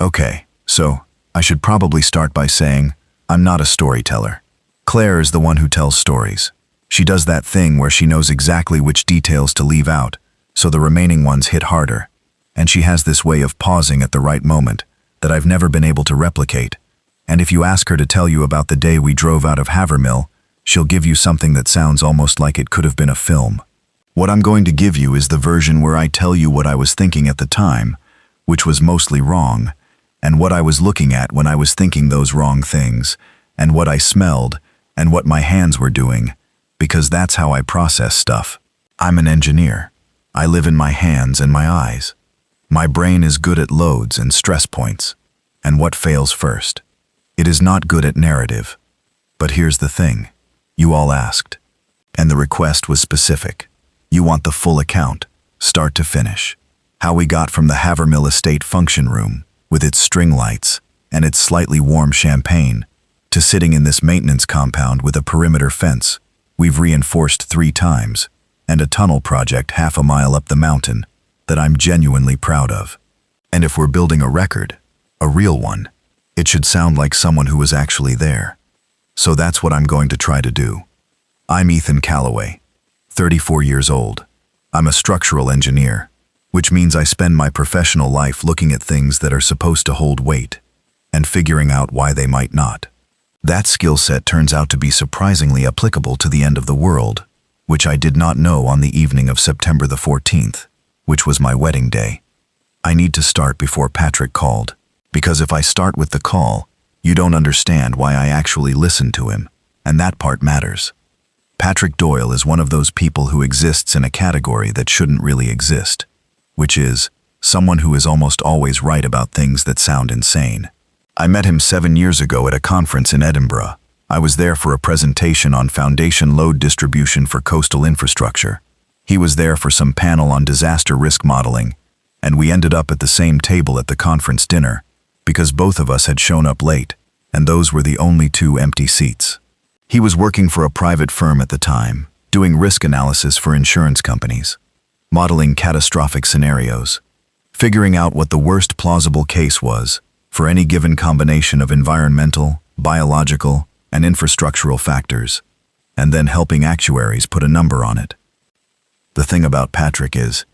Okay, so I should probably start by saying I'm not a storyteller. Claire is the one who tells stories. She does that thing where she knows exactly which details to leave out, so the remaining ones hit harder. And she has this way of pausing at the right moment that I've never been able to replicate. And if you ask her to tell you about the day we drove out of Havermill, she'll give you something that sounds almost like it could have been a film. What I'm going to give you is the version where I tell you what I was thinking at the time, which was mostly wrong, and what I was looking at when I was thinking those wrong things, and what I smelled, and what my hands were doing, because that's how I process stuff. I'm an engineer. I live in my hands and my eyes. My brain is good at loads and stress points. And what fails first? It is not good at narrative. But here's the thing. You all asked. And the request was specific. You want the full account, start to finish. How we got from the Havermill Estate function room, with its string lights and its slightly warm champagne, to sitting in this maintenance compound with a perimeter fence we've reinforced 3 times, and a tunnel project half a mile up the mountain that I'm genuinely proud of. And if we're building a record, a real one, it should sound like someone who was actually there. So that's what I'm going to try to do. I'm Ethan Calloway, 34 years old. I'm a structural engineer, which means I spend my professional life looking at things that are supposed to hold weight and figuring out why they might not. That skill set turns out to be surprisingly applicable to the end of the world, which I did not know on the evening of September the 14th, which was my wedding day. I need to start before Patrick called, because if I start with the call, you don't understand why I actually listened to him, and that part matters. Patrick Doyle is one of those people who exists in a category that shouldn't really exist, which is someone who is almost always right about things that sound insane. I met him 7 years ago at a conference in Edinburgh. I was there for a presentation on foundation load distribution for coastal infrastructure. He was there for some panel on disaster risk modeling, and we ended up at the same table at the conference dinner because both of us had shown up late, and those were the only 2 empty seats. He was working for a private firm at the time, doing risk analysis for insurance companies, modeling catastrophic scenarios, figuring out what the worst plausible case was for any given combination of environmental, biological, and infrastructural factors, and then helping actuaries put a number on it. The thing about Patrick is,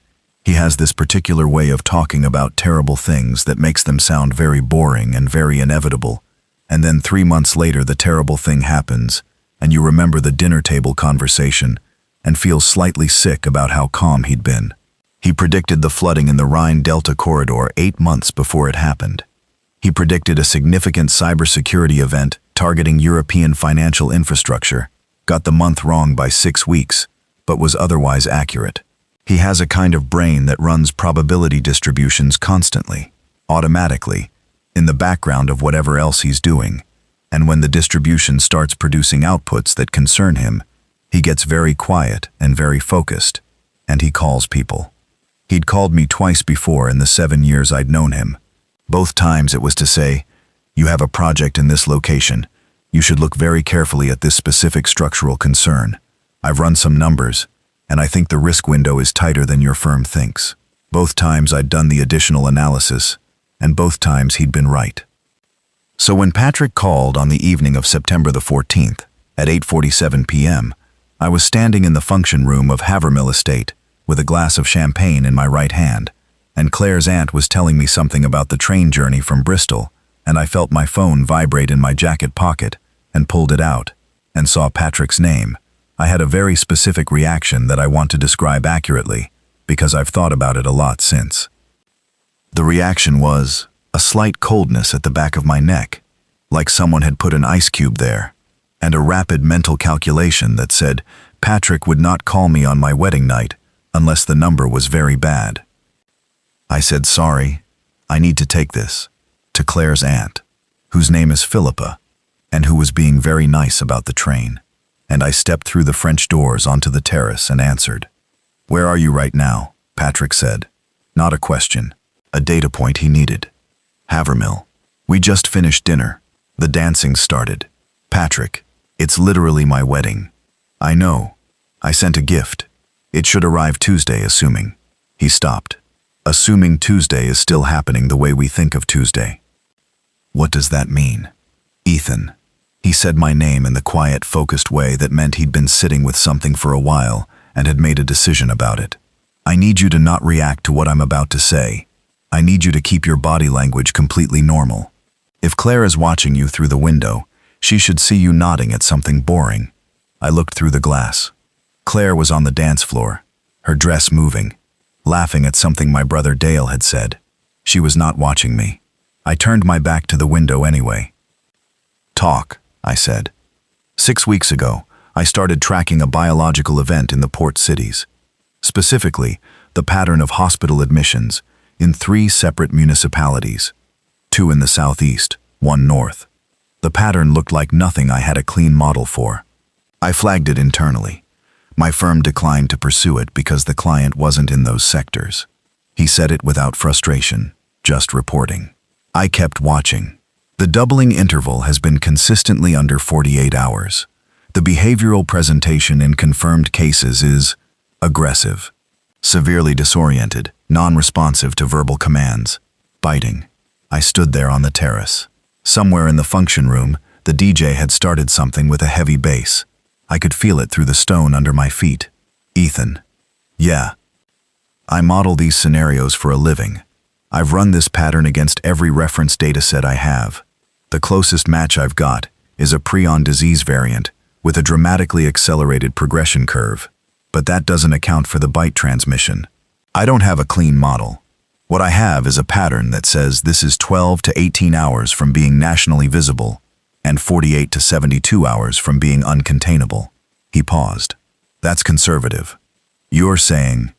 he has this particular way of talking about terrible things that makes them sound very boring and very inevitable, and then 3 months later the terrible thing happens, and you remember the dinner table conversation and feel slightly sick about how calm he'd been. He predicted the flooding in the Rhine Delta corridor 8 months before it happened. He predicted a significant cybersecurity event targeting European financial infrastructure, got the month wrong by 6 weeks, but was otherwise accurate. He has a kind of brain that runs probability distributions constantly, automatically, in the background of whatever else he's doing, and when the distribution starts producing outputs that concern him, he gets very quiet and very focused, and he calls people. He'd called me twice before in the 7 years I'd known him. Both times it was to say, "You have a project in this location. You should look very carefully at this specific structural concern. I've run some numbers, and I think the risk window is tighter than your firm thinks." Both times I'd done the additional analysis, and both times he'd been right. So when Patrick called on the evening of September the 14th, at 8:47 p.m., I was standing in the function room of Havermill Estate with a glass of champagne in my right hand, and Claire's aunt was telling me something about the train journey from Bristol, and I felt my phone vibrate in my jacket pocket and pulled it out and saw Patrick's name. I had a very specific reaction that I want to describe accurately because I've thought about it a lot since. The reaction was a slight coldness at the back of my neck, like someone had put an ice cube there, and a rapid mental calculation that said Patrick would not call me on my wedding night unless the number was very bad. I said, "Sorry, I need to take this," to Claire's aunt, whose name is Philippa, and who was being very nice about the train, and I stepped through the French doors onto the terrace and answered. "Where are you right now?" Patrick said. Not a question, a data point he needed. "Havermill. We just finished dinner. The dancing started." "Patrick, it's literally my wedding." "I know. I sent a gift. It should arrive Tuesday, assuming." He stopped. assuming Tuesday is still happening the way we think of Tuesday. What does that mean? Ethan. He said my name in the quiet, focused way that meant he'd been sitting with something for a while and had made a decision about it. I need you to not react to what I'm about to say. I need you to keep your body language completely normal. If Claire is watching you through the window, she should see you nodding at something boring. I looked through the glass. Claire was on the dance floor, her dress moving, laughing at something my brother Dale had said. She was not watching me. I turned my back to the window anyway. Talk, I said. 6 weeks ago, I started tracking a biological event in the port cities. Specifically, the pattern of hospital admissions in 3 separate municipalities, 2 in the southeast, 1 north. The pattern looked like nothing I had a clean model for. I flagged it internally. My firm declined to pursue it because the client wasn't in those sectors. He said it without frustration, just reporting. I kept watching. The doubling interval has been consistently under 48 hours. The behavioral presentation in confirmed cases is aggressive, severely disoriented, non-responsive to verbal commands, biting. I stood there on the terrace. Somewhere in the function room, the DJ had started something with a heavy bass. I could feel it through the stone under my feet. Ethan. Yeah. I model these scenarios for a living. I've run this pattern against every reference dataset I have. The closest match I've got is a prion disease variant with a dramatically accelerated progression curve. But that doesn't account for the bite transmission. I don't have a clean model. What I have is a pattern that says this is 12 to 18 hours from being nationally visible and 48 to 72 hours from being uncontainable. He paused. That's conservative. You're saying...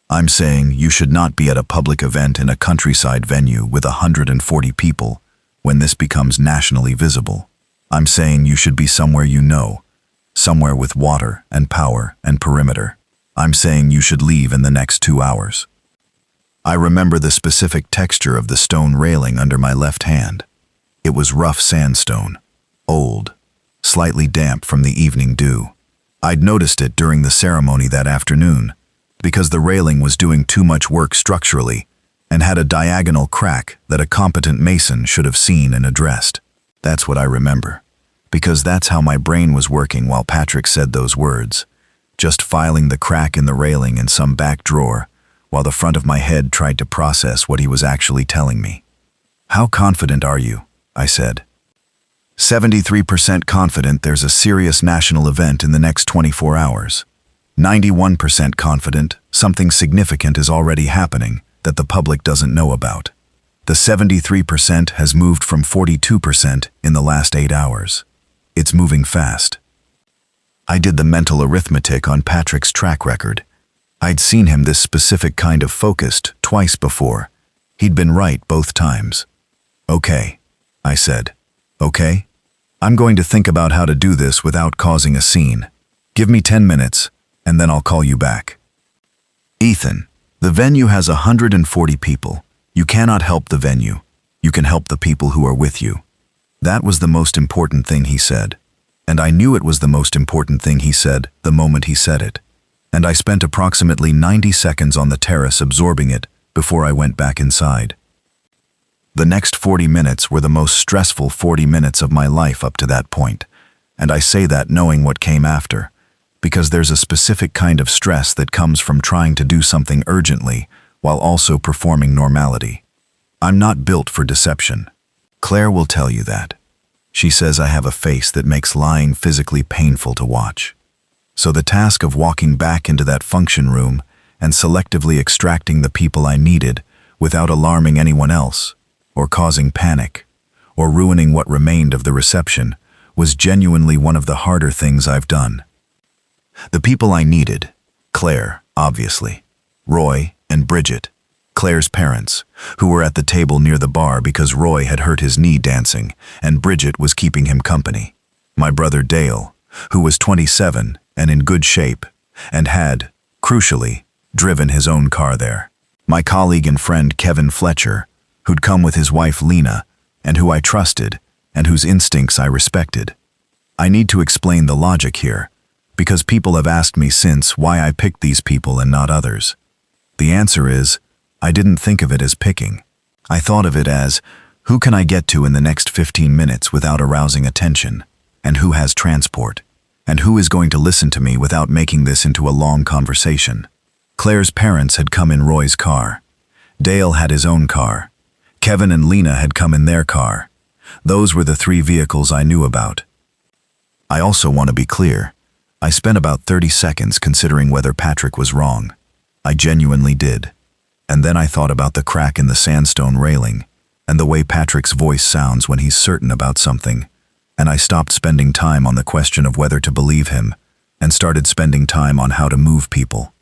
I'm saying you should not be at a public event in a countryside venue with 140 people when this becomes nationally visible. I'm saying you should be somewhere you know, somewhere with water and power and perimeter. I'm saying you should leave in the next 2 hours. I remember the specific texture of the stone railing under my left hand. It was rough sandstone, old, slightly damp from the evening dew. I'd noticed it during the ceremony that afternoon, because the railing was doing too much work structurally and had a diagonal crack that a competent mason should have seen and addressed. That's what I remember, because that's how my brain was working while Patrick said those words, just filing the crack in the railing in some back drawer, while the front of my head tried to process what he was actually telling me. How confident are you? I said. 73% confident there's a serious national event in the next 24 hours. 91% confident something significant is already happening that the public doesn't know about. The 73% has moved from 42% in the last 8 hours. It's moving fast. I did the mental arithmetic on Patrick's track record. I'd seen him this specific kind of focused twice before. He'd been right both times. Okay, I said. Okay? I'm going to think about how to do this without causing a scene. Give me 10 minutes, and then I'll call you back. Ethan, the venue has 140 people. You cannot help the venue. You can help the people who are with you. That was the most important thing he said. And I knew it was the most important thing he said the moment he said it. And I spent approximately 90 seconds on the terrace absorbing it before I went back inside. The next 40 minutes were the most stressful 40 minutes of my life up to that point, and I say that knowing what came after, because there's a specific kind of stress that comes from trying to do something urgently while also performing normality. I'm not built for deception. Claire will tell you that. She says I have a face that makes lying physically painful to watch. So the task of walking back into that function room and selectively extracting the people I needed without alarming anyone else, or causing panic, or ruining what remained of the reception, was genuinely one of the harder things I've done. The people I needed, Claire, obviously, Roy and Bridget, Claire's parents, who were at the table near the bar because Roy had hurt his knee dancing and Bridget was keeping him company. My brother Dale, who was 27 and in good shape, and had, crucially, driven his own car there. My colleague and friend Kevin Fletcher, who'd come with his wife Lena, and who I trusted, and whose instincts I respected. I need to explain the logic here, because people have asked me since why I picked these people and not others. The answer is, I didn't think of it as picking. I thought of it as, who can I get to in the next 15 minutes without arousing attention? And who has transport? And who is going to listen to me without making this into a long conversation? Claire's parents had come in Roy's car. Dale had his own car. Kevin and Lena had come in their car. Those were the 3 vehicles I knew about. I also want to be clear. I spent about 30 seconds considering whether Patrick was wrong. I genuinely did. And then I thought about the crack in the sandstone railing and the way Patrick's voice sounds when he's certain about something. And I stopped spending time on the question of whether to believe him and started spending time on how to move people.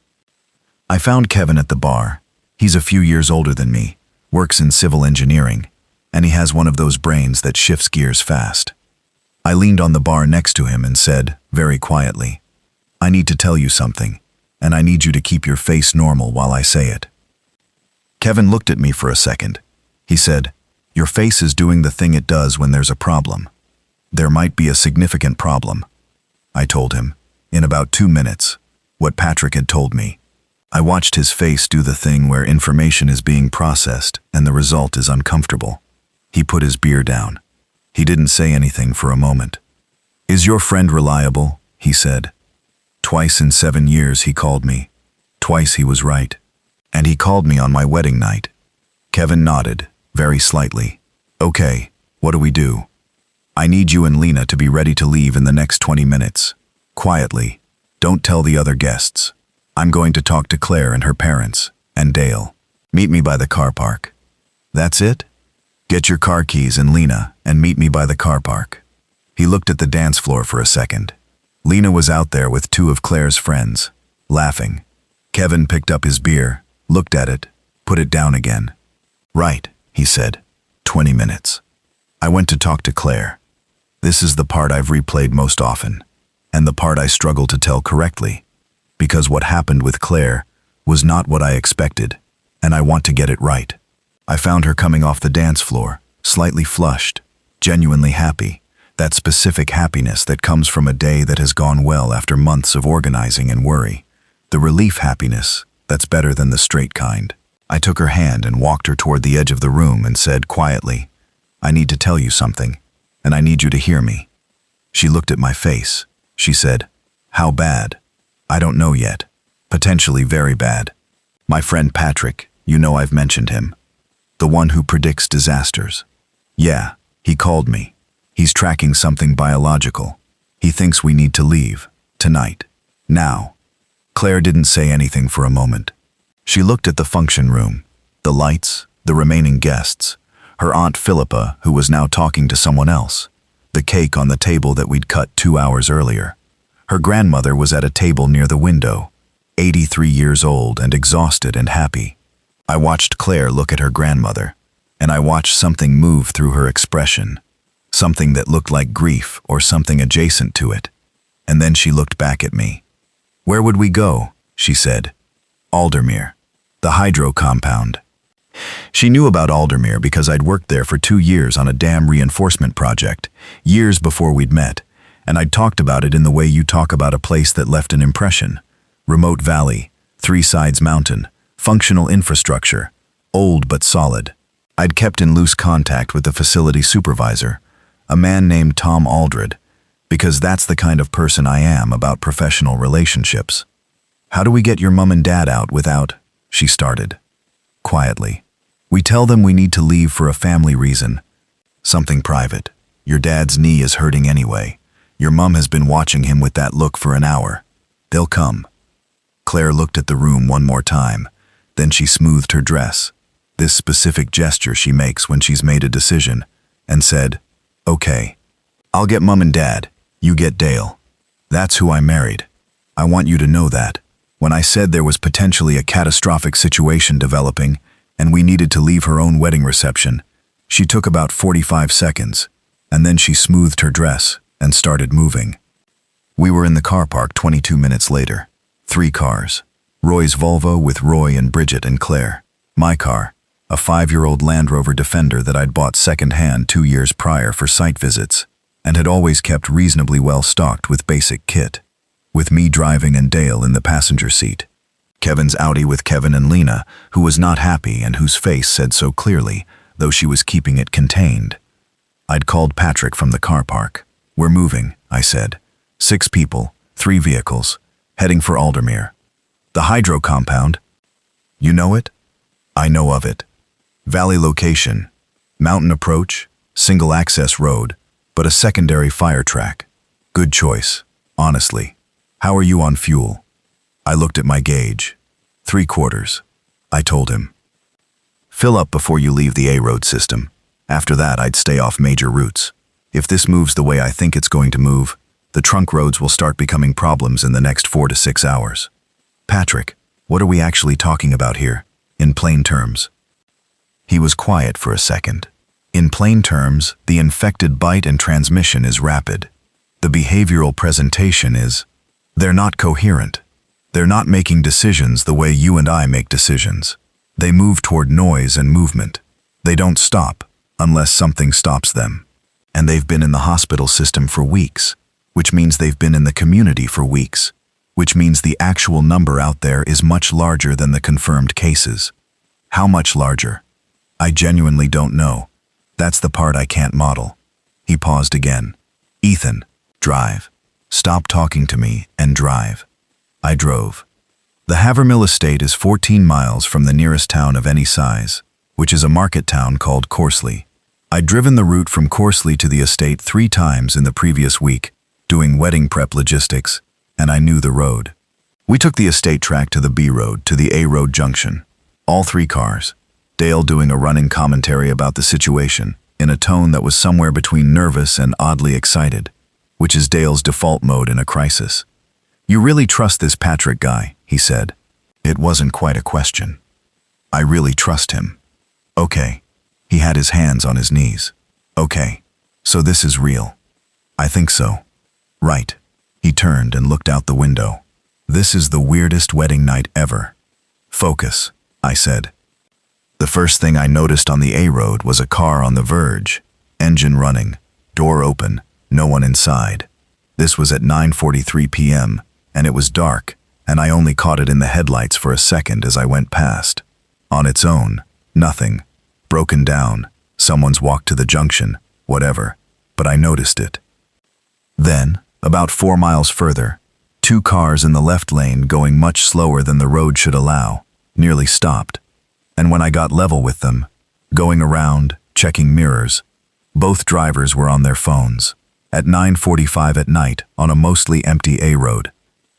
I found Kevin at the bar. He's a few years older than me, works in civil engineering, and he has one of those brains that shifts gears fast. I leaned on the bar next to him and said, very quietly, I need to tell you something, and I need you to keep your face normal while I say it. Kevin looked at me for a second. He said, your face is doing the thing it does when there's a problem. There might be a significant problem. I told him, in about 2 minutes, what Patrick had told me. I watched his face do the thing where information is being processed and the result is uncomfortable. He put his beer down. He didn't say anything for a moment. Is your friend reliable? He said. Twice in 7 years he called me. Twice he was right. And he called me on my wedding night. Kevin nodded, very slightly. Okay, what do we do? I need you and Lena to be ready to leave in the next 20 minutes. Quietly. Don't tell the other guests. I'm going to talk to Claire and her parents, and Dale. Meet me by the car park. That's it? Get your car keys and Lena, and meet me by the car park. He looked at the dance floor for a second. Lena was out there with 2 of Claire's friends, laughing. Kevin picked up his beer, looked at it, put it down again. Right, he said. 20 minutes. I went to talk to Claire. This is the part I've replayed most often, and the part I struggle to tell correctly. Because what happened with Claire was not what I expected, and I want to get it right. I found her coming off the dance floor, slightly flushed, genuinely happy, that specific happiness that comes from a day that has gone well after months of organizing and worry. The relief happiness that's better than the straight kind. I took her hand and walked her toward the edge of the room and said quietly, I need to tell you something, and I need you to hear me. She looked at my face. She said, how bad? I don't know yet. Potentially very bad. My friend Patrick, you know I've mentioned him. The one who predicts disasters. Yeah, he called me. He's tracking something biological. He thinks we need to leave. Tonight. Now. Claire didn't say anything for a moment. She looked at the function room, the lights, the remaining guests, her Aunt Philippa, who was now talking to someone else, the cake on the table that we'd cut 2 hours earlier. Her grandmother was at a table near the window, 83 years old and exhausted and happy. I watched Claire look at her grandmother, and I watched something move through her expression, something that looked like grief or something adjacent to it. And then she looked back at me. Where would we go? She said. Aldermere, the hydro compound. She knew about Aldermere because I'd worked there for 2 years on a dam reinforcement project, years before we'd met. And I'd talked about it in the way you talk about a place that left an impression. Remote valley, 3 sides mountain, functional infrastructure, old but solid. I'd kept in loose contact with the facility supervisor, a man named Tom Aldred, because that's the kind of person I am about professional relationships. How do we get your mom and dad out without, she started. Quietly. We tell them we need to leave for a family reason. Something private. Your dad's knee is hurting anyway. Your mom has been watching him with that look for an hour. They'll come. Claire looked at the room one more time. Then she smoothed her dress, this specific gesture she makes when she's made a decision, and said, okay, I'll get Mom and Dad. You get Dale. That's who I married. I want you to know that. When I said there was potentially a catastrophic situation developing and we needed to leave her own wedding reception, she took about 45 seconds, and then she smoothed her dress and started moving. We were in the car park 22 minutes later. 3 cars. Roy's Volvo with Roy and Bridget and Claire. My car, a 5-year-old Land Rover Defender that I'd bought second-hand 2 years prior for site visits, and had always kept reasonably well stocked with basic kit, with me driving and Dale in the passenger seat. Kevin's outie with Kevin and Lena, who was not happy and whose face said so clearly, though she was keeping it contained. I'd called Patrick from the car park. We're moving, I said. 6 people, 3 vehicles, heading for Aldermere. The hydro compound. You know it? I know of it. Valley location, mountain approach, single access road, but a secondary fire track. Good choice, honestly. How are you on fuel? I looked at my gauge. 3/4. I told him. Fill up before you leave the A-road system. After that, I'd stay off major routes. If this moves the way I think it's going to move, the trunk roads will start becoming problems in the next 4 to 6 hours. Patrick, what are we actually talking about here, in plain terms? He was quiet for a second. In plain terms, the infected bite and transmission is rapid. The behavioral presentation is, they're not coherent. They're not making decisions the way you and I make decisions. They move toward noise and movement. They don't stop unless something stops them. And they've been in the hospital system for weeks, which means they've been in the community for weeks, which means the actual number out there is much larger than the confirmed cases. How much larger? I genuinely don't know. That's the part I can't model. He paused again. Ethan, drive. Stop talking to me and drive. I drove. The Havermill estate is 14 miles from the nearest town of any size, which is a market town called Corsley. I'd driven the route from Corsley to the estate 3 times in the previous week, doing wedding prep logistics, and I knew the road. We took the estate track to the B road to the A road junction. All 3 cars. Dale doing a running commentary about the situation, in a tone that was somewhere between nervous and oddly excited, which is Dale's default mode in a crisis. You really trust this Patrick guy, he said. It wasn't quite a question. I really trust him. Okay. He had his hands on his knees. Okay. So this is real. I think so. Right. He turned and looked out the window. This is the weirdest wedding night ever. Focus, I said. The first thing I noticed on the A road was a car on the verge, engine running, door open, no one inside. This was at 9:43 p.m., and it was dark, and I only caught it in the headlights for a second as I went past. On its own, nothing. Broken down, someone's walked to the junction, whatever, but I noticed it. Then, about 4 miles further, 2 cars in the left lane going much slower than the road should allow, nearly stopped. And when I got level with them, going around, checking mirrors, both drivers were on their phones, at 9:45 at night on a mostly empty A road.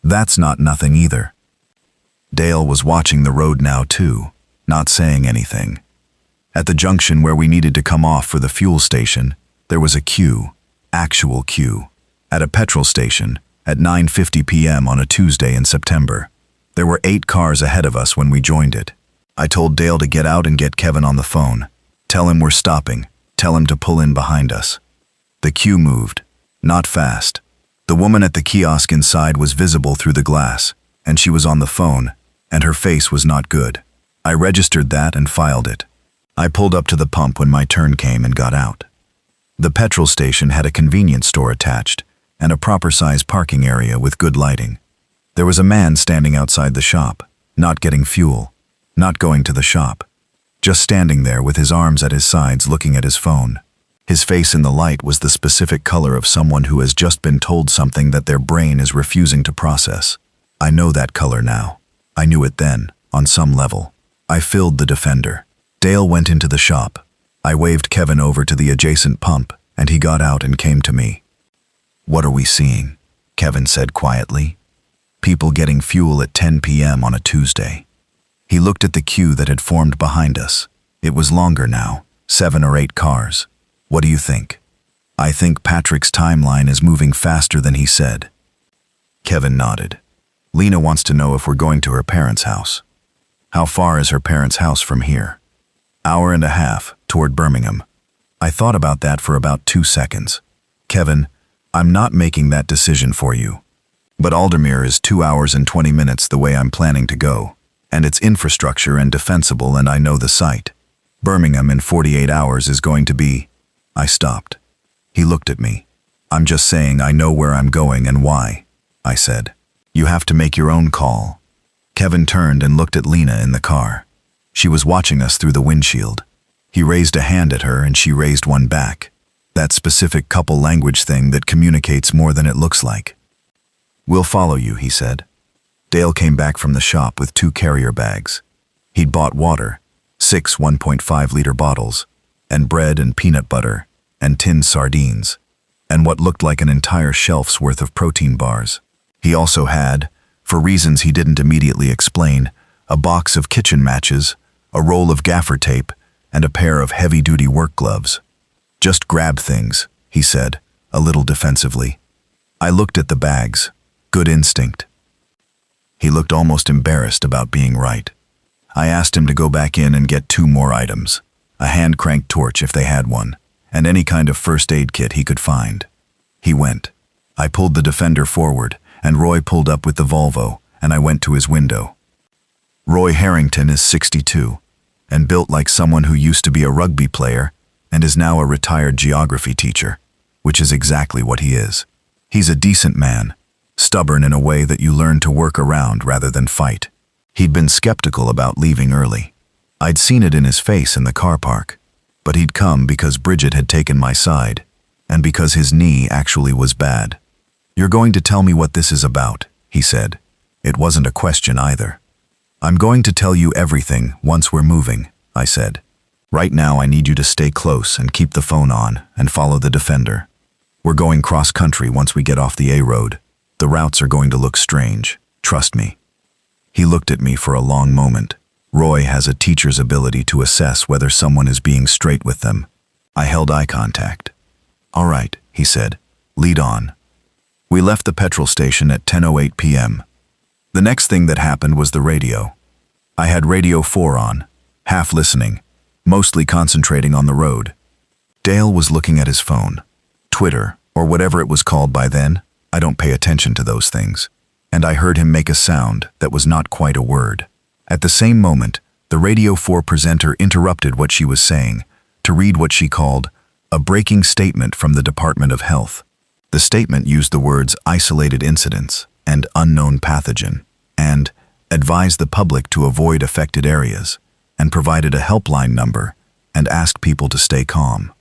That's not nothing either. Dale was watching the road now too, not saying anything. At the junction where we needed to come off for the fuel station, there was a queue, actual queue, at a petrol station at 9:50 p.m. on a Tuesday in September. There were 8 cars ahead of us when we joined it. I told Dale to get out and get Kevin on the phone. Tell him we're stopping. Tell him to pull in behind us. The queue moved. Not fast. The woman at the kiosk inside was visible through the glass, and she was on the phone, and her face was not good. I registered that and filed it. I pulled up to the pump when my turn came and got out. The petrol station had a convenience store attached, and a proper-size parking area with good lighting. There was a man standing outside the shop, not getting fuel, not going to the shop, just standing there with his arms at his sides looking at his phone. His face in the light was the specific color of someone who has just been told something that their brain is refusing to process. I know that color now. I knew it then, on some level. I filled the Defender. Dale went into the shop. I waved Kevin over to the adjacent pump, and he got out and came to me. What are we seeing? Kevin said quietly. People getting fuel at 10 p.m. on a Tuesday. He looked at the queue that had formed behind us. It was longer now, 7 or 8 cars. What do you think? I think Patrick's timeline is moving faster than he said. Kevin nodded. Lena wants to know if we're going to her parents' house. How far is her parents' house from here? Hour and a half, toward Birmingham. I thought about that for about 2 seconds. Kevin, I'm not making that decision for you. But Aldermere is 2 hours and 20 minutes the way I'm planning to go, and it's infrastructure and defensible, and I know the site. Birmingham in 48 hours is going to be... I stopped. He looked at me. I'm just saying I know where I'm going and why, I said. You have to make your own call. Kevin turned and looked at Lena in the car. She was watching us through the windshield. He raised a hand at her and she raised one back. That specific couple language thing that communicates more than it looks like. "We'll follow you," he said. Dale came back from the shop with 2 carrier bags. He'd bought water, 6 1.5-liter bottles, and bread and peanut butter, and tinned sardines, and what looked like an entire shelf's worth of protein bars. He also had, for reasons he didn't immediately explain, a box of kitchen matches, a roll of gaffer tape, and a pair of heavy-duty work gloves. "Just grab things," he said, a little defensively. I looked at the bags. Good instinct. He looked almost embarrassed about being right. I asked him to go back in and get 2 more items, a hand-cranked torch if they had one, and any kind of first aid kit he could find. He went. I pulled the Defender forward, and Roy pulled up with the Volvo, and I went to his window. Roy Harrington is 62, and built like someone who used to be a rugby player and is now a retired geography teacher, which is exactly what he is. He's a decent man, stubborn in a way that you learn to work around rather than fight. He'd been skeptical about leaving early. I'd seen it in his face in the car park, but he'd come because Bridget had taken my side, and because his knee actually was bad. "You're going to tell me what this is about," he said. It wasn't a question either. "I'm going to tell you everything once we're moving," I said. "Right now I need you to stay close and keep the phone on and follow the Defender. We're going cross-country once we get off the A road. The routes are going to look strange. Trust me." He looked at me for a long moment. Roy has a teacher's ability to assess whether someone is being straight with them. I held eye contact. "All right," he said. "Lead on." We left the petrol station at 10:08 p.m. The next thing that happened was the radio. I had Radio 4 on, half listening, mostly concentrating on the road. Dale was looking at his phone. Twitter, or whatever it was called by then. I don't pay attention to those things. And I heard him make a sound that was not quite a word. At the same moment, the Radio 4 presenter interrupted what she was saying to read what she called a breaking statement from the Department of Health. The statement used the words isolated incidents and unknown pathogen, and advised the public to avoid affected areas, and provided a helpline number and asked people to stay calm.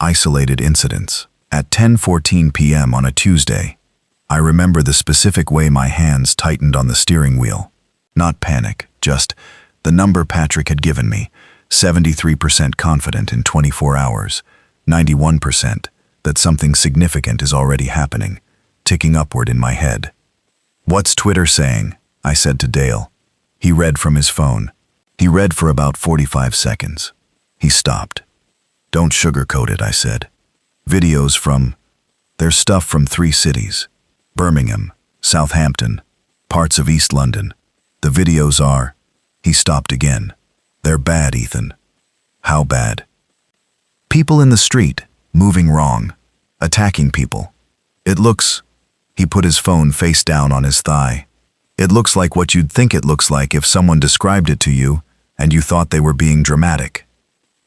Isolated incidents. At 10:14 p.m. on a Tuesday, I remember the specific way my hands tightened on the steering wheel. Not panic, just the number Patrick had given me, 73% confident in 24 hours, 91% that something significant is already happening, ticking upward in my head. "What's Twitter saying?" I said to Dale. He read from his phone. He read for about 45 seconds. He stopped. "Don't sugarcoat it," I said. "Videos from... There's stuff from 3 cities. Birmingham, Southampton, parts of East London. The videos are..." He stopped again. "They're bad, Ethan." "How bad?" "People in the street, moving wrong, attacking people. It looks..." He put his phone face down on his thigh. "It looks like what you'd think it looks like if someone described it to you and you thought they were being dramatic."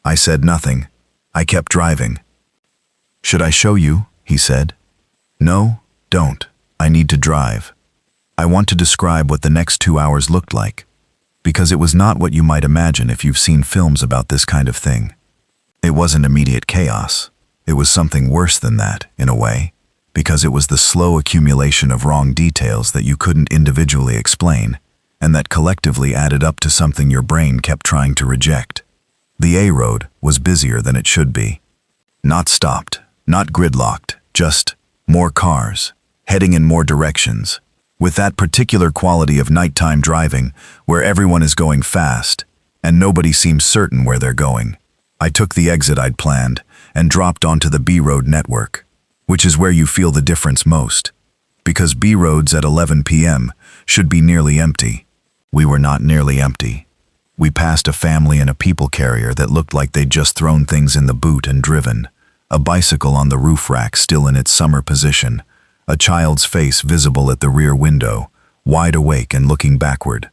I said nothing. I kept driving. "Should I show you?" he said. "No, don't. I need to drive. I want to describe what the next 2 hours looked like, because it was not what you might imagine if you've seen films about this kind of thing. It wasn't immediate chaos. It was something worse than that, in a way, because it was the slow accumulation of wrong details that you couldn't individually explain, and that collectively added up to something your brain kept trying to reject. The A road was busier than it should be. Not stopped, not gridlocked, just more cars, heading in more directions, with that particular quality of nighttime driving where everyone is going fast and nobody seems certain where they're going. I took the exit I'd planned and dropped onto the B road network, which is where you feel the difference most, because B roads at 11 p.m. should be nearly empty. We were not nearly empty. We passed a family in a people carrier that looked like they'd just thrown things in the boot and driven, a bicycle on the roof rack still in its summer position, a child's face visible at the rear window, wide awake and looking backward.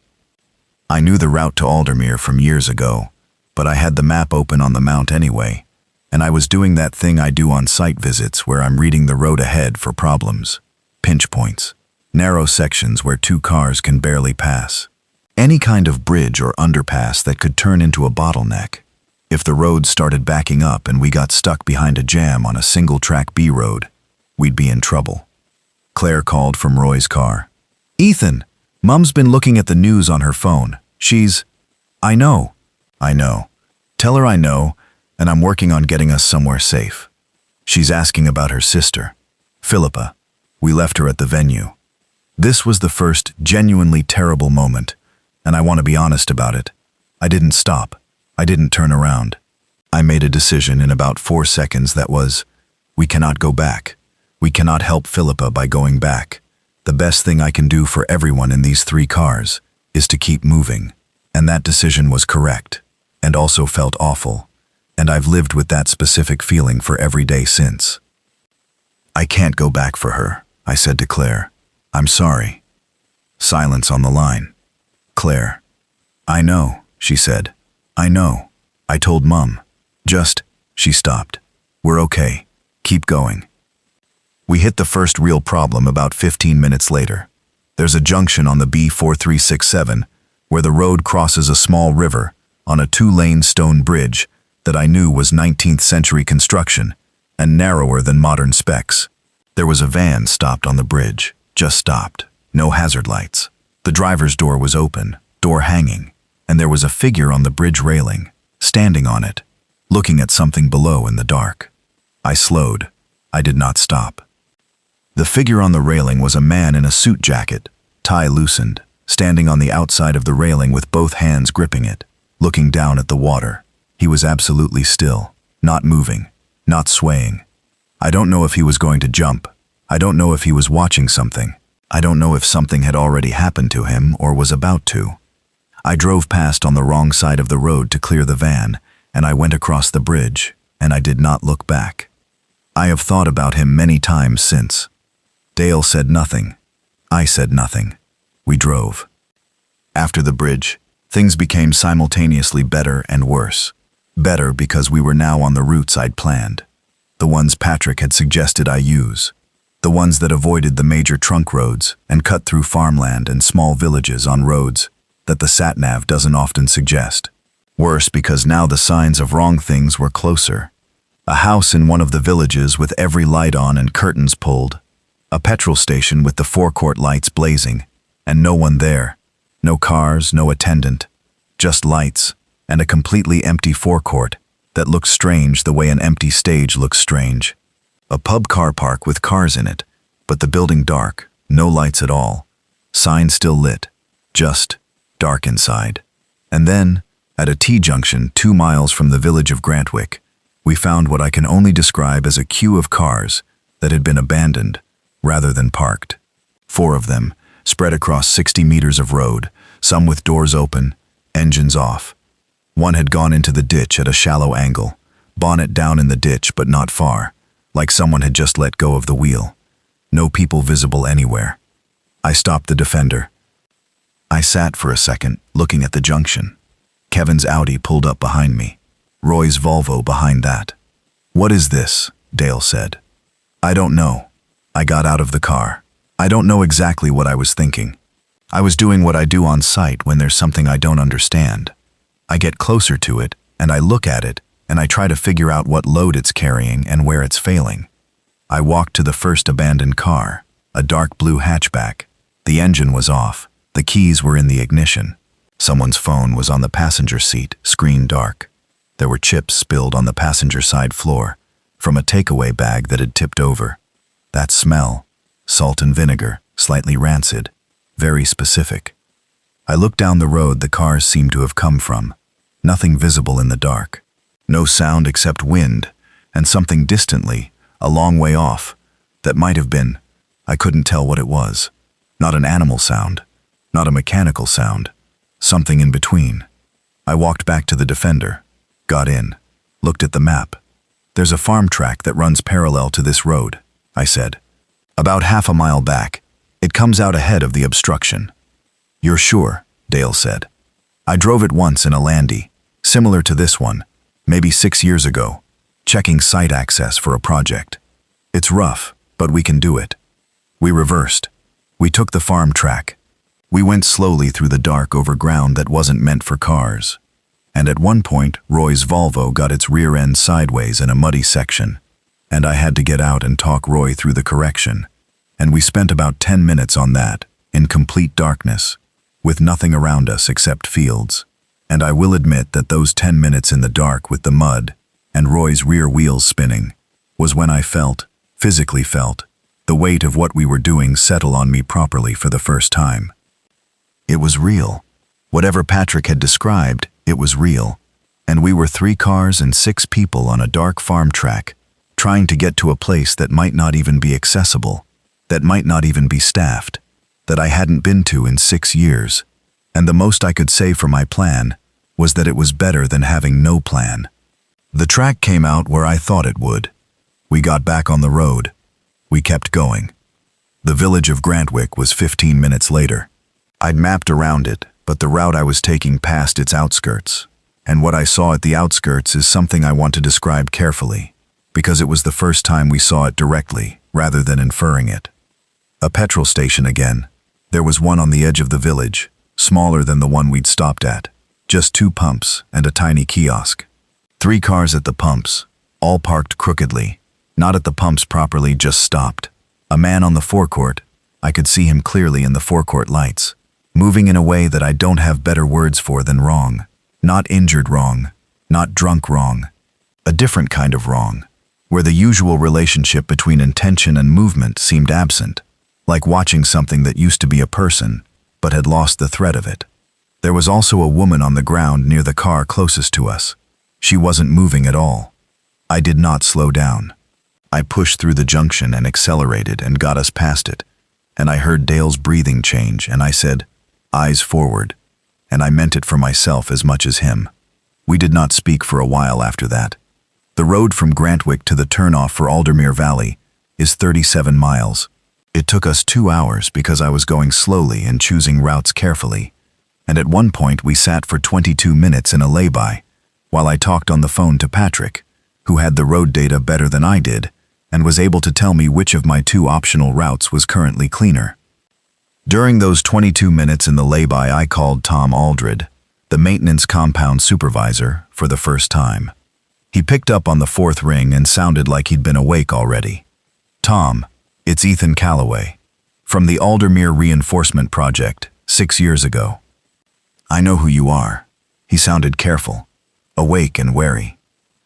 I knew the route to Aldermere from years ago, but I had the map open on the mount anyway, and I was doing that thing I do on site visits where I'm reading the road ahead for problems, pinch points, narrow sections where 2 cars can barely pass. Any kind of bridge or underpass that could turn into a bottleneck. If the road started backing up and we got stuck behind a jam on a single-track B road, we'd be in trouble. Claire called from Roy's car. "Ethan, Mum's been looking at the news on her phone. I know. Tell her I know, and I'm working on getting us somewhere safe. She's asking about her sister, Philippa. We left her at the venue." This was the first genuinely terrible moment, and I want to be honest about it. I didn't stop. I didn't turn around. I made a decision in about 4 seconds that was, we cannot go back. We cannot help Philippa by going back. The best thing I can do for everyone in these 3 cars is to keep moving. And that decision was correct, and also felt awful. And I've lived with that specific feeling for every day since. "I can't go back for her," I said to Claire. "I'm sorry." Silence on the line. Claire. "I know," she said. "I know. I told Mum. She stopped. "We're okay. Keep going." We hit the first real problem about 15 minutes later. There's a junction on the B4367 where the road crosses a small river on a 2-lane stone bridge that I knew was 19th century construction and narrower than modern specs. There was a van stopped on the bridge, just stopped, no hazard lights. The driver's door was open, door hanging, and there was a figure on the bridge railing, standing on it, looking at something below in the dark. I slowed. I did not stop. The figure on the railing was a man in a suit jacket, tie loosened, standing on the outside of the railing with both hands gripping it, looking down at the water. He was absolutely still, not moving, not swaying. I don't know if he was going to jump. I don't know if he was watching something. I don't know if something had already happened to him or was about to. I drove past on the wrong side of the road to clear the van, and I went across the bridge, and I did not look back. I have thought about him many times since. Dale said nothing. I said nothing. We drove. After the bridge, things became simultaneously better and worse. Better because we were now on the routes I'd planned. The ones Patrick had suggested I use. The ones that avoided the major trunk roads and cut through farmland and small villages on roads that the sat-nav doesn't often suggest. Worse because now the signs of wrong things were closer. A house in one of the villages with every light on and curtains pulled. A petrol station with the forecourt lights blazing, and no one there. No cars, no attendant. Just lights, and a completely empty forecourt that looked strange the way an empty stage looks strange. A pub car park with cars in it, but the building dark, no lights at all. Sign still lit, just dark inside. And then, at a T-junction 2 miles from the village of Grantwick, we found what I can only describe as a queue of cars that had been abandoned rather than parked. 4 of them, spread across 60 meters of road, some with doors open, engines off. One had gone into the ditch at a shallow angle, bonnet down in the ditch but not far, like someone had just let go of the wheel. No people visible anywhere. I stopped the Defender. I sat for a second, looking at the junction. Kevin's Audi pulled up behind me. Roy's Volvo behind that. "What is this?" Dale said. "I don't know." I got out of the car. I don't know exactly what I was thinking. I was doing what I do on site when there's something I don't understand. I get closer to it, and I look at it, and I try to figure out what load it's carrying and where it's failing. I walked to the first abandoned car, a dark blue hatchback. The engine was off. The keys were in the ignition. Someone's phone was on the passenger seat, screen dark. There were chips spilled on the passenger side floor, from a takeaway bag that had tipped over. That smell, salt and vinegar, slightly rancid, very specific. I looked down the road the cars seemed to have come from. Nothing visible in the dark. No sound except wind, and something distantly, a long way off, that might have been, I couldn't tell what it was. Not an animal sound, not a mechanical sound, something in between. I walked back to the Defender, got in, looked at the map. "There's a farm track that runs parallel to this road," I said. "About half a mile back. It comes out ahead of the obstruction." "You're sure?" Dale said. "I drove it once in a Landy, similar to this one, maybe 6 years ago, checking site access for a project. It's rough, but we can do it." We reversed. We took the farm track. We went slowly through the dark over ground that wasn't meant for cars. And at one point, Roy's Volvo got its rear end sideways in a muddy section, and I had to get out and talk Roy through the correction. And we spent about 10 minutes on that, in complete darkness, with nothing around us except fields. And I will admit that those 10 minutes in the dark with the mud and Roy's rear wheels spinning was when I physically felt, the weight of what we were doing settle on me properly for the first time. It was real. Whatever Patrick had described, it was real. And we were 3 cars and 6 people on a dark farm track, trying to get to a place that might not even be accessible, that might not even be staffed, that I hadn't been to in 6 years. And the most I could say for my plan was that it was better than having no plan. The track came out where I thought it would. We got back on the road. We kept going. The village of Grantwick was 15 minutes later. I'd mapped around it, but the route I was taking passed its outskirts. And what I saw at the outskirts is something I want to describe carefully, because it was the first time we saw it directly, rather than inferring it. A petrol station again. There was one on the edge of the village, smaller than the one we'd stopped at. Just 2 pumps and a tiny kiosk. 3 cars at the pumps, all parked crookedly. Not at the pumps properly, just stopped. A man on the forecourt. I could see him clearly in the forecourt lights, moving in a way that I don't have better words for than wrong. Not injured wrong, not drunk wrong. A different kind of wrong, where the usual relationship between intention and movement seemed absent, like watching something that used to be a person, but had lost the thread of it. There was also a woman on the ground near the car closest to us. She wasn't moving at all. I did not slow down. I pushed through the junction and accelerated and got us past it, and I heard Dale's breathing change, and I said, "Eyes forward," and I meant it for myself as much as him. We did not speak for a while after that. The road from Grantwick to the turnoff for Aldermere Valley is 37 miles. It took us 2 hours because I was going slowly and choosing routes carefully, and at one point we sat for 22 minutes in a lay-by, while I talked on the phone to Patrick, who had the road data better than I did, and was able to tell me which of my 2 optional routes was currently cleaner. During those 22 minutes in the lay-by, I called Tom Aldred, the maintenance compound supervisor, for the first time. He picked up on the 4th ring and sounded like he'd been awake already. "Tom, it's Ethan Calloway, from the Aldermere Reinforcement Project, 6 years ago." "I know who you are." He sounded careful, awake and wary.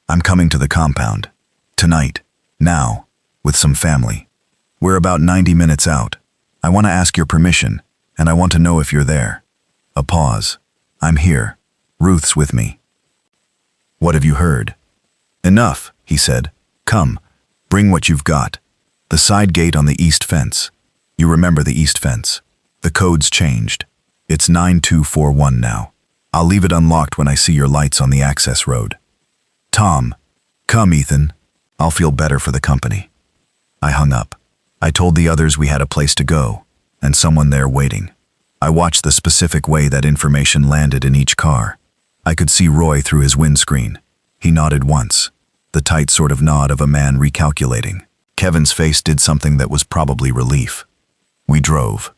"I'm coming to the compound. Tonight. Now. With some family. We're about 90 minutes out. I want to ask your permission, and I want to know if you're there." A pause. "I'm here. Ruth's with me." "What have you heard?" "Enough," he said. "Come. Bring what you've got. The side gate on the east fence. You remember the east fence. The code's changed. It's 9241 now. I'll leave it unlocked when I see your lights on the access road." "Tom." "Come, Ethan. I'll feel better for the company." I hung up. I told the others we had a place to go, and someone there waiting. I watched the specific way that information landed in each car. I could see Roy through his windscreen. He nodded once, the tight sort of nod of a man recalculating. Kevin's face did something that was probably relief. We drove.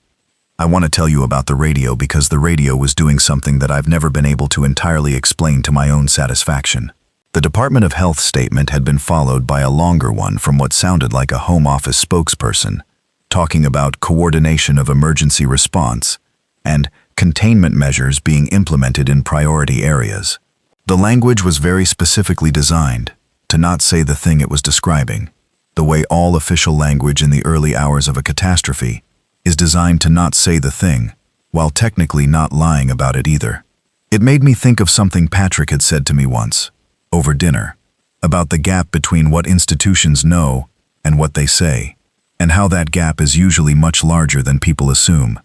I want to tell you about the radio because the radio was doing something that I've never been able to entirely explain to my own satisfaction. The Department of Health statement had been followed by a longer one from what sounded like a Home Office spokesperson, talking about coordination of emergency response and containment measures being implemented in priority areas. The language was very specifically designed to not say the thing it was describing, the way all official language in the early hours of a catastrophe is designed to not say the thing, while technically not lying about it either. It made me think of something Patrick had said to me once, over dinner, about the gap between what institutions know and what they say, and how that gap is usually much larger than people assume.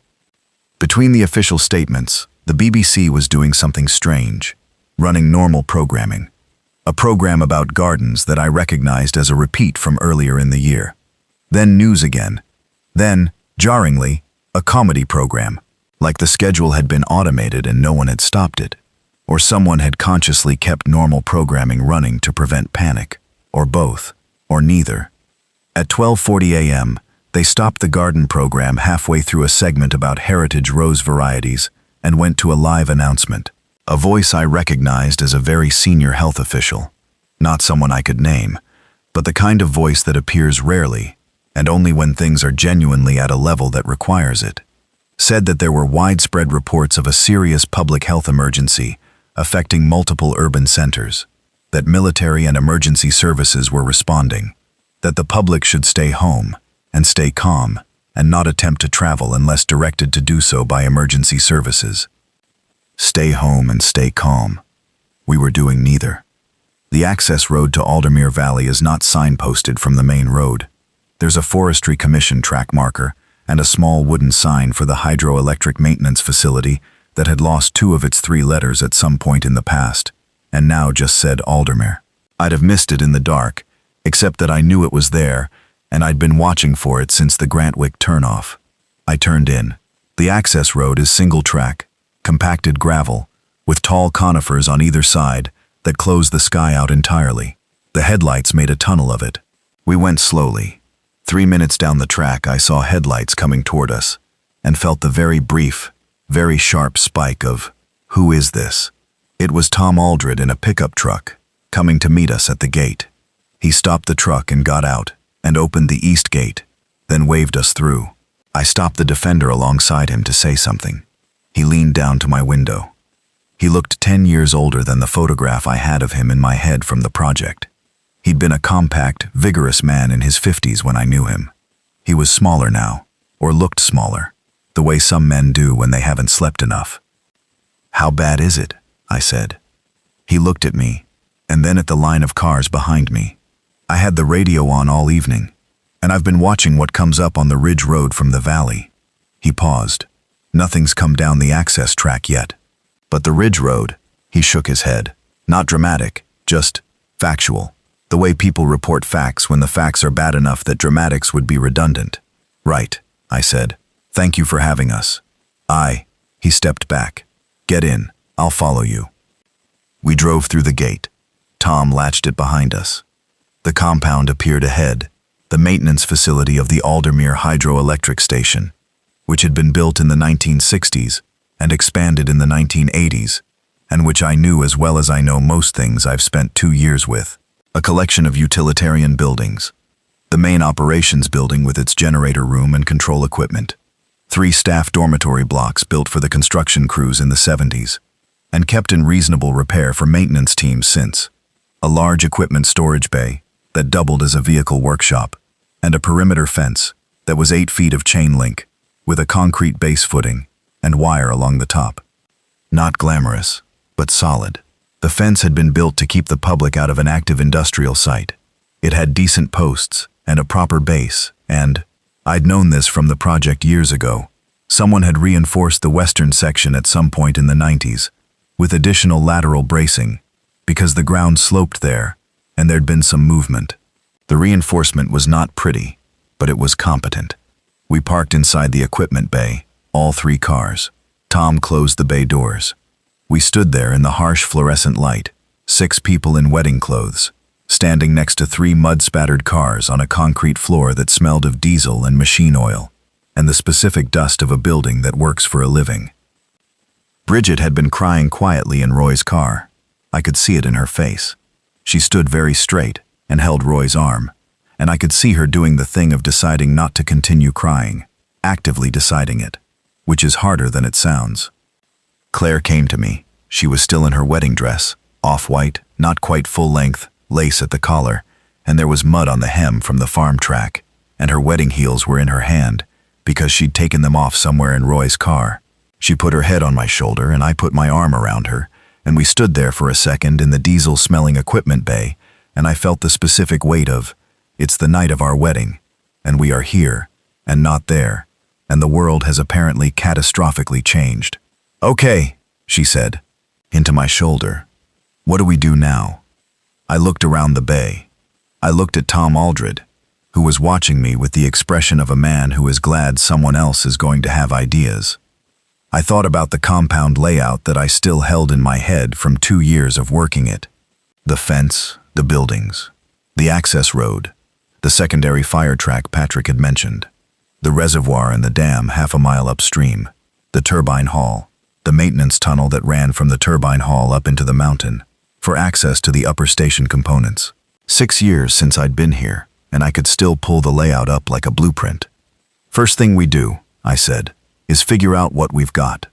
Between the official statements, the BBC was doing something strange, running normal programming, a program about gardens that I recognized as a repeat from earlier in the year. Then news again. Then, jarringly, a comedy program, like the schedule had been automated and no one had stopped it. Or someone had consciously kept normal programming running to prevent panic, or both, or neither. At 12:40 a.m., They stopped the garden program halfway through a segment about heritage rose varieties and went to a live announcement. A voice I recognized as a very senior health official. Not someone I could name, but the kind of voice that appears rarely, and only when things are genuinely at a level that requires it. Said that there were widespread reports of a serious public health emergency affecting multiple urban centers, that military and emergency services were responding, that the public should stay home and stay calm and not attempt to travel unless directed to do so by emergency services. Stay home and stay calm. We were doing neither. The access road to Aldermere Valley is not signposted from the main road. There's a Forestry Commission track marker and a small wooden sign for the hydroelectric maintenance facility that had lost 2 of its 3 letters at some point in the past, and now just said Aldermere. I'd have missed it in the dark, except that I knew it was there, and I'd been watching for it since the Grantwick turnoff. I turned in. The access road is single track, compacted gravel, with tall conifers on either side that close the sky out entirely. The headlights made a tunnel of it. We went slowly. 3 minutes down the track, I saw headlights coming toward us, and felt the very brief, very sharp spike of, "Who is this?" It was Tom Aldred in a pickup truck, coming to meet us at the gate. He stopped the truck and got out, and opened the east gate, then waved us through. I stopped the Defender alongside him to say something. He leaned down to my window. He looked 10 years older than the photograph I had of him in my head from the project. He'd been a compact, vigorous man in his 50s when I knew him. He was smaller now, or looked smaller, the way some men do when they haven't slept enough. "How bad is it?" I said. He looked at me, and then at the line of cars behind me. I had the radio on all evening, and I've been watching what comes up on the Ridge Road from the valley. He paused. Nothing's come down the access track yet. But the Ridge Road, he shook his head. Not dramatic, just factual. The way people report facts when the facts are bad enough that dramatics would be redundant. Right, I said. Thank you for having us. He stepped back. Get in, I'll follow you. We drove through the gate. Tom latched it behind us. The compound appeared ahead, the maintenance facility of the Aldermere Hydroelectric Station, which had been built in the 1960s and expanded in the 1980s, and which I knew as well as I know most things I've spent 2 years with. A collection of utilitarian buildings. The main operations building with its generator room and control equipment. 3 staff dormitory blocks built for the construction crews in the 70s, and kept in reasonable repair for maintenance teams since. A large equipment storage bay that doubled as a vehicle workshop, and a perimeter fence that was 8 feet of chain link, with a concrete base footing and wire along the top. Not glamorous, but solid. The fence had been built to keep the public out of an active industrial site. It had decent posts and a proper base, and I'd known this from the project years ago. Someone had reinforced the western section at some point in the 90s, with additional lateral bracing, because the ground sloped there, and there'd been some movement. The reinforcement was not pretty, but it was competent. We parked inside the equipment bay, all 3 cars. Tom closed the bay doors. We stood there in the harsh fluorescent light, 6 people in wedding clothes, standing next to 3 mud-spattered cars on a concrete floor that smelled of diesel and machine oil, and the specific dust of a building that works for a living. Bridget had been crying quietly in Roy's car. I could see it in her face. She stood very straight and held Roy's arm, and I could see her doing the thing of deciding not to continue crying, actively deciding it, which is harder than it sounds. Claire came to me. She was still in her wedding dress, off-white, not quite full-length, lace at the collar, and there was mud on the hem from the farm track, and her wedding heels were in her hand, because she'd taken them off somewhere in Roy's car. She put her head on my shoulder, and I put my arm around her, and we stood there for a second in the diesel-smelling equipment bay, and I felt the specific weight of, it's the night of our wedding, and we are here, and not there, and the world has apparently catastrophically changed. Okay, she said, into my shoulder. What do we do now? I looked around the bay. I looked at Tom Aldred, who was watching me with the expression of a man who is glad someone else is going to have ideas. I thought about the compound layout that I still held in my head from 2 years of working it. The fence, the buildings, the access road, the secondary fire track Patrick had mentioned. the reservoir and the dam half a mile upstream, the turbine hall, the maintenance tunnel that ran from the turbine hall up into the mountain, for access to the upper station components. 6 years since I'd been here, and I could still pull the layout up like a blueprint. First thing we do, I said, is figure out what we've got.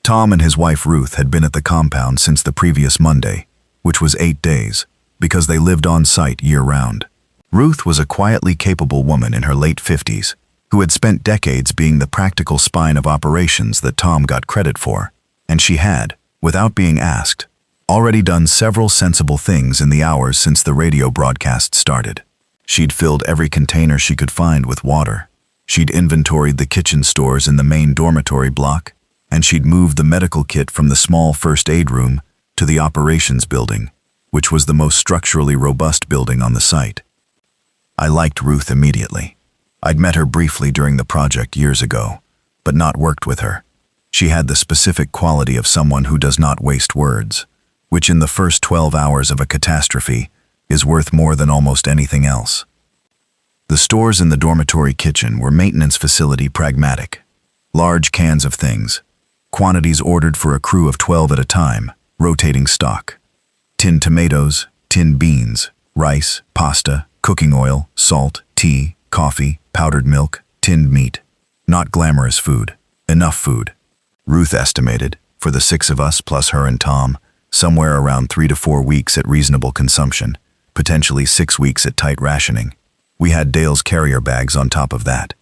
Tom and his wife Ruth had been at the compound since the previous Monday, which was 8 days, because they lived on site year-round. Ruth was a quietly capable woman in her late 50s, who had spent decades being the practical spine of operations that Tom got credit for, and she had, without being asked, already done several sensible things in the hours since the radio broadcast started. She'd filled every container she could find with water. She'd inventoried the kitchen stores in the main dormitory block, and she'd moved the medical kit from the small first aid room to the operations building, which was the most structurally robust building on the site. I liked Ruth immediately. I'd met her briefly during the project years ago, but not worked with her. She had the specific quality of someone who does not waste words, which in the first 12 hours of a catastrophe is worth more than almost anything else. The stores in the dormitory kitchen were maintenance facility pragmatic. Large cans of things, quantities ordered for a crew of 12 at a time, rotating stock. Tinned tomatoes, tinned beans, rice, pasta, cooking oil, salt, tea, coffee, powdered milk, tinned meat. Not glamorous food, enough food. Ruth estimated, for the 6 of us plus her and Tom, somewhere around 3 to 4 weeks at reasonable consumption, potentially 6 weeks at tight rationing. We had Dale's carrier bags on top of that.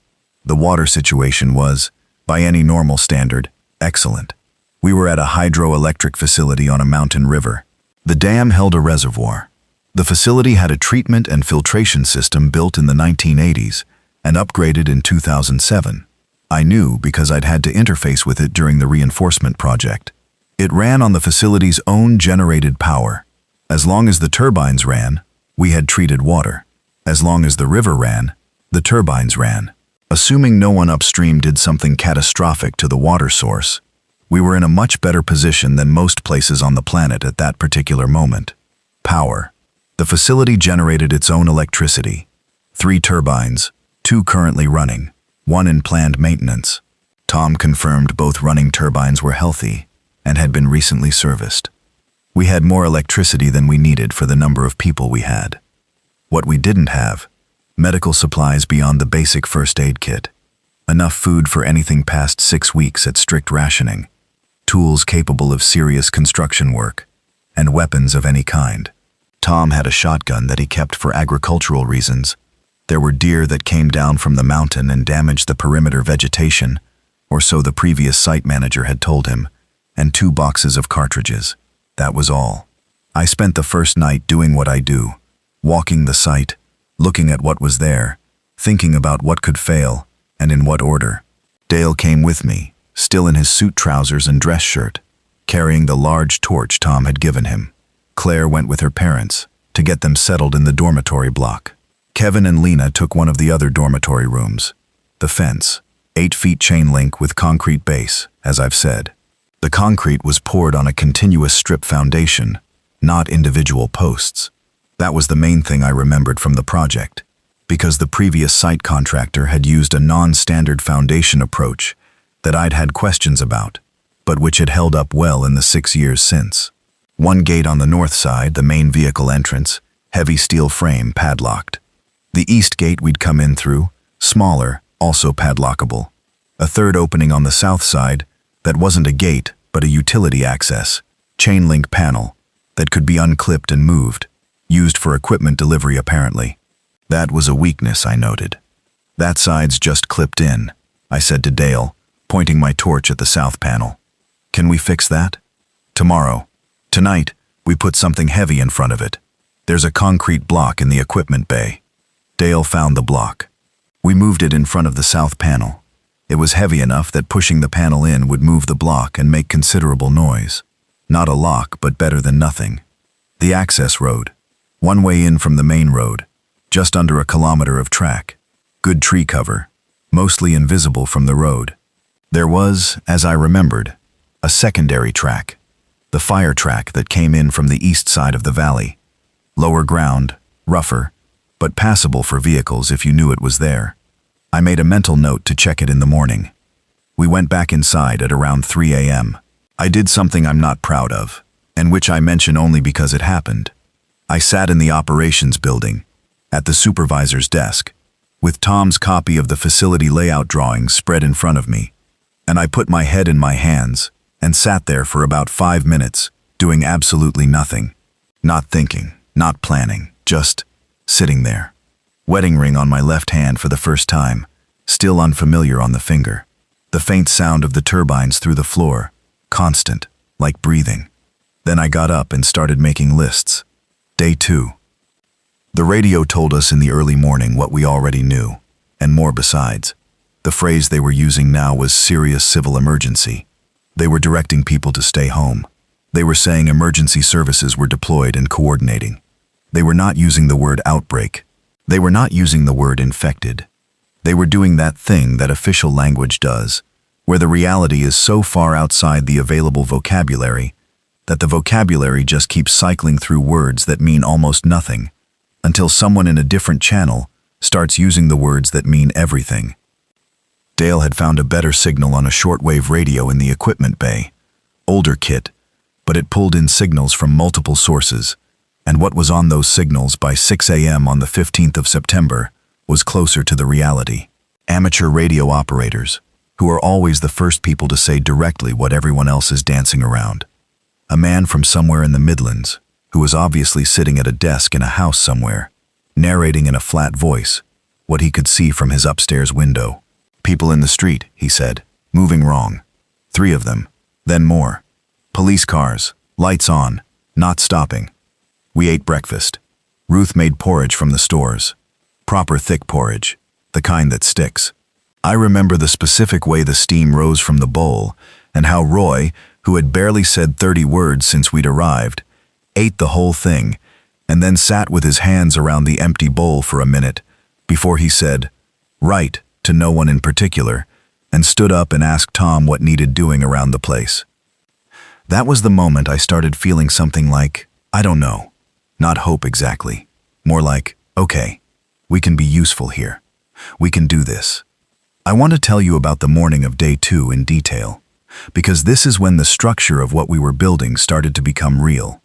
The water situation was, by any normal standard, excellent. We were at a hydroelectric facility on a mountain river. The dam held a reservoir. The facility had a treatment and filtration system built in the 1980s and upgraded in 2007. I knew because I'd had to interface with it during the reinforcement project. It ran on the facility's own generated power. As long as the turbines ran, we had treated water. As long as the river ran, the turbines ran. Assuming no one upstream did something catastrophic to the water source, we were in a much better position than most places on the planet at that particular moment. Power. The facility generated its own electricity. 3 turbines, 2 currently running, 1 in planned maintenance. Tom confirmed both running turbines were healthy and had been recently serviced. We had more electricity than we needed for the number of people we had. What we didn't have, medical supplies beyond the basic first aid kit, enough food for anything past 6 weeks at strict rationing, tools capable of serious construction work, and weapons of any kind. Tom had a shotgun that he kept for agricultural reasons. There were deer that came down from the mountain and damaged the perimeter vegetation, or so the previous site manager had told him, and 2 boxes of cartridges. That was all. I spent the first night doing what I do, walking the site, looking at what was there, thinking about what could fail, and in what order. Dale came with me, still in his suit trousers and dress shirt, carrying the large torch Tom had given him. Claire went with her parents, to get them settled in the dormitory block. Kevin and Lena took one of the other dormitory rooms. The fence, 8 feet chain link with concrete base, as I've said. The concrete was poured on a continuous strip foundation, not individual posts. That was the main thing I remembered from the project, because the previous site contractor had used a non-standard foundation approach that I'd had questions about, but which had held up well in the 6 years since. 1 gate on the north side, the main vehicle entrance, heavy steel frame, padlocked. The east gate we'd come in through, smaller, also padlockable. A 3rd opening on the south side that wasn't a gate, but a utility access, chain link panel that could be unclipped and moved, used for equipment delivery apparently. That was a weakness, I noted. That side's just clipped in, I said to Dale, pointing my torch at the south panel. Can we fix that? Tomorrow. Tonight, we put something heavy in front of it. There's a concrete block in the equipment bay. Dale found the block. We moved it in front of the south panel. It was heavy enough that pushing the panel in would move the block and make considerable noise. Not a lock, but better than nothing. The access road. 1 way in from the main road. Just under a kilometer of track. Good tree cover. Mostly invisible from the road. There was, as I remembered, a secondary track. The fire track that came in from the east side of the valley. Lower ground, rougher, but passable for vehicles if you knew it was there. I made a mental note to check it in the morning. We went back inside at around 3 a.m. I did something I'm not proud of, and which I mention only because it happened. I sat in the operations building, at the supervisor's desk, with Tom's copy of the facility layout drawings spread in front of me, and I put my head in my hands and sat there for about 5 minutes, doing absolutely nothing. Not thinking, not planning, just sitting there. Wedding ring on my left hand for the first time, still unfamiliar on the finger. The faint sound of the turbines through the floor, constant, like breathing. Then I got up and started making lists. Day 2. The radio told us in the early morning what we already knew, and more besides. The phrase they were using now was serious civil emergency. They were directing people to stay home. They were saying emergency services were deployed and coordinating. They were not using the word outbreak. They were not using the word infected. They were doing that thing that official language does, where the reality is so far outside the available vocabulary that the vocabulary just keeps cycling through words that mean almost nothing, until someone in a different channel starts using the words that mean everything. Dale had found a better signal on a shortwave radio in the equipment bay. Older kit, but it pulled in signals from multiple sources, and what was on those signals by 6 a.m. on the 15th of September was closer to the reality. Amateur radio operators, who are always the first people to say directly what everyone else is dancing around. A man from somewhere in the Midlands, who was obviously sitting at a desk in a house somewhere, narrating in a flat voice what he could see from his upstairs window. People in the street, he said, moving wrong. 3 of them, then more. Police cars, lights on, not stopping. We ate breakfast. Ruth made porridge from the stores. Proper thick porridge, the kind that sticks. I remember the specific way the steam rose from the bowl, and how Roy, who had barely said 30 words since we'd arrived, ate the whole thing, and then sat with his hands around the empty bowl for a minute, before he said, "Right," to no one in particular, and stood up and asked Tom what needed doing around the place. That was the moment I started feeling something like, I don't know, not hope exactly, more like, okay, we can be useful here. We can do this. I want to tell you about the morning of day 2 in detail, because this is when the structure of what we were building started to become real.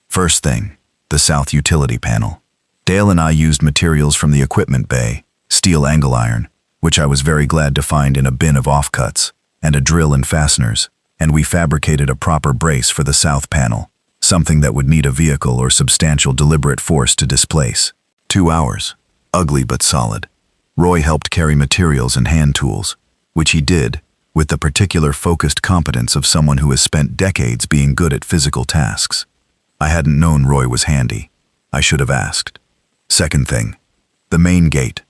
First thing, the south utility panel. Dale and I used materials from the equipment bay, steel angle iron, which I was very glad to find in a bin of offcuts, and a drill and fasteners, and we fabricated a proper brace for the south panel, something that would need a vehicle or substantial deliberate force to displace. 2 hours, ugly but solid. Roy helped carry materials and hand tools, which he did with the particular focused competence of someone who has spent decades being good at physical tasks. I hadn't known Roy was handy. I should have asked. Second thing, the main gate.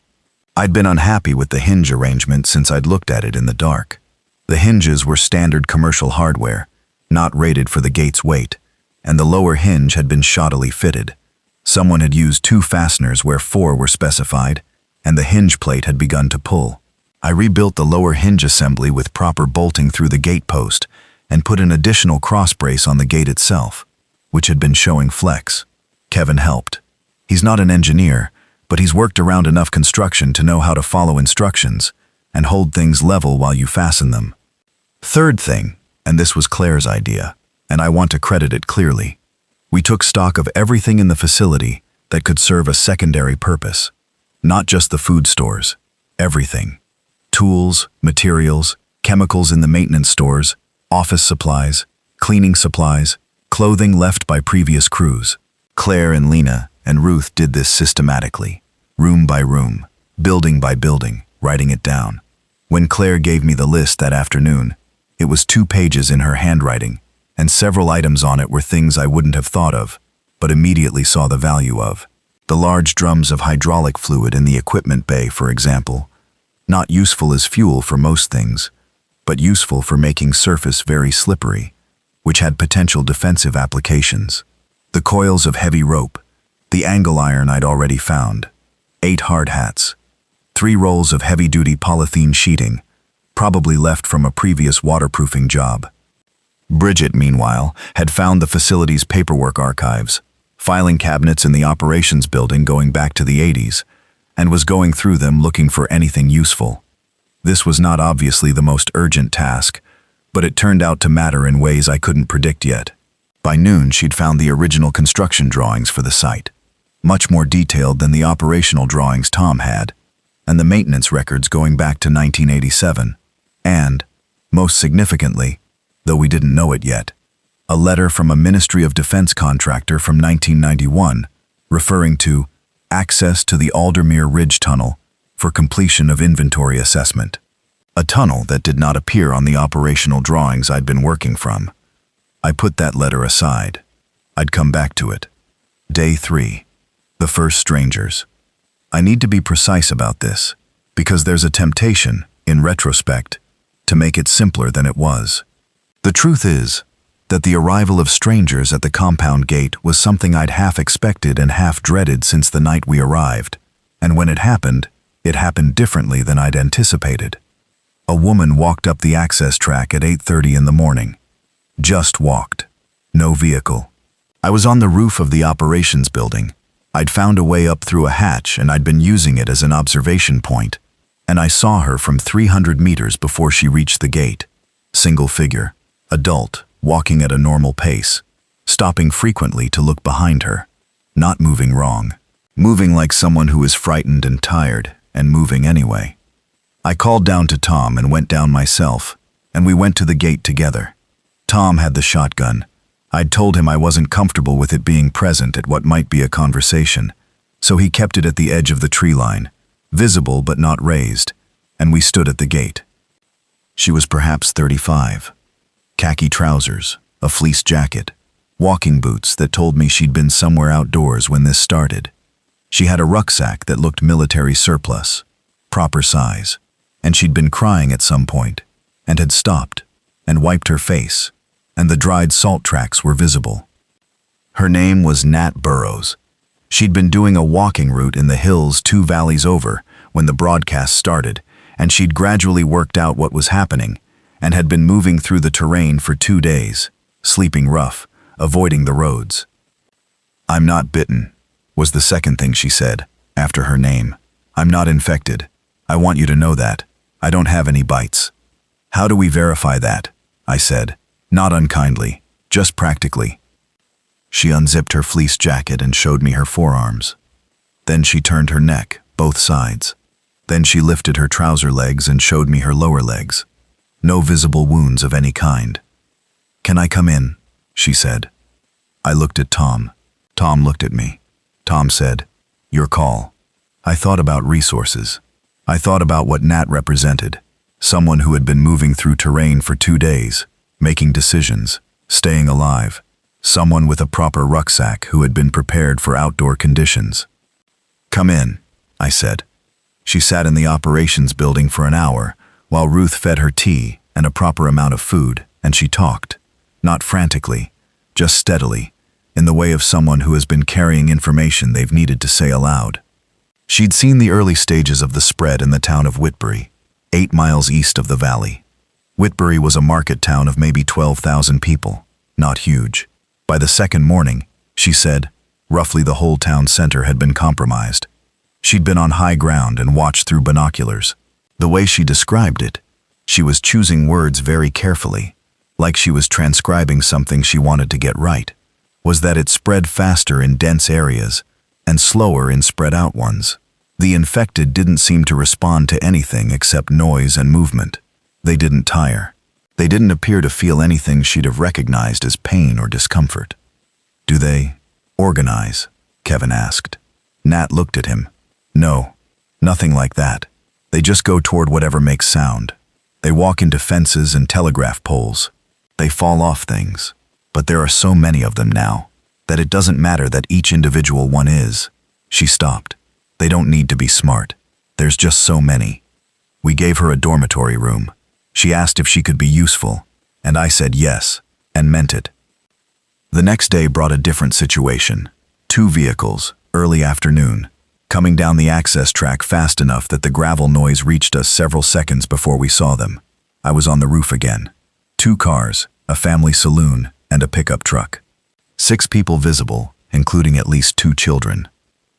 I'd been unhappy with the hinge arrangement since I'd looked at it in the dark. The hinges were standard commercial hardware, not rated for the gate's weight, and the lower hinge had been shoddily fitted. Someone had used 2 fasteners where 4 were specified, and the hinge plate had begun to pull. I rebuilt the lower hinge assembly with proper bolting through the gate post and put an additional cross brace on the gate itself, which had been showing flex. Kevin helped. He's not an engineer, but he's worked around enough construction to know how to follow instructions and hold things level while you fasten them. Third thing, and this was Claire's idea, and I want to credit it clearly, we took stock of everything in the facility that could serve a secondary purpose. Not just the food stores, everything. Tools, materials, chemicals in the maintenance stores, office supplies, cleaning supplies, clothing left by previous crews. Claire and Lena and Ruth did this systematically, room by room, building by building, writing it down. When Claire gave me the list that afternoon, it was 2 pages in her handwriting, and several items on it were things I wouldn't have thought of, but immediately saw the value of. The large drums of hydraulic fluid in the equipment bay, for example, not useful as fuel for most things, but useful for making surface very slippery, which had potential defensive applications. The coils of heavy rope, the angle iron I'd already found, 8 hard hats, 3 rolls of heavy-duty polythene sheeting, probably left from a previous waterproofing job. Bridget, meanwhile, had found the facility's paperwork archives, filing cabinets in the operations building going back to the 80s, and was going through them looking for anything useful. This was not obviously the most urgent task, but it turned out to matter in ways I couldn't predict yet. By noon, she'd found the original construction drawings for the site, much more detailed than the operational drawings Tom had, and the maintenance records going back to 1987. And, most significantly, though we didn't know it yet, a letter from a Ministry of Defense contractor from 1991 referring to access to the Aldermere Ridge Tunnel for completion of inventory assessment. A tunnel that did not appear on the operational drawings I'd been working from. I put that letter aside. I'd come back to it. Day 3. The first strangers. I need to be precise about this, because there's a temptation, in retrospect, to make it simpler than it was. The truth is that the arrival of strangers at the compound gate was something I'd half expected and half dreaded since the night we arrived, and when it happened differently than I'd anticipated. A woman walked up the access track at 8:30 in the morning. Just walked. No vehicle. I was on the roof of the operations building. I'd found a way up through a hatch and I'd been using it as an observation point, and I saw her from 300 meters before she reached the gate. Single figure, adult, walking at a normal pace, stopping frequently to look behind her, not moving wrong, moving like someone who is frightened and tired, and moving anyway. I called down to Tom and went down myself, and we went to the gate together. Tom had the shotgun. I'd told him I wasn't comfortable with it being present at what might be a conversation, so he kept it at the edge of the tree line, visible but not raised, and we stood at the gate. She was perhaps 35. Khaki trousers, a fleece jacket, walking boots that told me she'd been somewhere outdoors when this started. She had a rucksack that looked military surplus, proper size, and she'd been crying at some point, and had stopped, and wiped her face, and the dried salt tracks were visible. Her name was Nat Burrows. She'd been doing a walking route in the hills 2 valleys over when the broadcast started, and she'd gradually worked out what was happening, and had been moving through the terrain for 2 days, sleeping rough, avoiding the roads. "I'm not bitten," was the second thing she said, after her name. "I'm not infected. I want you to know that. I don't have any bites." "How do we verify that?" I said, not unkindly, just practically. She unzipped her fleece jacket and showed me her forearms. Then she turned her neck, both sides. Then she lifted her trouser legs and showed me her lower legs. No visible wounds of any kind. "Can I come in?" she said. I looked at Tom. Tom looked at me. Tom said, "Your call." I thought about resources. I thought about what Nat represented. Someone who had been moving through terrain for 2 days, making decisions, staying alive. Someone with a proper rucksack who had been prepared for outdoor conditions. "Come in," I said. She sat in the operations building for an hour while Ruth fed her tea and a proper amount of food, and she talked, not frantically, just steadily, in the way of someone who has been carrying information they've needed to say aloud. She'd seen the early stages of the spread in the town of Whitbury, 8 miles east of the valley. Whitbury was a market town of maybe 12,000 people, not huge. By the second morning, she said, roughly the whole town center had been compromised. She'd been on high ground and watched through binoculars. The way she described it, she was choosing words very carefully, like she was transcribing something she wanted to get right, was that it spread faster in dense areas and slower in spread out ones. The infected didn't seem to respond to anything except noise and movement. They didn't tire. They didn't appear to feel anything she'd have recognized as pain or discomfort. "Do they organize?" Kevin asked. Nat looked at him. "No, nothing like that. They just go toward whatever makes sound. They walk into fences and telegraph poles. They fall off things. But there are so many of them now that it doesn't matter that each individual one is." She stopped. "They don't need to be smart. There's just so many." We gave her a dormitory room. She asked if she could be useful, and I said yes, and meant it. The next day brought a different situation. 2 vehicles, early afternoon, coming down the access track fast enough that the gravel noise reached us several seconds before we saw them. I was on the roof again. 2 cars, a family saloon, and a pickup truck. 6 people visible, including at least 2 children.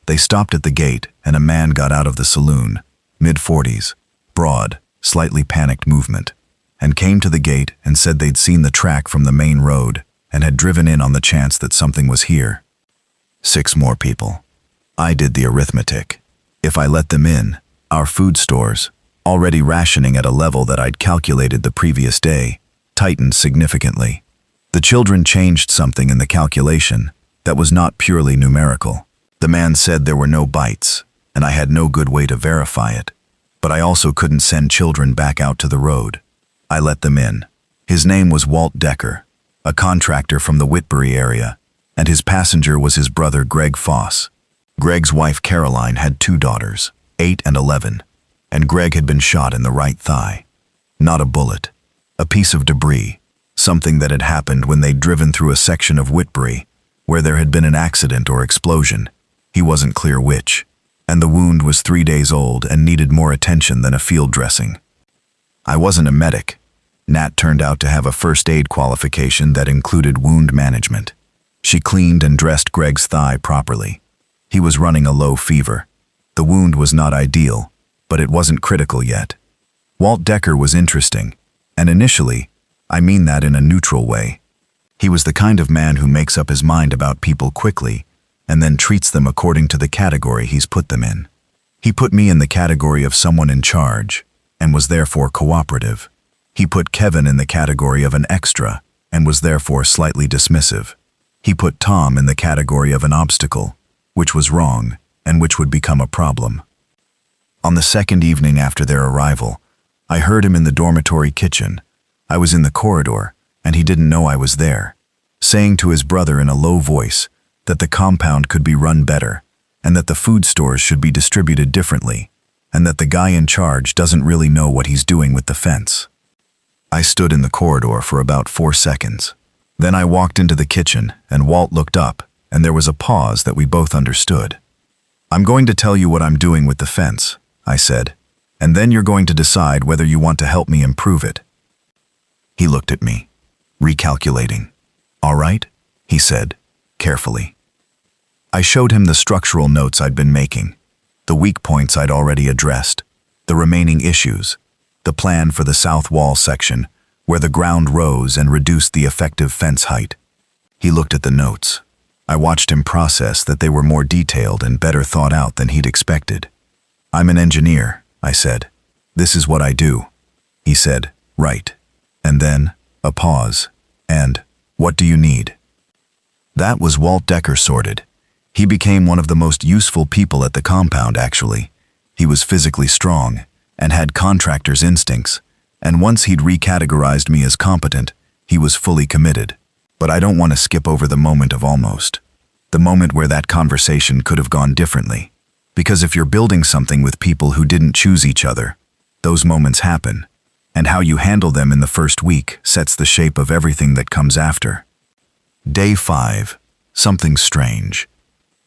They stopped at the gate, and a man got out of the saloon, mid-40s, broad, slightly panicked movement, and came to the gate and said they'd seen the track from the main road and had driven in on the chance that something was here. 6 more people. I did the arithmetic. If I let them in, our food stores, already rationing at a level that I'd calculated the previous day, tightened significantly. The children changed something in the calculation that was not purely numerical. The man said there were no bites, and I had no good way to verify it. But I also couldn't send children back out to the road. I let them in. His name was Walt Decker, a contractor from the Whitbury area, and his passenger was his brother Greg Foss. Greg's wife Caroline had 2 daughters, 8 and 11, and Greg had been shot in the right thigh. Not a bullet, a piece of debris, something that had happened when they'd driven through a section of Whitbury where there had been an accident or explosion. He wasn't clear which, and the wound was 3 days old and needed more attention than a field dressing. I wasn't a medic. Nat turned out to have a first aid qualification that included wound management. She cleaned and dressed Greg's thigh properly. He was running a low fever. The wound was not ideal, but it wasn't critical yet. Walt Decker was interesting, and initially, I mean that in a neutral way. He was the kind of man who makes up his mind about people quickly and then treats them according to the category he's put them in. He put me in the category of someone in charge and was therefore cooperative. He put Kevin in the category of an extra and was therefore slightly dismissive. He put Tom in the category of an obstacle, which was wrong and which would become a problem. On the second evening after their arrival, I heard him in the dormitory kitchen. I was in the corridor, and he didn't know I was there, saying to his brother in a low voice that the compound could be run better, and that the food stores should be distributed differently, and that the guy in charge doesn't really know what he's doing with the fence. I stood in the corridor for about 4 seconds. Then I walked into the kitchen, and Walt looked up, and there was a pause that we both understood. "I'm going to tell you what I'm doing with the fence," I said, "and then you're going to decide whether you want to help me improve it." He looked at me, recalculating. "All right," he said, carefully. I showed him the structural notes I'd been making, the weak points I'd already addressed, the remaining issues, the plan for the south wall section, where the ground rose and reduced the effective fence height. He looked at the notes. I watched him process that they were more detailed and better thought out than he'd expected. "I'm an engineer," I said. "This is what I do." He said, "Right." And then, a pause, and, "What do you need?" That was Walt Decker sorted. He became one of the most useful people at the compound, actually. He was physically strong and had contractor's instincts, and once he'd recategorized me as competent, he was fully committed. But I don't want to skip over the moment of almost. The moment where that conversation could have gone differently. Because if you're building something with people who didn't choose each other, those moments happen, and how you handle them in the first week sets the shape of everything that comes after. Day 5. Something strange.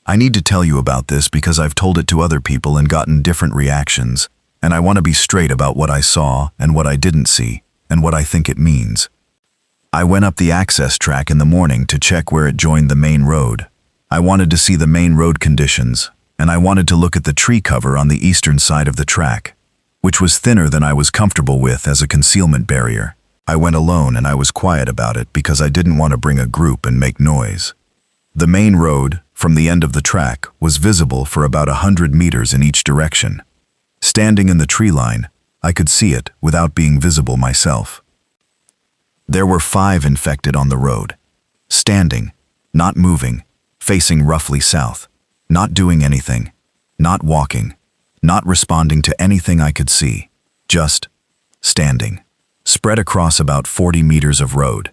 I need to tell you about this because I've told it to other people and gotten different reactions, and I want to be straight about what I saw and what I didn't see, and what I think it means. I went up the access track in the morning to check where it joined the main road. I wanted to see the main road conditions, and I wanted to look at the tree cover on the eastern side of the track, which was thinner than I was comfortable with as a concealment barrier. I went alone and I was quiet about it because I didn't want to bring a group and make noise. The main road, from the end of the track, was visible for about 100 meters in each direction. Standing in the tree line, I could see it without being visible myself. There were 5 infected on the road, standing, not moving, facing roughly south, not doing anything, not walking, not responding to anything I could see, just standing, spread across about 40 meters of road.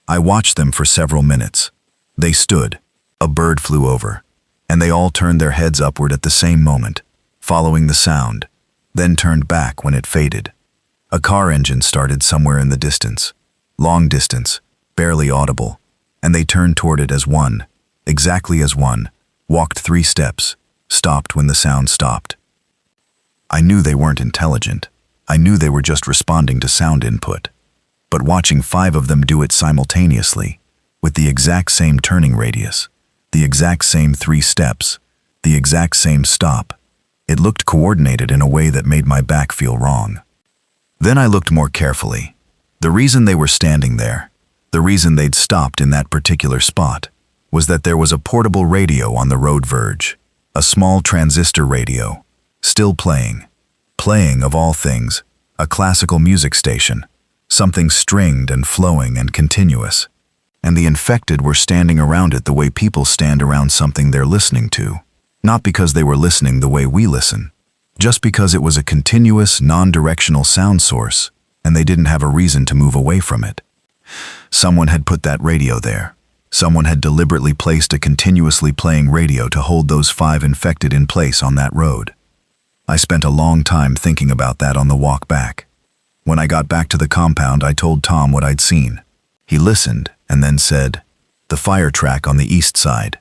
I watched them for several minutes. They stood, a bird flew over, and they all turned their heads upward at the same moment, following the sound, then turned back when it faded. A car engine started somewhere in the distance, long distance, barely audible, and they turned toward it as one, exactly as one, walked 3 steps, stopped when the sound stopped. I knew they weren't intelligent. I knew they were just responding to sound input. But watching 5 of them do it simultaneously, with the exact same turning radius, the exact same 3 steps, the exact same stop. It looked coordinated in a way that made my back feel wrong. Then I looked more carefully. The reason they were standing there, the reason they'd stopped in that particular spot, was that there was a portable radio on the road verge, a small transistor radio, still playing. Playing, of all things, a classical music station, something stringed and flowing and continuous. And the infected were standing around it the way people stand around something they're listening to. Not because they were listening the way we listen, just because it was a continuous, non-directional sound source, and they didn't have a reason to move away from it. Someone had put that radio there. Someone had deliberately placed a continuously playing radio to hold those 5 infected in place on that road. I spent a long time thinking about that on the walk back. When I got back to the compound, I told Tom what I'd seen. He listened and then said, "The fire track on the east side.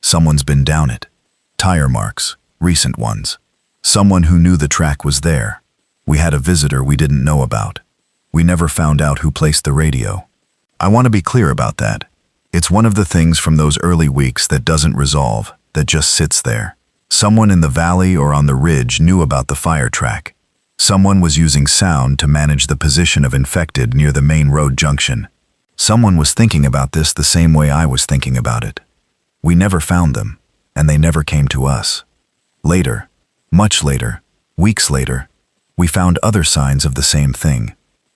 Someone's been down it. Tire marks, recent ones. Someone who knew the track was there. We had a visitor we didn't know about. We never found out who placed the radio." I want to be clear about that. It's one of the things from those early weeks that doesn't resolve, that just sits there. Someone in the valley or on the ridge knew about the fire track. Someone was using sound to manage the position of infected near the main road junction. Someone was thinking about this the same way I was thinking about it. We never found them, and they never came to us. Later, much later, weeks later, we found other signs of the same thing.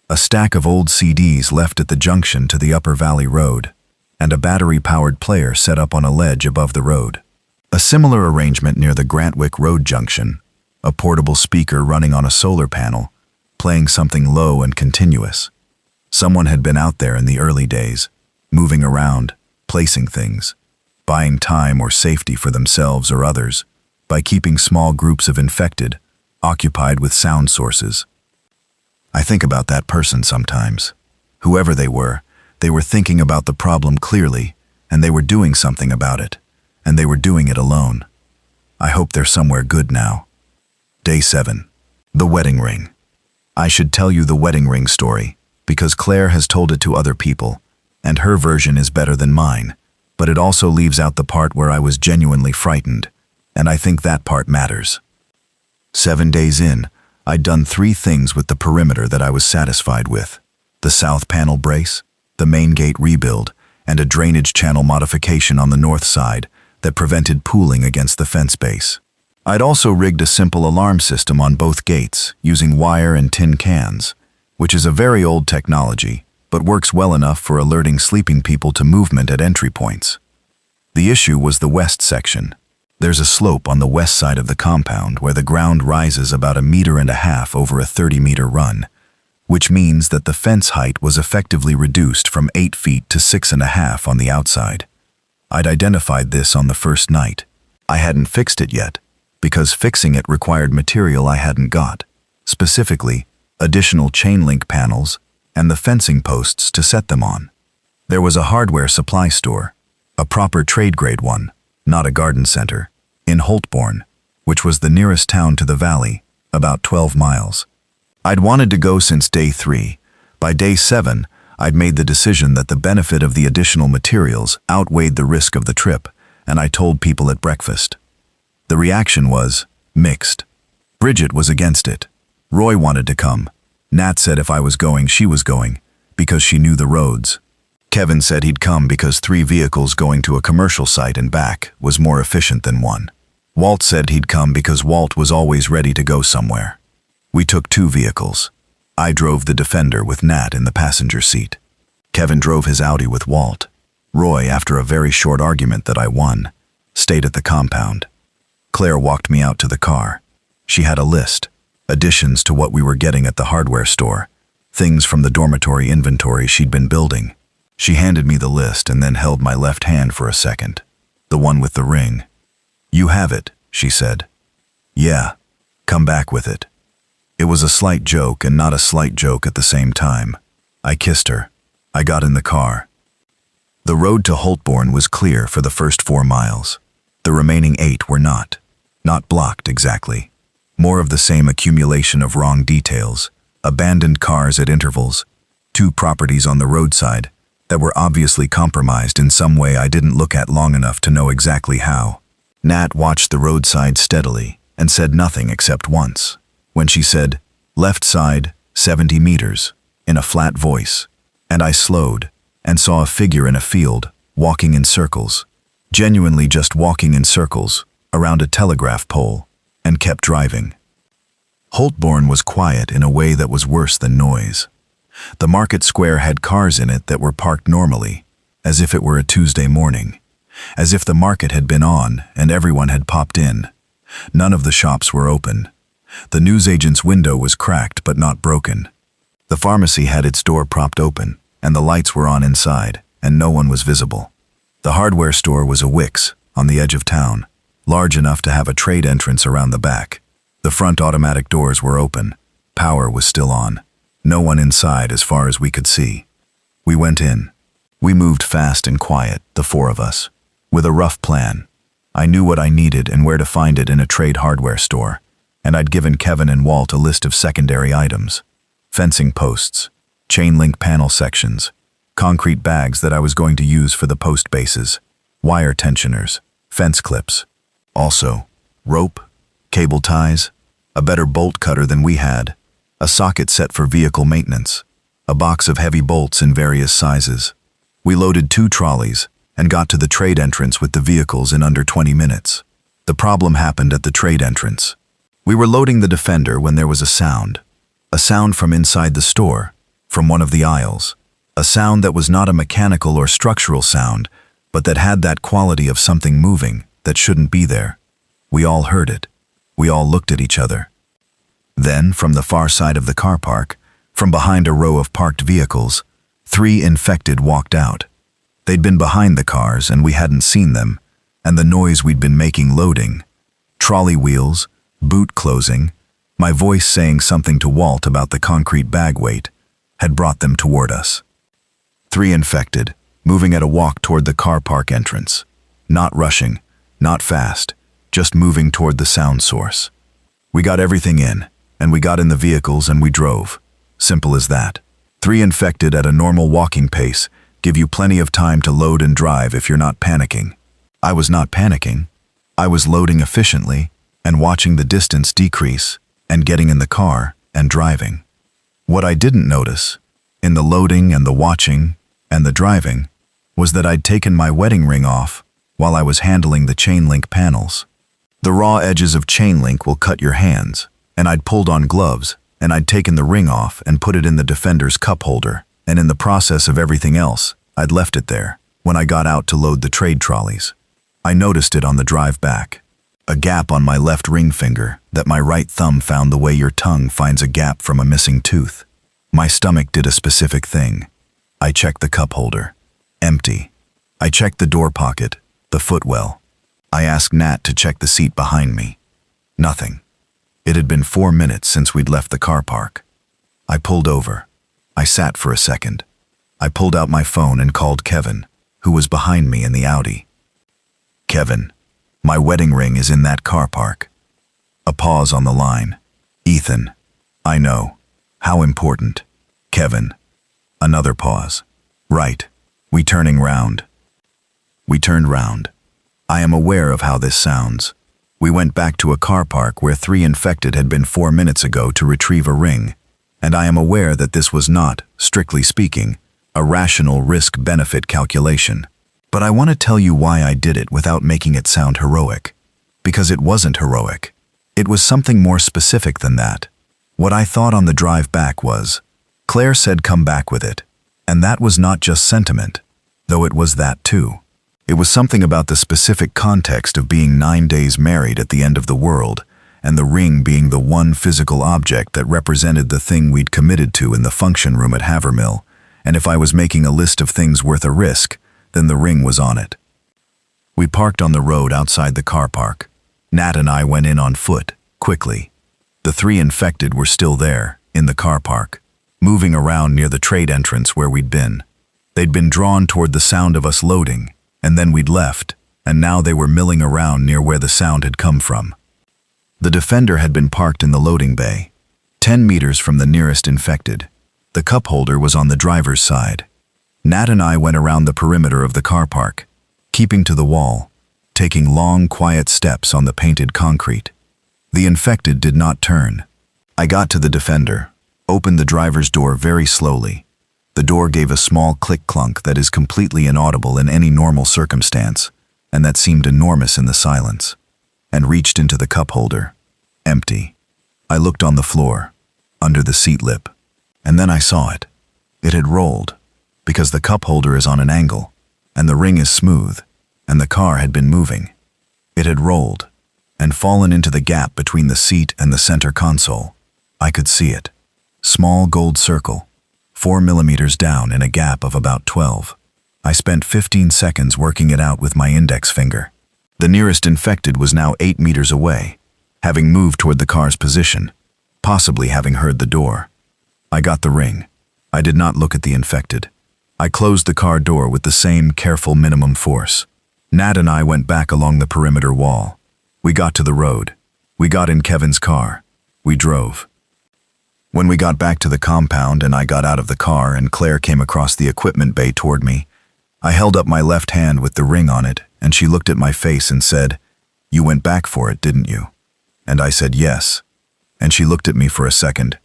A stack of old CDs left at the junction to the Upper Valley Road, and a battery-powered player set up on a ledge above the road. A similar arrangement near the Grantwick Road junction, a portable speaker running on a solar panel, playing something low and continuous. Someone had been out there in the early days, moving around, placing things, buying time or safety for themselves or others, by keeping small groups of infected, occupied with sound sources. I think about that person sometimes. Whoever they were thinking about the problem clearly, and they were doing something about it. And they were doing it alone. I hope they're somewhere good now. Day 7. The wedding ring. I should tell you the wedding ring story, because Claire has told it to other people, and her version is better than mine, but it also leaves out the part where I was genuinely frightened, and I think that part matters. 7 days in, I'd done 3 things with the perimeter that I was satisfied with: the south panel brace, the main gate rebuild, and a drainage channel modification on the north side that prevented pooling against the fence base. I'd also rigged a simple alarm system on both gates using wire and tin cans, which is a very old technology, but works well enough for alerting sleeping people to movement at entry points. The issue was the west section. There's a slope on the west side of the compound where the ground rises about 1.5 meters over a 30-meter run, which means that the fence height was effectively reduced from 8 feet to 6.5 on the outside. I'd identified this on the first night. I hadn't fixed it yet, because fixing it required material I hadn't got, specifically additional chain link panels and the fencing posts to set them on. There was a hardware supply store, a proper trade-grade one, not a garden center, in Holtbourne, which was the nearest town to the valley, about 12 miles. I'd wanted to go since day 3. By day 7, I'd made the decision that the benefit of the additional materials outweighed the risk of the trip, and I told people at breakfast. The reaction was mixed. Bridget was against it. Roy wanted to come. Nat said if I was going, she was going, because she knew the roads. Kevin said he'd come because 3 vehicles going to a commercial site and back was more efficient than 1. Walt said he'd come because Walt was always ready to go somewhere. We took 2 vehicles. I drove the Defender with Nat in the passenger seat. Kevin drove his Audi with Walt. Roy, after a very short argument that I won, stayed at the compound. Claire walked me out to the car. She had a list, additions to what we were getting at the hardware store, things from the dormitory inventory she'd been building. She handed me the list and then held my left hand for a second, the one with the ring. "You have it," she said. "Yeah, come back with it." It was a slight joke and not a slight joke at the same time. I kissed her. I got in the car. The road to Holtbourne was clear for the first 4 miles. The remaining 8 were not. Not blocked exactly. More of the same accumulation of wrong details, abandoned cars at intervals, 2 properties on the roadside that were obviously compromised in some way I didn't look at long enough to know exactly how. Nat watched the roadside steadily and said nothing except once, when she said, "Left side, 70 meters," in a flat voice, and I slowed and saw a figure in a field, walking in circles, genuinely just walking in circles, around a telegraph pole, and kept driving. Holtbourne was quiet in a way that was worse than noise. The market square had cars in it that were parked normally, as if it were a Tuesday morning, as if the market had been on and everyone had popped in. None of the shops were open. The newsagent's window was cracked but not broken. The pharmacy had its door propped open, and the lights were on inside, and no one was visible. The hardware store was a Wick's, on the edge of town, large enough to have a trade entrance around the back. The front automatic doors were open. Power was still on. No one inside as far as we could see. We went in. We moved fast and quiet, the four of us, with a rough plan. I knew what I needed and where to find it in a trade hardware store, and I'd given Kevin and Walt a list of secondary items: fencing posts, chain link panel sections, concrete bags that I was going to use for the post bases, wire tensioners, fence clips. Also, rope, cable ties, a better bolt cutter than we had, a socket set for vehicle maintenance, a box of heavy bolts in various sizes. We loaded 2 trolleys and got to the trade entrance with the vehicles in under 20 minutes. The problem happened at the trade entrance. We were loading the Defender when there was a sound from inside the store, from one of the aisles, a sound that was not a mechanical or structural sound, but that had that quality of something moving that shouldn't be there. We all heard it. We all looked at each other. Then, from the far side of the car park, from behind a row of parked vehicles, 3 infected walked out. They'd been behind the cars and we hadn't seen them, and the noise we'd been making loading, trolley wheels, boot closing, my voice saying something to Walt about the concrete bag weight, had brought them toward us. 3 infected, moving at a walk toward the car park entrance. Not rushing, not fast, just moving toward the sound source. We got everything in, and we got in the vehicles and we drove. Simple as that. 3 infected at a normal walking pace give you plenty of time to load and drive if you're not panicking. I was not panicking. I was loading efficiently and watching the distance decrease and getting in the car and driving. What I didn't notice, in the loading and the watching and the driving, was that I'd taken my wedding ring off while I was handling the chain link panels. The raw edges of chain link will cut your hands, and I'd pulled on gloves, and I'd taken the ring off and put it in the Defender's cup holder, and in the process of everything else, I'd left it there when I got out to load the trade trolleys. I noticed it on the drive back. A gap on my left ring finger that my right thumb found the way your tongue finds a gap from a missing tooth. My stomach did a specific thing. I checked the cup holder. Empty. I checked the door pocket, the footwell. I asked Nat to check the seat behind me. Nothing. It had been 4 minutes since we'd left the car park. I pulled over. I sat for a second. I pulled out my phone and called Kevin, who was behind me in the Audi. "Kevin, my wedding ring is in that car park." A pause on the line. "Ethan, I know. How important." "Kevin." Another pause. "Right. We turning round." We turned round. I am aware of how this sounds. We went back to a car park where 3 infected had been 4 minutes ago to retrieve a ring, and I am aware that this was not, strictly speaking, a rational risk-benefit calculation. But I want to tell you why I did it without making it sound heroic. Because it wasn't heroic. It was something more specific than that. What I thought on the drive back was, Claire said come back with it. And that was not just sentiment, though it was that too. It was something about the specific context of being 9 days married at the end of the world, and the ring being the one physical object that represented the thing we'd committed to in the function room at Havermill, and if I was making a list of things worth a risk, then the ring was on it. We parked on the road outside the car park. Nat and I went in on foot, quickly. The 3 infected were still there, in the car park, moving around near the trade entrance where we'd been. They'd been drawn toward the sound of us loading, and then we'd left, and now they were milling around near where the sound had come from. The Defender had been parked in the loading bay, 10 meters from the nearest infected. The cup holder was on the driver's side. Nat and I went around the perimeter of the car park, keeping to the wall, taking long, quiet steps on the painted concrete. The infected did not turn. I got to the defender, opened the driver's door very slowly. The door gave a small click-clunk that is completely inaudible in any normal circumstance, and that seemed enormous in the silence, and reached into the cup holder. Empty. I looked on the floor, under the seat lip, and then I saw it. It had rolled, because the cup holder is on an angle, and the ring is smooth, and the car had been moving. It had rolled, and fallen into the gap between the seat and the center console. I could see it. Small gold circle, 4 millimeters down in a gap of about 12. I spent 15 seconds working it out with my index finger. The nearest infected was now 8 meters away, having moved toward the car's position, possibly having heard the door. I got the ring. I did not look at the infected. I closed the car door with the same careful minimum force. Nat and I went back along the perimeter wall. We got to the road. We got in Kevin's car. We drove. When we got back to the compound and I got out of the car and Claire came across the equipment bay toward me, I held up my left hand with the ring on it and she looked at my face and said, "You went back for it, didn't you?" And I said yes. And she looked at me for a second,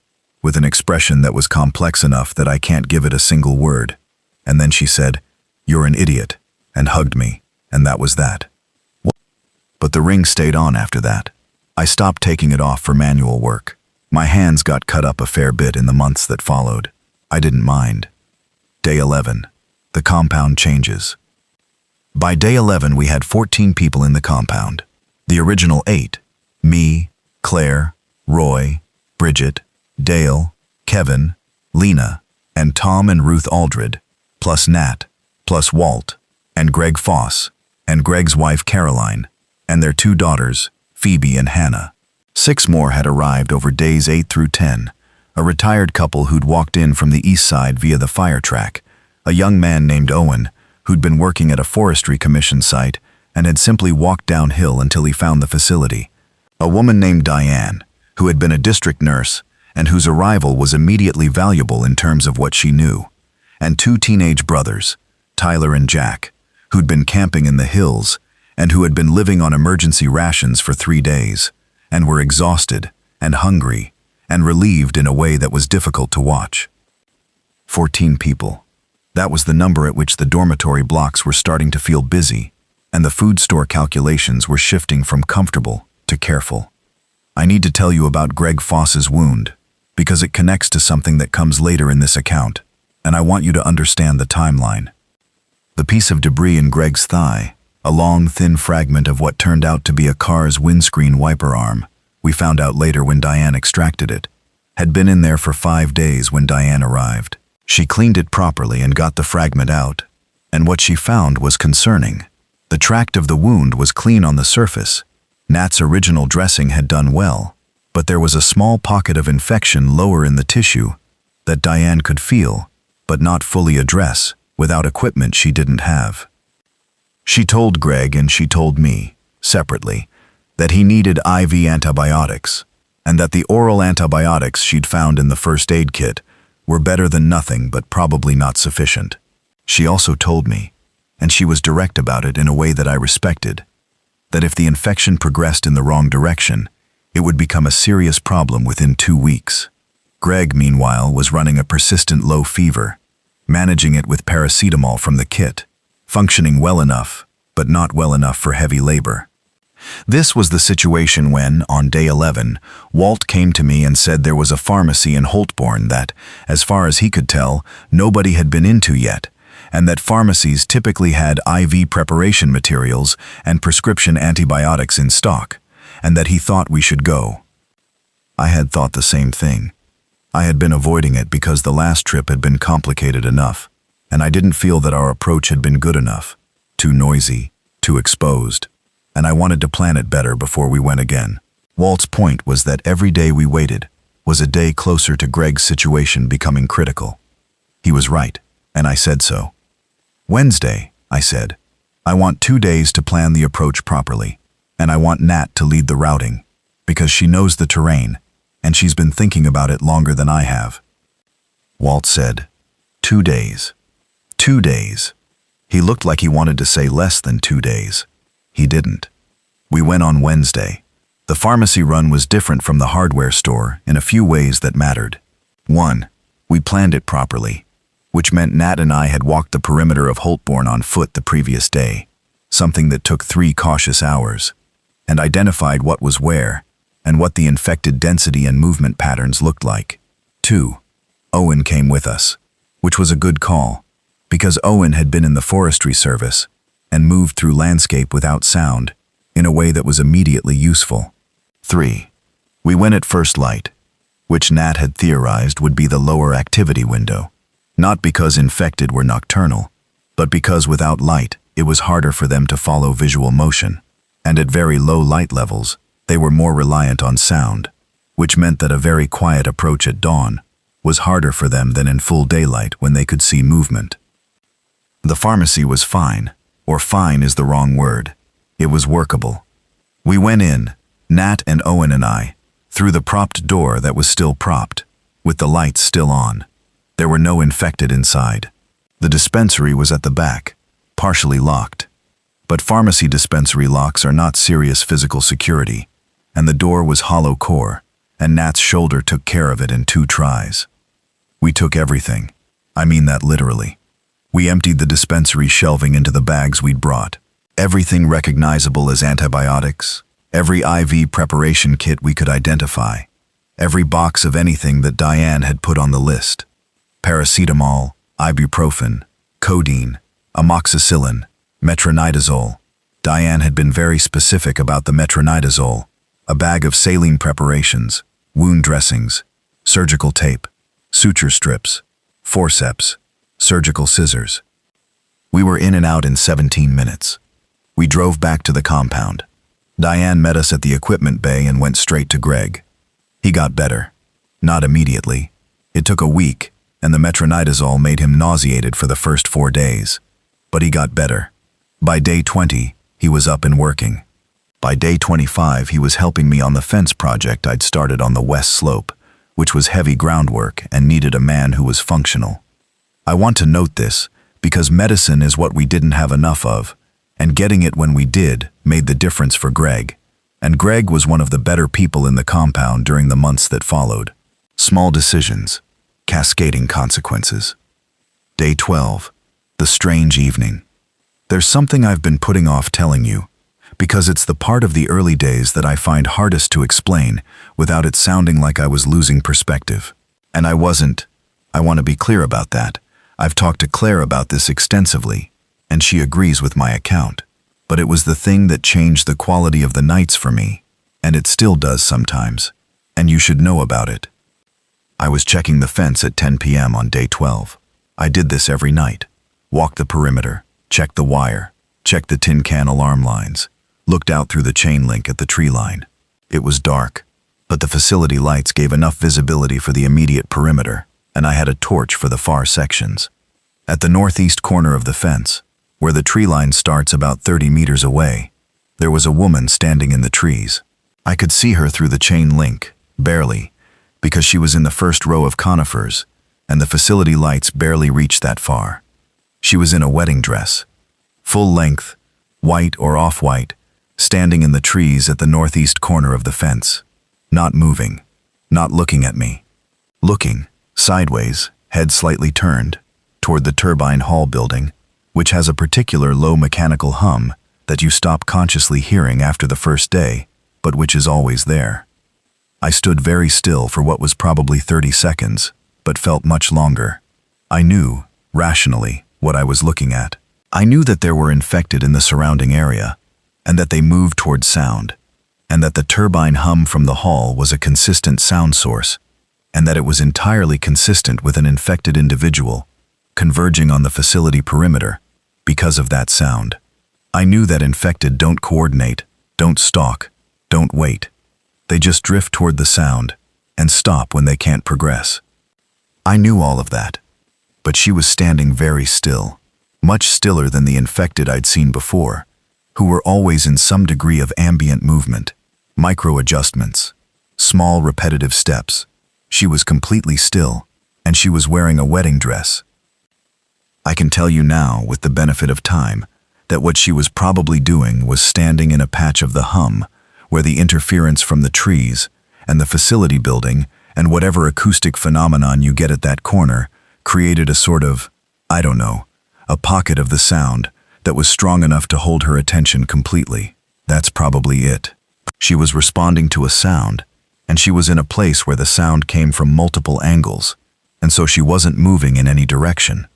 with an expression that was complex enough that I can't give it a single word. And then she said, "You're an idiot," and hugged me, and that was that. But the ring stayed on after that. I stopped taking it off for manual work. My hands got cut up a fair bit in the months that followed. I didn't mind. Day 11. The compound changes. By day 11 we had 14 people in the compound. The original 8, me, Claire, Roy, Bridget, Dale, Kevin, Lena, and Tom and Ruth Aldred, plus Nat, plus Walt, and Greg Foss, and Greg's wife Caroline, and their 2 daughters, Phoebe and Hannah. 6 more had arrived over days 8 through 10, a retired couple who'd walked in from the east side via the fire track, a young man named Owen, who'd been working at a forestry commission site and had simply walked downhill until he found the facility, a woman named Diane, who had been a district nurse and whose arrival was immediately valuable in terms of what she knew, and 2 teenage brothers, Tyler and Jack, who'd been camping in the hills and who had been living on emergency rations for 3 days, and were exhausted and hungry and relieved in a way that was difficult to watch. 14 people. That was the number at which the dormitory blocks were starting to feel busy, and the food store calculations were shifting from comfortable to careful. I need to tell you about Greg Foss's wound, because it connects to something that comes later in this account, and I want you to understand the timeline. The piece of debris in Greg's thigh, a long, thin fragment of what turned out to be a car's windscreen wiper arm, we found out later when Diane extracted it, had been in there for 5 days when Diane arrived. She cleaned it properly and got the fragment out, and what she found was concerning. The tract of the wound was clean on the surface. Nat's original dressing had done well, but there was a small pocket of infection lower in the tissue that Diane could feel, but not fully address, without equipment she didn't have. She told Greg and she told me, separately, that he needed IV antibiotics, and that the oral antibiotics she'd found in the first aid kit were better than nothing but probably not sufficient. She also told me, and she was direct about it in a way that I respected, that if the infection progressed in the wrong direction, it would become a serious problem within 2 weeks. Greg, meanwhile, was running a persistent low fever, managing it with paracetamol from the kit, functioning well enough, but not well enough for heavy labor. This was the situation when, on day 11, Walt came to me and said there was a pharmacy in Holtbourne that, as far as he could tell, nobody had been into yet, and that pharmacies typically had IV preparation materials and prescription antibiotics in stock, and that he thought we should go. I had thought the same thing. I had been avoiding it because the last trip had been complicated enough, and I didn't feel that our approach had been good enough, too noisy, too exposed, and I wanted to plan it better before we went again. Walt's point was that every day we waited was a day closer to Greg's situation becoming critical. He was right, and I said so. Wednesday, I said, I want 2 days to plan the approach properly, and I want Nat to lead the routing, because she knows the terrain, and she's been thinking about it longer than I have. Walt said, 2 days. 2 days. He looked like he wanted to say less than 2 days. He didn't. We went on Wednesday. The pharmacy run was different from the hardware store in a few ways that mattered. 1. We planned it properly, which meant Nat and I had walked the perimeter of Holtbourne on foot the previous day, something that took 3 cautious hours, and identified what was where and what the infected density and movement patterns looked like. 2. Owen came with us, which was a good call, because Owen had been in the forestry service and moved through landscape without sound in a way that was immediately useful. 3. We went at first light, which Nat had theorized would be the lower activity window, not because infected were nocturnal, but because without light it was harder for them to follow visual motion, and at very low light levels they were more reliant on sound, which meant that a very quiet approach at dawn was harder for them than in full daylight when they could see movement. The pharmacy was fine, or fine is the wrong word. It was workable. We went in, Nat and Owen and I, through the propped door that was still propped, with the lights still on. There were no infected inside. The dispensary was at the back, partially locked. But pharmacy dispensary locks are not serious physical security, and the door was hollow core, and Nat's shoulder took care of it in 2 tries. We took everything. I mean that literally. We emptied the dispensary shelving into the bags we'd brought. Everything recognizable as antibiotics, every IV preparation kit we could identify, every box of anything that Diane had put on the list. Paracetamol, ibuprofen, codeine, amoxicillin, metronidazole. Diane had been very specific about the metronidazole, a bag of saline preparations, wound dressings, surgical tape, suture strips, forceps, surgical scissors. We were in and out in 17 minutes. We drove back to the compound. Diane met us at the equipment bay and went straight to Greg. He got better. Not immediately. It took a week, and the metronidazole made him nauseated for the first 4 days. But he got better. By day 20, he was up and working. By day 25, he was helping me on the fence project I'd started on the west slope, which was heavy groundwork and needed a man who was functional. I want to note this because medicine is what we didn't have enough of, and getting it when we did made the difference for Greg, and Greg was one of the better people in the compound during the months that followed. Small decisions, cascading consequences. Day 12, the strange evening. There's something I've been putting off telling you, because it's the part of the early days that I find hardest to explain without it sounding like I was losing perspective. And I wasn't. I want to be clear about that. I've talked to Claire about this extensively, and she agrees with my account. But it was the thing that changed the quality of the nights for me, and it still does sometimes, and you should know about it. I was checking the fence at 10 p.m. on day 12. I did this every night. Walked the perimeter, checked the wire, checked the tin can alarm lines, looked out through the chain link at the tree line. It was dark, but the facility lights gave enough visibility for the immediate perimeter, and I had a torch for the far sections. At the northeast corner of the fence, where the tree line starts about 30 meters away, there was a woman standing in the trees. I could see her through the chain link, barely, because she was in the first row of conifers, and the facility lights barely reached that far. She was in a wedding dress, full length, white or off-white, standing in the trees at the northeast corner of the fence, not moving, not looking at me. Looking, sideways, head slightly turned, toward the turbine hall building, which has a particular low mechanical hum that you stop consciously hearing after the first day, but which is always there. I stood very still for what was probably 30 seconds, but felt much longer. I knew, rationally, what I was looking at. I knew that there were infected in the surrounding area, and that they moved towards sound, and that the turbine hum from the hall was a consistent sound source, and that it was entirely consistent with an infected individual converging on the facility perimeter because of that sound. I knew that infected don't coordinate, don't stalk, don't wait. They just drift toward the sound and stop when they can't progress. I knew all of that, but she was standing very still, much stiller than the infected I'd seen before, who were always in some degree of ambient movement, micro-adjustments, small repetitive steps. She was completely still, and she was wearing a wedding dress. I can tell you now, with the benefit of time, that what she was probably doing was standing in a patch of the hum, where the interference from the trees and the facility building and whatever acoustic phenomenon you get at that corner created a sort of, I don't know, a pocket of the sound that was strong enough to hold her attention completely. That's probably it. She was responding to a sound, and she was in a place where the sound came from multiple angles, and so she wasn't moving in any direction.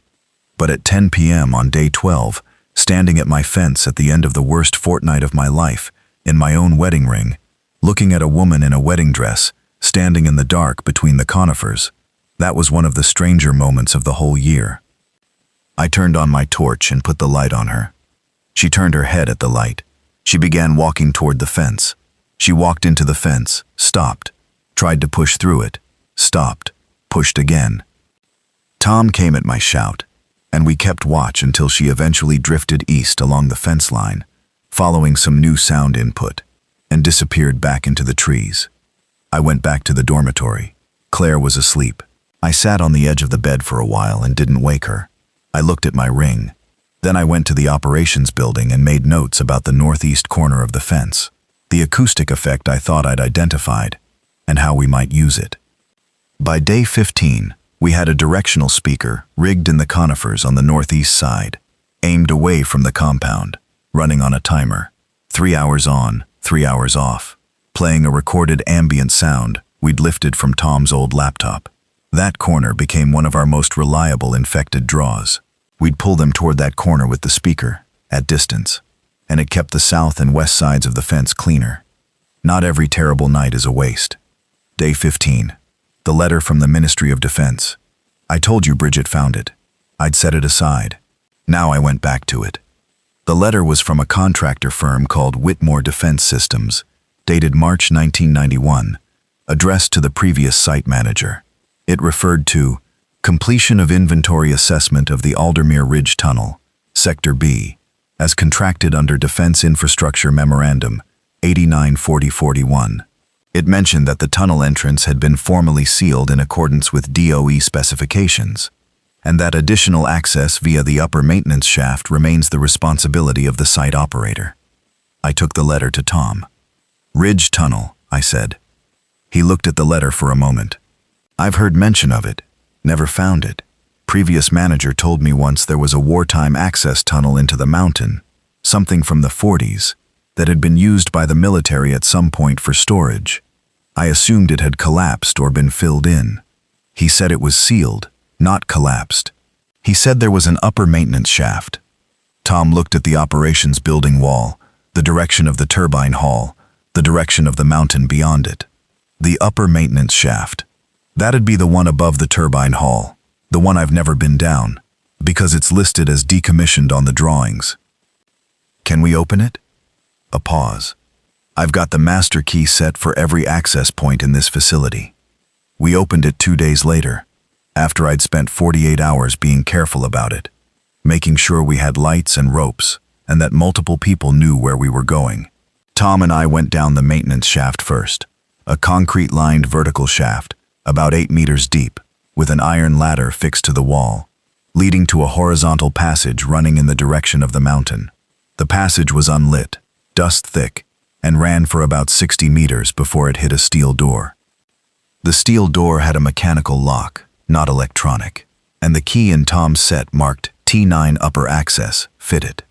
But at 10 p.m. on day 12, standing at my fence at the end of the worst fortnight of my life, in my own wedding ring, looking at a woman in a wedding dress, standing in the dark between the conifers, that was one of the stranger moments of the whole year. I turned on my torch and put the light on her. She turned her head at the light. She began walking toward the fence. She walked into the fence, stopped, tried to push through it, stopped, pushed again. Tom came at my shout, and we kept watch until she eventually drifted east along the fence line, following some new sound input, and disappeared back into the trees. I went back to the dormitory. Claire was asleep. I sat on the edge of the bed for a while and didn't wake her. I looked at my ring. Then I went to the operations building and made notes about the northeast corner of the fence, the acoustic effect I thought I'd identified, and how we might use it. By day 15, we had a directional speaker rigged in the conifers on the northeast side, aimed away from the compound, running on a timer, 3 hours on, 3 hours off, playing a recorded ambient sound we'd lifted from Tom's old laptop. That corner became one of our most reliable infected draws. We'd pull them toward that corner with the speaker, at distance, and it kept the south and west sides of the fence cleaner. Not every terrible night is a waste. Day 15. The letter from the Ministry of Defense. I told you Bridget found it. I'd set it aside. Now I went back to it. The letter was from a contractor firm called Whitmore Defense Systems, dated March 1991, addressed to the previous site manager. It referred to completion of inventory assessment of the Aldermere Ridge Tunnel, Sector B, as contracted under Defense Infrastructure Memorandum 894041. It mentioned that the tunnel entrance had been formally sealed in accordance with DOE specifications, and that additional access via the upper maintenance shaft remains the responsibility of the site operator. I took the letter to Tom. Ridge Tunnel, I said. He looked at the letter for a moment. I've heard mention of it, never found it. Previous manager told me once there was a wartime access tunnel into the mountain, something from the 40s, that had been used by the military at some point for storage. I assumed it had collapsed or been filled in. He said it was sealed, not collapsed. He said there was an upper maintenance shaft. Tom looked at the operations building wall, the direction of the turbine hall, the direction of the mountain beyond it. The upper maintenance shaft. That'd be the one above the turbine hall, the one I've never been down, because it's listed as decommissioned on the drawings. Can we open it? A pause. I've got the master key set for every access point in this facility. We opened it 2 days later, after I'd spent 48 hours being careful about it, making sure we had lights and ropes, and that multiple people knew where we were going. Tom and I went down the maintenance shaft first, a concrete-lined vertical shaft, about 8 meters deep, with an iron ladder fixed to the wall, leading to a horizontal passage running in the direction of the mountain. The passage was unlit, dust-thick, and ran for about 60 meters before it hit a steel door. The steel door had a mechanical lock, not electronic, and the key in Tom's set marked T9 Upper Access fitted.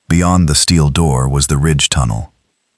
Beyond the steel door was the Ridge Tunnel.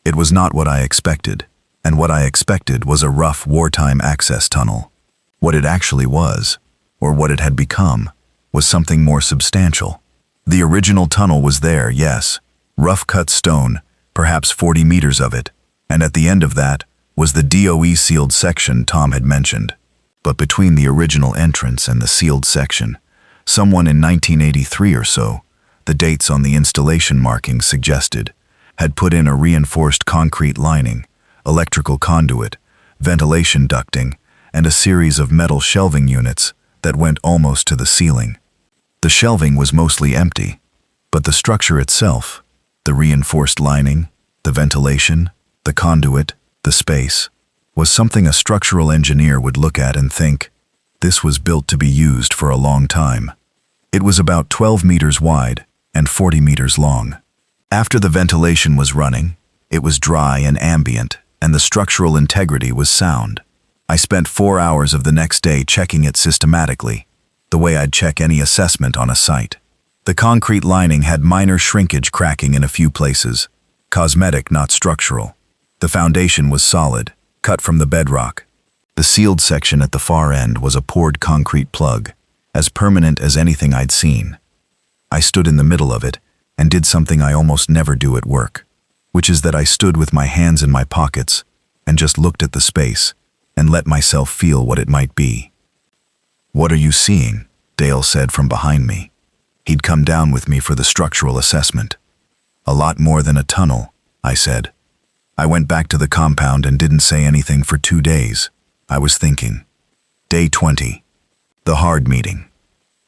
It was not what I expected, and what I expected was a rough wartime access tunnel. What it actually was, or what it had become, was something more substantial. The original tunnel was there, yes, rough-cut stone, perhaps 40 meters of it, and at the end of that was the DOE sealed section Tom had mentioned. But between the original entrance and the sealed section, someone in 1983 or so, the dates on the installation markings suggested, had put in a reinforced concrete lining, electrical conduit, ventilation ducting, and a series of metal shelving units that went almost to the ceiling. The shelving was mostly empty, but the structure itself, the reinforced lining, the ventilation, the conduit, the space, was something a structural engineer would look at and think, this was built to be used for a long time. It was about 12 meters wide and 40 meters long. After the ventilation was running, it was dry and ambient, and the structural integrity was sound. I spent 4 hours of the next day checking it systematically, the way I'd check any assessment on a site. The concrete lining had minor shrinkage cracking in a few places, cosmetic, not structural. The foundation was solid, cut from the bedrock. The sealed section at the far end was a poured concrete plug, as permanent as anything I'd seen. I stood in the middle of it and did something I almost never do at work, which is that I stood with my hands in my pockets and just looked at the space and let myself feel what it might be. "What are you seeing?" Dale said from behind me. He'd come down with me for the structural assessment. "A lot more than a tunnel," I said. I went back to the compound and didn't say anything for 2 days. I was thinking. Day 20. The hard meeting.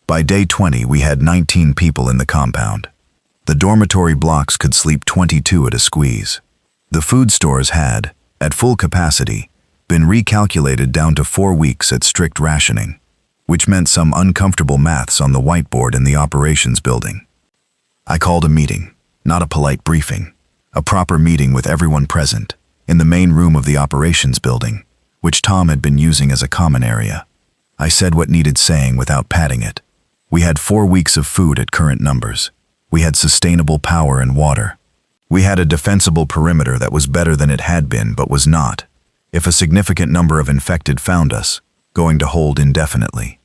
By day 20, we had 19 people in the compound. The dormitory blocks could sleep 22 at a squeeze. The food stores had, at full capacity, been recalculated down to 4 weeks at strict rationing, which meant some uncomfortable maths on the whiteboard in the operations building. I called a meeting, not a polite briefing, a proper meeting with everyone present, in the main room of the operations building, which Tom had been using as a common area. I said what needed saying without padding it. We had 4 weeks of food at current numbers. We had sustainable power and water. We had a defensible perimeter that was better than it had been but was not, if a significant number of infected found us, going to hold indefinitely.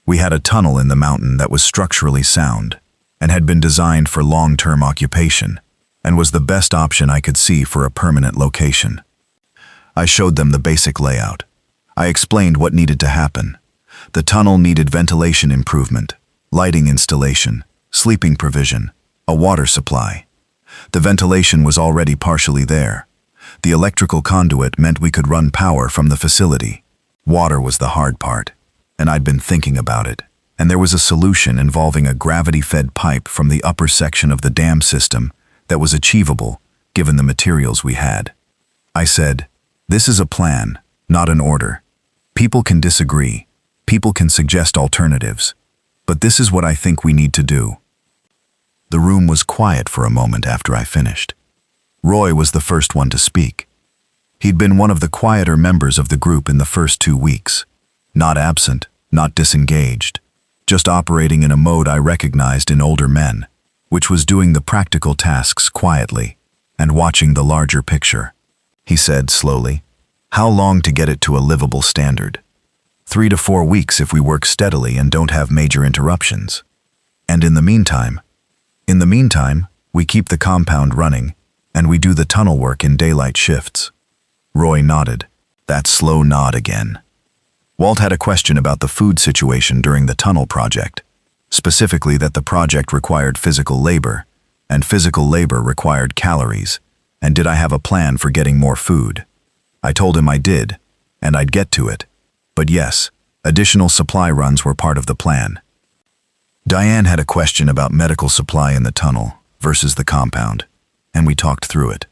We had a tunnel in the mountain that was structurally sound and had been designed for long-term occupation and was the best option I could see for a permanent location. I showed them the basic layout. I explained what needed to happen. The tunnel needed ventilation improvement, lighting installation, sleeping provision, a water supply. The ventilation was already partially there. The electrical conduit meant we could run power from the facility. Water was the hard part, and I'd been thinking about it, and there was a solution involving a gravity-fed pipe from the upper section of the dam system that was achievable given the materials we had. I said, "This is a plan, not an order. People can disagree. People can suggest alternatives. But this is what I think we need to do." The room was quiet for a moment after I finished. Roy was the first one to speak. He'd been one of the quieter members of the group in the first 2 weeks. Not absent, not disengaged, just operating in a mode I recognized in older men, which was doing the practical tasks quietly and watching the larger picture. He said slowly, "How long to get it to a livable standard? 3 to 4 weeks if we work steadily and don't have major interruptions. And in the meantime, we keep the compound running and we do the tunnel work in daylight shifts." Roy nodded. That slow nod again. Walt had a question about the food situation during the tunnel project, specifically that the project required physical labor, and physical labor required calories, and did I have a plan for getting more food? I told him I did, and I'd get to it. But yes, additional supply runs were part of the plan. Diane had a question about medical supply in the tunnel versus the compound, and we talked through it.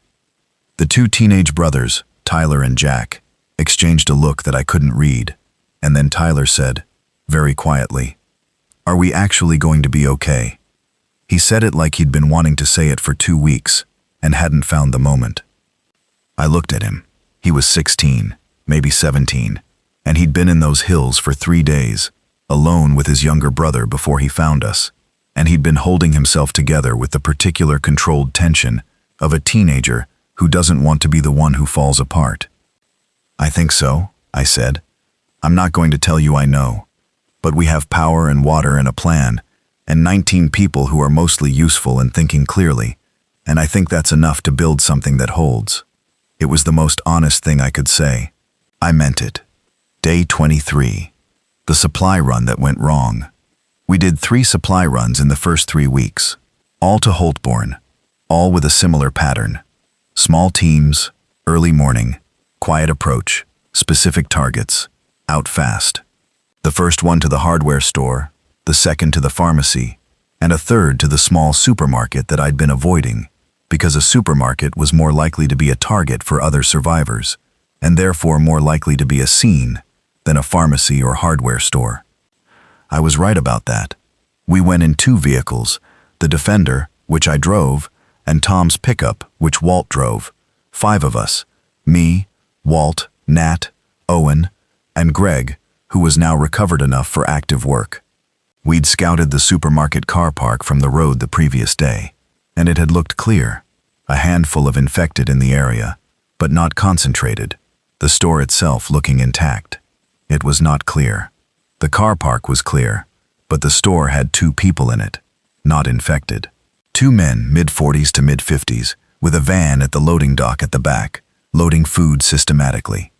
The 2 teenage brothers, Tyler and Jack, exchanged a look that I couldn't read, and then Tyler said, very quietly, "Are we actually going to be okay?" He said it like he'd been wanting to say it for 2 weeks and hadn't found the moment. I looked at him. He was 16, maybe 17, and he'd been in those hills for 3 days, alone with his younger brother before he found us, and he'd been holding himself together with the particular controlled tension of a teenager who doesn't want to be the one who falls apart. "I think so," I said. "I'm not going to tell you I know, but we have power and water and a plan, and 19 people who are mostly useful and thinking clearly, and I think that's enough to build something that holds." It was the most honest thing I could say. I meant it. Day 23. The supply run that went wrong. We did 3 supply runs in the first 3 weeks, all to Holtborn, all with a similar pattern. Small teams, early morning, quiet approach, specific targets, out fast. The first one to the hardware store, the second to the pharmacy, and a third to the small supermarket that I'd been avoiding, because a supermarket was more likely to be a target for other survivors, and therefore more likely to be a scene than a pharmacy or hardware store. I was right about that. We went in 2 vehicles, the Defender, which I drove, and Tom's pickup, which Walt drove. 5 of us. Me, Walt, Nat, Owen, and Greg, who was now recovered enough for active work. We'd scouted the supermarket car park from the road the previous day, and it had looked clear. A handful of infected in the area, but not concentrated. The store itself looking intact. It was not clear. The car park was clear, but the store had 2 people in it, not infected. 2 men, mid-40s to mid-50s, with a van at the loading dock at the back, loading food systematically.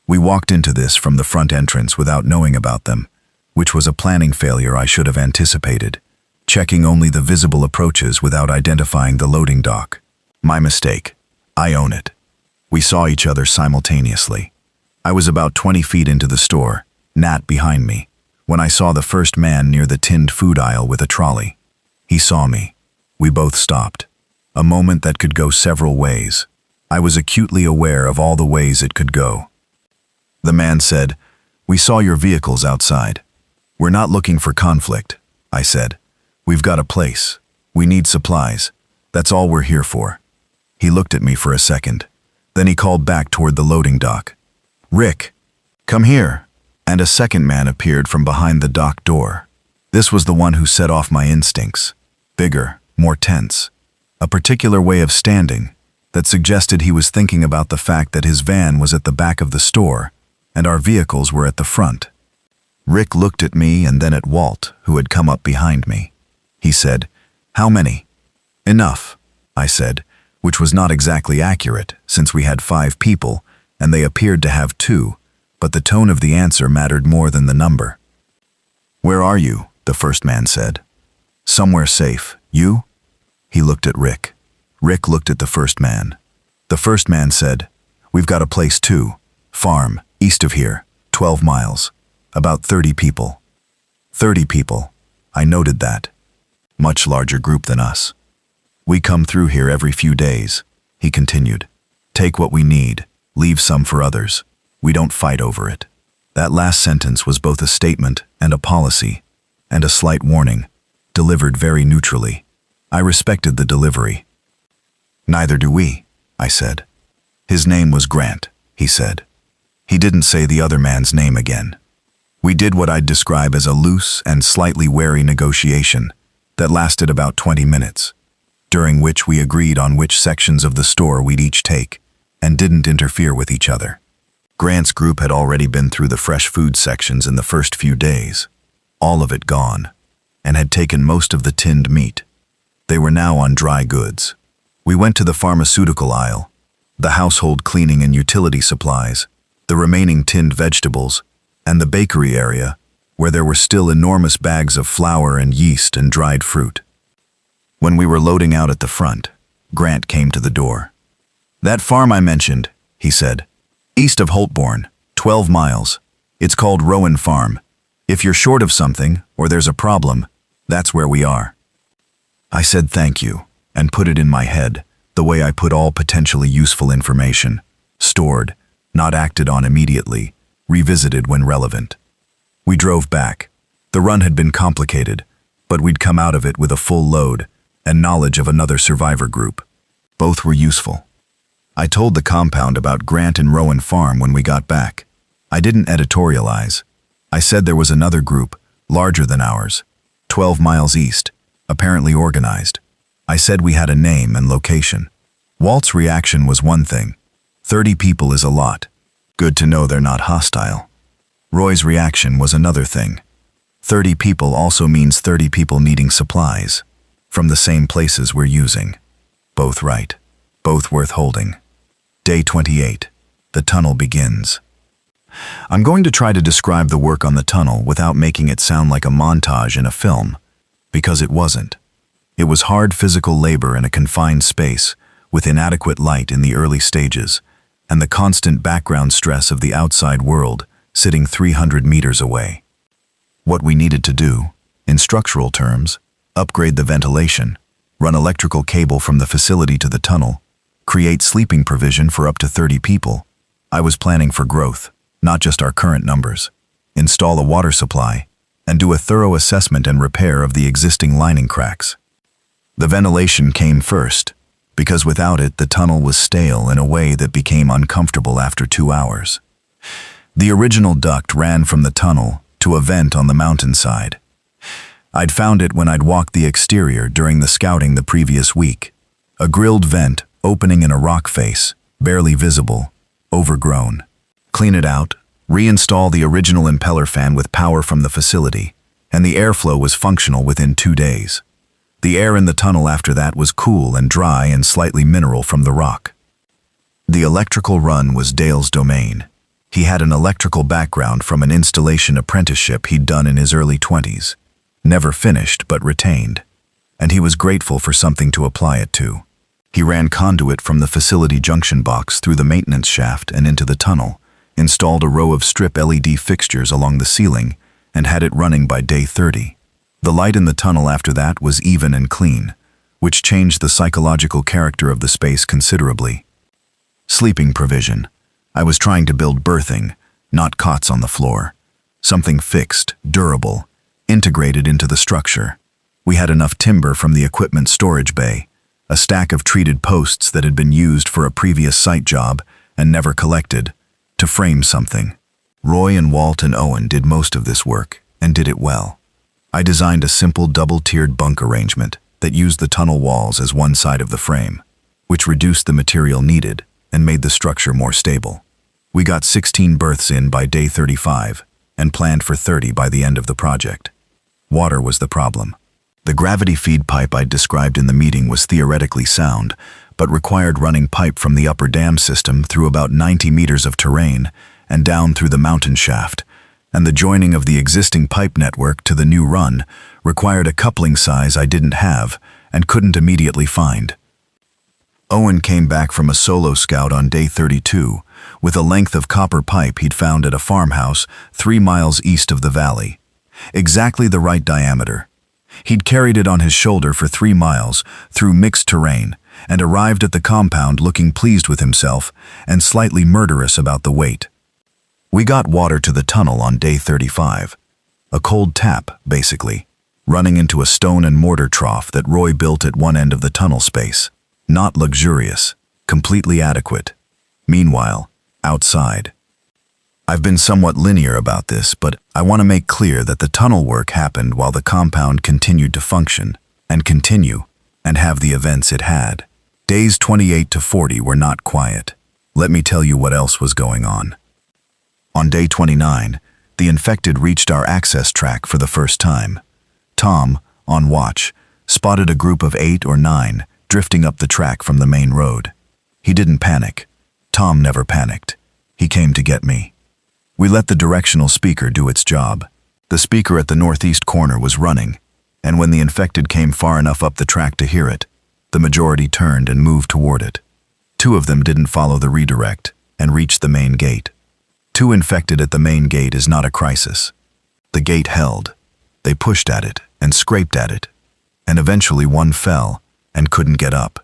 We walked into this from the front entrance without knowing about them, which was a planning failure I should have anticipated, checking only the visible approaches without identifying the loading dock. My mistake. I own it. We saw each other simultaneously. I was about 20 feet into the store, Nat behind me, when I saw the first man near the tinned food aisle with a trolley. He saw me. We both stopped. A moment that could go several ways. I was acutely aware of all the ways it could go. The man said, "We saw your vehicles outside. We're not looking for conflict," I said. "We've got a place. We need supplies. That's all we're here for." He looked at me for a second. Then he called back toward the loading dock. "Rick, come here." And a second man appeared from behind the dock door. This was the one who set off my instincts. Bigger, more tense. A particular way of standing that suggested he was thinking about the fact that his van was at the back of the store and our vehicles were at the front. Rick looked at me and then at Walt, who had come up behind me. He said, "How many?" "Enough," I said, which was not exactly accurate since we had 5 people and they appeared to have 2, but the tone of the answer mattered more than the number. "Where are you?" the first man said. "Somewhere safe. You?" He looked at Rick. Rick looked at the first man. The first man said, "We've got a place too. Farm, east of here, 12 miles. About 30 people." 30 people. I noted that. Much larger group than us. "We come through here every few days," he continued. "Take what we need, leave some for others. We don't fight over it." That last sentence was both a statement and a policy, and a slight warning, delivered very neutrally. I respected the delivery. "Neither do we," I said. "His name was Grant," he said. He didn't say the other man's name again. We did what I'd describe as a loose and slightly wary negotiation that lasted about 20 minutes, during which we agreed on which sections of the store we'd each take and didn't interfere with each other. Grant's group had already been through the fresh food sections in the first few days, all of it gone, and had taken most of the tinned meat. They were now on dry goods. We went to the pharmaceutical aisle, the household cleaning and utility supplies, the remaining tinned vegetables, and the bakery area, where there were still enormous bags of flour and yeast and dried fruit. When we were loading out at the front, Grant came to the door. "That farm I mentioned," he said, "east of Holtbourne, 12 miles. It's called Rowan Farm. If you're short of something, or there's a problem, that's where we are." I said thank you, and put it in my head, the way I put all potentially useful information, stored, not acted on immediately, revisited when relevant. We drove back. The run had been complicated, but we'd come out of it with a full load and knowledge of another survivor group. Both were useful. I told the compound about Grant and Rowan Farm when we got back. I didn't editorialize. I said there was another group, larger than ours, 12 miles east, apparently organized. I said we had a name and location. Walt's reaction was one thing. 30 people is a lot. Good to know they're not hostile. Roy's reaction was another thing. 30 people also means 30 people needing supplies, from the same places we're using. Both right. Both worth holding. Day 28. The tunnel begins. I'm going to try to describe the work on the tunnel without making it sound like a montage in a film, because it wasn't. It was hard physical labor in a confined space, with inadequate light in the early stages, and the constant background stress of the outside world sitting 300 meters away. What we needed to do, in structural terms, upgrade the ventilation, run electrical cable from the facility to the tunnel, create sleeping provision for up to 30 people. I was planning for growth, not just our current numbers, install a water supply, and do a thorough assessment and repair of the existing lining cracks. The ventilation came first, because without it the tunnel was stale in a way that became uncomfortable after 2 hours. The original duct ran from the tunnel to a vent on the mountainside. I'd found it when I'd walked the exterior during the scouting the previous week. A grilled vent opening in a rock face, barely visible, overgrown. Clean it out, reinstall the original impeller fan with power from the facility, and the airflow was functional within 2 days. The air in the tunnel after that was cool and dry and slightly mineral from the rock. The electrical run was Dale's domain. He had an electrical background from an installation apprenticeship he'd done in his early 20s. Never finished, but retained. And he was grateful for something to apply it to. He ran conduit from the facility junction box through the maintenance shaft and into the tunnel, installed a row of strip LED fixtures along the ceiling, and had it running by day 30. The light in the tunnel after that was even and clean, which changed the psychological character of the space considerably. Sleeping provision. I was trying to build berthing, not cots on the floor. Something fixed, durable, integrated into the structure. We had enough timber from the equipment storage bay, a stack of treated posts that had been used for a previous site job and never collected, to frame something. Roy and Walt and Owen did most of this work, and did it well. I designed a simple double-tiered bunk arrangement that used the tunnel walls as one side of the frame, which reduced the material needed and made the structure more stable. We got 16 berths in by day 35 and planned for 30 by the end of the project. Water was the problem. The gravity feed pipe I'd described in the meeting was theoretically sound, but required running pipe from the upper dam system through about 90 meters of terrain and down through the mountain shaft, and the joining of the existing pipe network to the new run required a coupling size I didn't have and couldn't immediately find. Owen came back from a solo scout on day 32 with a length of copper pipe he'd found at a farmhouse 3 miles east of the valley. Exactly the right diameter. He'd carried it on his shoulder for 3 miles through mixed terrain and arrived at the compound looking pleased with himself and slightly murderous about the weight. We got water to the tunnel on day 35. A cold tap, basically, running into a stone and mortar trough that Roy built at one end of the tunnel space. Not luxurious, completely adequate. Meanwhile, outside. I've been somewhat linear about this, but I want to make clear that the tunnel work happened while the compound continued to function, and continue, and have the events it had. Days 28 to 40 were not quiet. Let me tell you what else was going on. On day 29, the infected reached our access track for the first time. Tom, on watch, spotted a group of 8 or 9 drifting up the track from the main road. He didn't panic. Tom never panicked. He came to get me. We let the directional speaker do its job. The speaker at the northeast corner was running, and when the infected came far enough up the track to hear it, the majority turned and moved toward it. 2 of them didn't follow the redirect and reached the main gate. 2 infected at the main gate is not a crisis. The gate held. They pushed at it and scraped at it, and eventually one fell and couldn't get up.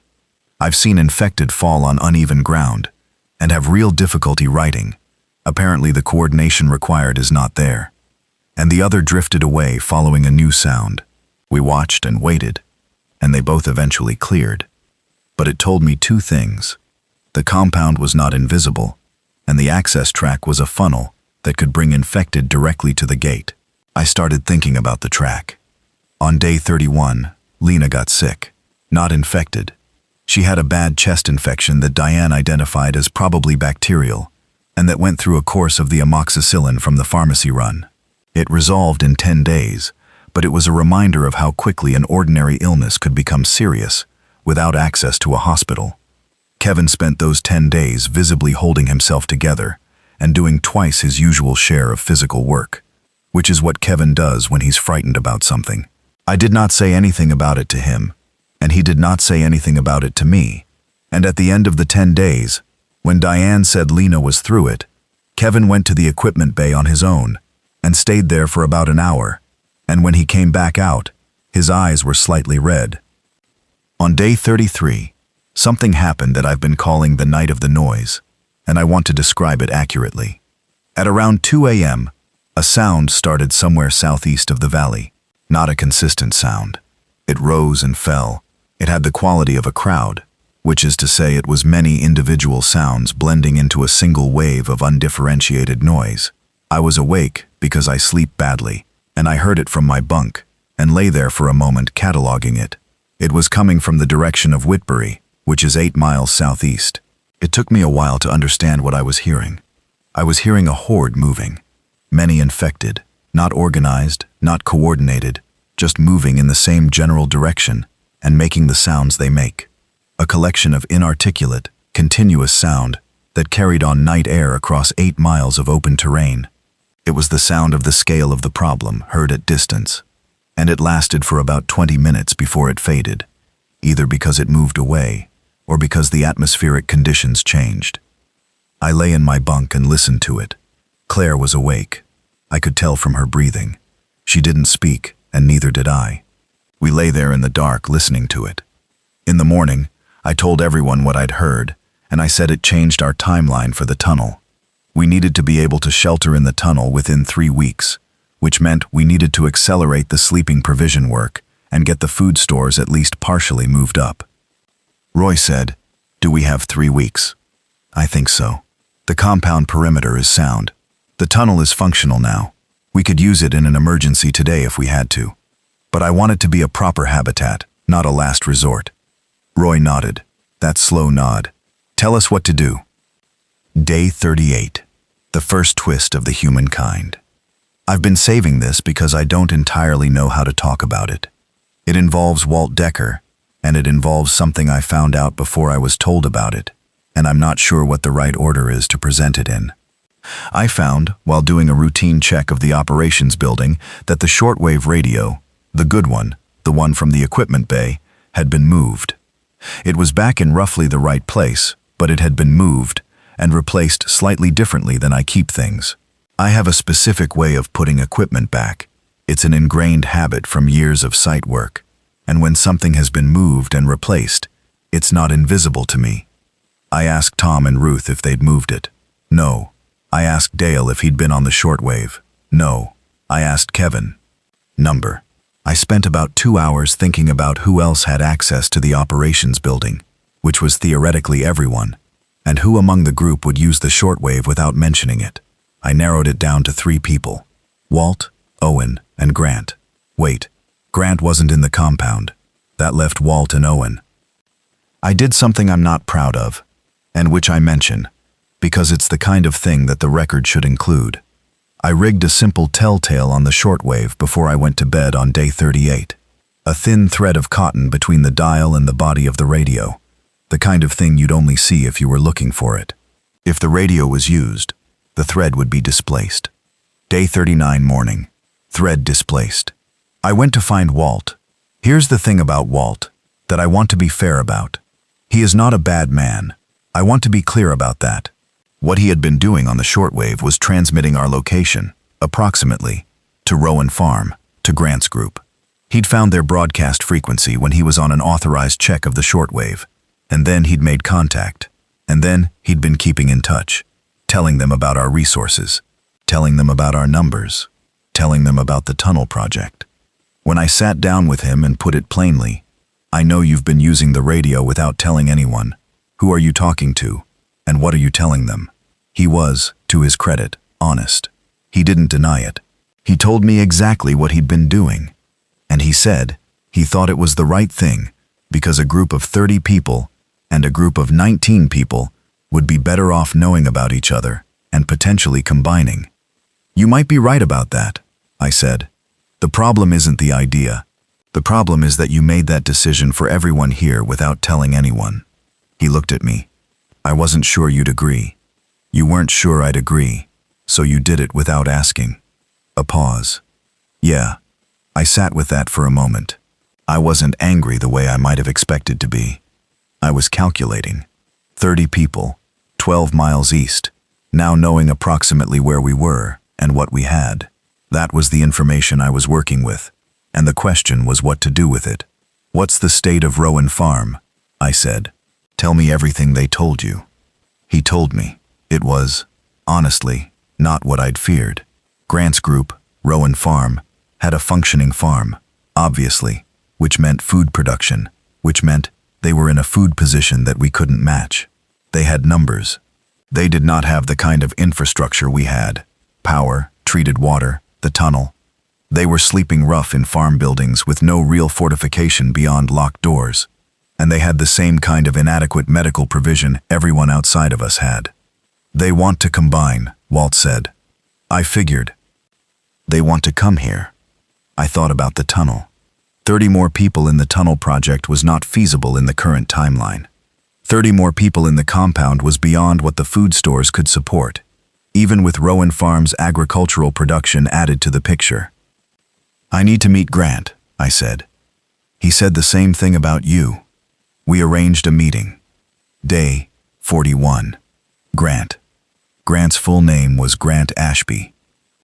I've seen infected fall on uneven ground and have real difficulty writing. Apparently the coordination required is not there. And the other drifted away following a new sound. We watched and waited, and they both eventually cleared. But it told me 2 things. The compound was not invisible, and the access track was a funnel that could bring infected directly to the gate. I started thinking about the track. On day 31, Lena got sick. Not infected. She had a bad chest infection that Diane identified as probably bacterial, and that went through a course of the amoxicillin from the pharmacy run. It resolved in 10 days, but it was a reminder of how quickly an ordinary illness could become serious without access to a hospital. Kevin spent those 10 days visibly holding himself together and doing twice his usual share of physical work, which is what Kevin does when he's frightened about something. I did not say anything about it to him, and he did not say anything about it to me. And at the end of the 10 days, when Diane said Lena was through it, Kevin went to the equipment bay on his own and stayed there for about an hour, and when he came back out, his eyes were slightly red. On day 33, something happened that I've been calling the night of the noise, and I want to describe it accurately. At around 2 a.m., a sound started somewhere southeast of the valley. Not a consistent sound. It rose and fell, It had the quality of a crowd, which is to say it was many individual sounds blending into a single wave of undifferentiated noise. I was awake because I sleep badly, and I heard it from my bunk, and lay there for a moment cataloging it. It was coming from the direction of Whitbury, which is 8 miles southeast. It took me a while to understand what I was hearing. I was hearing a horde moving, many infected, not organized, not coordinated, just moving in the same general direction and making the sounds they make. A collection of inarticulate, continuous sound that carried on night air across 8 miles of open terrain. It was the sound of the scale of the problem heard at distance, and it lasted for about 20 minutes before it faded, either because it moved away or because the atmospheric conditions changed. I lay in my bunk and listened to it. Claire was awake. I could tell from her breathing. She didn't speak, and neither did I. We lay there in the dark listening to it. In the morning, I told everyone what I'd heard, and I said it changed our timeline for the tunnel. We needed to be able to shelter in the tunnel within 3 weeks, which meant we needed to accelerate the sleeping provision work and get the food stores at least partially moved up. Roy said, "Do we have 3 weeks?" "I think so. The compound perimeter is sound. The tunnel is functional now. We could use it in an emergency today if we had to. But I want it to be a proper habitat, not a last resort." Roy nodded. That slow nod. "Tell us what to do." Day 38. The first twist of the humankind. I've been saving this because I don't entirely know how to talk about it. It involves Walt Decker, and it involves something I found out before I was told about it, and I'm not sure what the right order is to present it in. I found, while doing a routine check of the operations building, that the shortwave radio, the good one, the one from the equipment bay, had been moved. It was back in roughly the right place, but it had been moved and replaced slightly differently than I keep things. I have a specific way of putting equipment back. It's an ingrained habit from years of site work, and when something has been moved and replaced, it's not invisible to me. I asked Tom and Ruth if they'd moved it. No. I asked Dale if he'd been on the shortwave. No. I asked Kevin. Number. I spent about 2 hours thinking about who else had access to the operations building, which was theoretically everyone, and who among the group would use the shortwave without mentioning it. I narrowed it down to 3 people: Walt, Owen, and Grant. Wait, Grant wasn't in the compound. That left Walt and Owen. I did something I'm not proud of, and which I mention, because it's the kind of thing that the record should include. I rigged a simple telltale on the shortwave before I went to bed on day 38. A thin thread of cotton between the dial and the body of the radio. The kind of thing you'd only see if you were looking for it. If the radio was used, the thread would be displaced. Day 39 morning. Thread displaced. I went to find Walt. Here's the thing about Walt that I want to be fair about. He is not a bad man. I want to be clear about that. What he had been doing on the shortwave was transmitting our location, approximately, to Rowan Farm, to Grant's group. He'd found their broadcast frequency when he was on an authorized check of the shortwave, and then he'd made contact, and then he'd been keeping in touch, telling them about our resources, telling them about our numbers, telling them about the tunnel project. When I sat down with him and put it plainly, "I know you've been using the radio without telling anyone. Who are you talking to? And what are you telling them?" He was, to his credit, honest. He didn't deny it. He told me exactly what he'd been doing. And he said he thought it was the right thing because a group of 30 people and a group of 19 people would be better off knowing about each other and potentially combining. "You might be right about that," I said. "The problem isn't the idea. The problem is that you made that decision for everyone here without telling anyone." He looked at me. "I wasn't sure you'd agree. You weren't sure I'd agree, so you did it without asking." A pause. Yeah, I sat with that for a moment. I wasn't angry the way I might have expected to be. I was calculating. 30 people, 12 miles east, now knowing approximately where we were and what we had. That was the information I was working with, and the question was what to do with it. "What's the state of Rowan Farm?" I said. "Tell me everything they told you." He told me. It was, honestly, not what I'd feared. Grant's group, Rowan Farm, had a functioning farm, obviously, which meant food production, which meant they were in a food position that we couldn't match. They had numbers. They did not have the kind of infrastructure we had: power, treated water, the tunnel. They were sleeping rough in farm buildings with no real fortification beyond locked doors. And they had the same kind of inadequate medical provision everyone outside of us had. They want to combine, Walt said. I figured. They want to come here. I thought about the tunnel. 30 more people in the tunnel project was not feasible in the current timeline. 30 more people in the compound was beyond what the food stores could support, even with Rowan Farms' agricultural production added to the picture. I need to meet Grant, I said. He said the same thing about you. We arranged a meeting. Day 41. Grant. Grant's full name was Grant Ashby.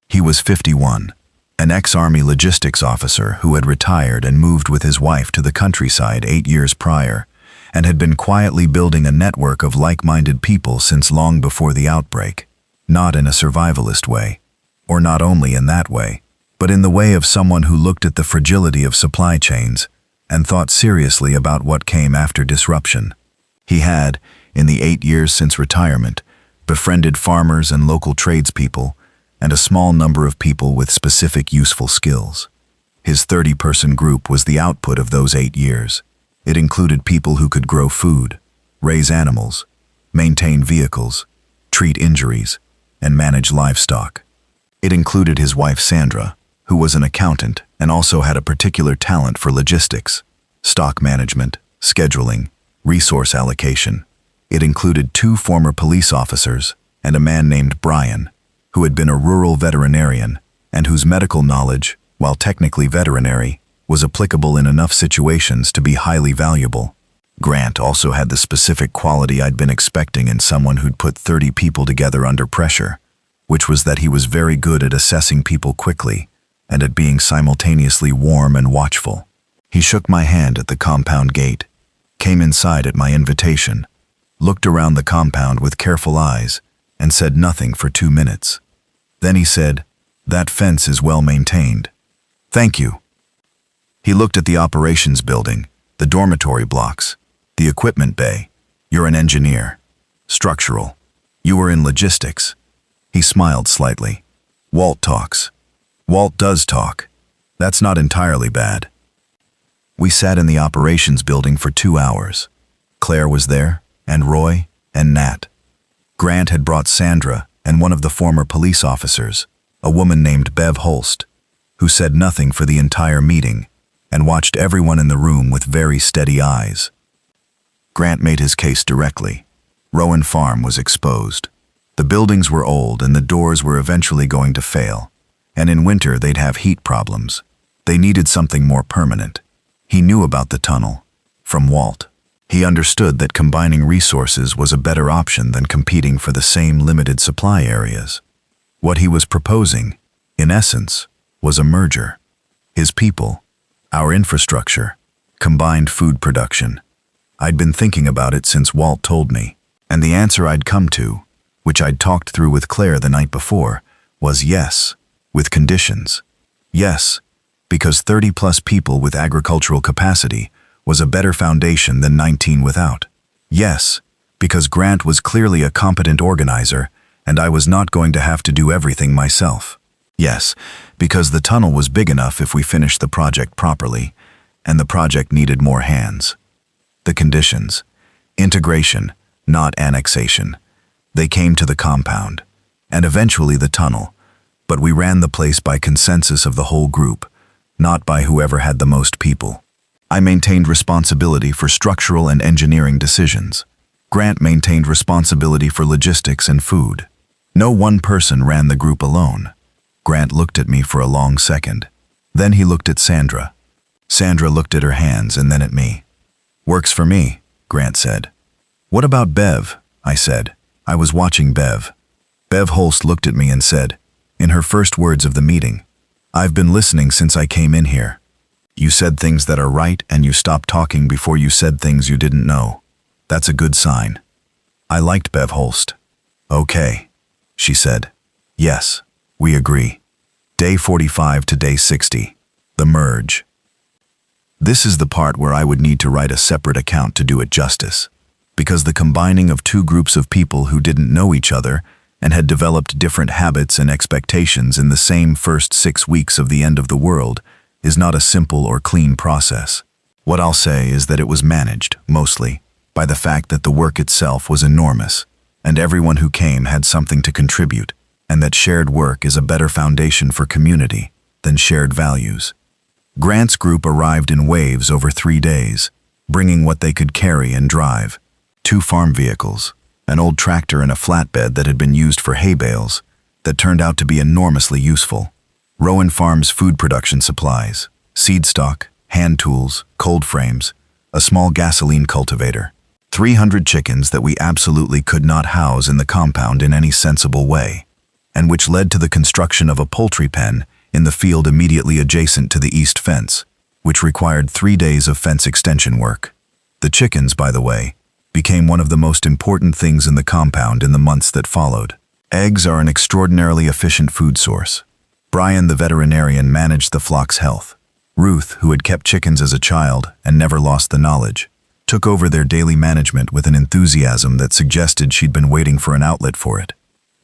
He was 51, an ex-Army logistics officer who had retired and moved with his wife to the countryside 8 years prior, and had been quietly building a network of like-minded people since long before the outbreak, not in a survivalist way, or not only in that way, but in the way of someone who looked at the fragility of supply chains and thought seriously about what came after disruption. He had, in the 8 years since retirement, befriended farmers and local tradespeople, and a small number of people with specific useful skills. His 30-person group was the output of those 8 years. It included people who could grow food, raise animals, maintain vehicles, treat injuries, and manage livestock. It included his wife Sandra, who was an accountant and also had a particular talent for logistics, stock management, scheduling, resource allocation. It included 2 former police officers and a man named Brian, who had been a rural veterinarian and whose medical knowledge, while technically veterinary, was applicable in enough situations to be highly valuable. Grant also had the specific quality I'd been expecting in someone who'd put 30 people together under pressure, which was that he was very good at assessing people quickly and at being simultaneously warm and watchful. He shook my hand at the compound gate, came inside at my invitation, looked around the compound with careful eyes, and said nothing for 2 minutes. Then he said, "That fence is well maintained." "Thank you." He looked at the operations building, the dormitory blocks, the equipment bay. "You're an engineer. Structural. You were in logistics." He smiled slightly. "Walt talks. Walt does talk. That's not entirely bad." We sat in the operations building for 2 hours. Claire was there, and Roy, and Nat. Grant had brought Sandra and one of the former police officers, a woman named Bev Holst, who said nothing for the entire meeting and watched everyone in the room with very steady eyes. Grant made his case directly. Rowan Farm was exposed. The buildings were old and the doors were eventually going to fail, and in winter they'd have heat problems. They needed something more permanent. He knew about the tunnel, from Walt. He understood that combining resources was a better option than competing for the same limited supply areas. What he was proposing, in essence, was a merger. His people, our infrastructure, combined food production. I'd been thinking about it since Walt told me, and the answer I'd come to, which I'd talked through with Claire the night before, was yes, with conditions. Yes, because 30-plus people with agricultural capacity was a better foundation than 19 without. Yes, because Grant was clearly a competent organizer, and I was not going to have to do everything myself. Yes, because the tunnel was big enough if we finished the project properly, and the project needed more hands. The conditions: integration, not annexation. They came to the compound, and eventually the tunnel, but we ran the place by consensus of the whole group, not by whoever had the most people. I maintained responsibility for structural and engineering decisions. Grant maintained responsibility for logistics and food. No one person ran the group alone. Grant looked at me for a long second. Then he looked at Sandra. Sandra looked at her hands and then at me. "Works for me," Grant said. "What about Bev?" I said. I was watching Bev. Bev Holst looked at me and said, in her first words of the meeting, "I've been listening since I came in here. You said things that are right and you stopped talking before you said things you didn't know. That's a good sign." I liked Bev Holst. "Okay," she said. "Yes, we agree. Day 45 to day 60. The merge." This is the part where I would need to write a separate account to do it justice, because the combining of two groups of people who didn't know each other and had developed different habits and expectations in the same first 6 weeks of the end of the world is not a simple or clean process. What I'll say is that it was managed, mostly, by the fact that the work itself was enormous, and everyone who came had something to contribute, and that shared work is a better foundation for community than shared values. Grant's group arrived in waves over 3 days, bringing what they could carry and drive: 2 farm vehicles, an old tractor and a flatbed that had been used for hay bales that turned out to be enormously useful, Rowan Farms food production supplies, seed stock, hand tools, cold frames, a small gasoline cultivator, 300 chickens that we absolutely could not house in the compound in any sensible way, and which led to the construction of a poultry pen in the field immediately adjacent to the east fence, which required 3 days of fence extension work. The chickens, by the way, became one of the most important things in the compound in the months that followed. Eggs are an extraordinarily efficient food source. Brian, the veterinarian, managed the flock's health. Ruth, who had kept chickens as a child and never lost the knowledge, took over their daily management with an enthusiasm that suggested she'd been waiting for an outlet for it.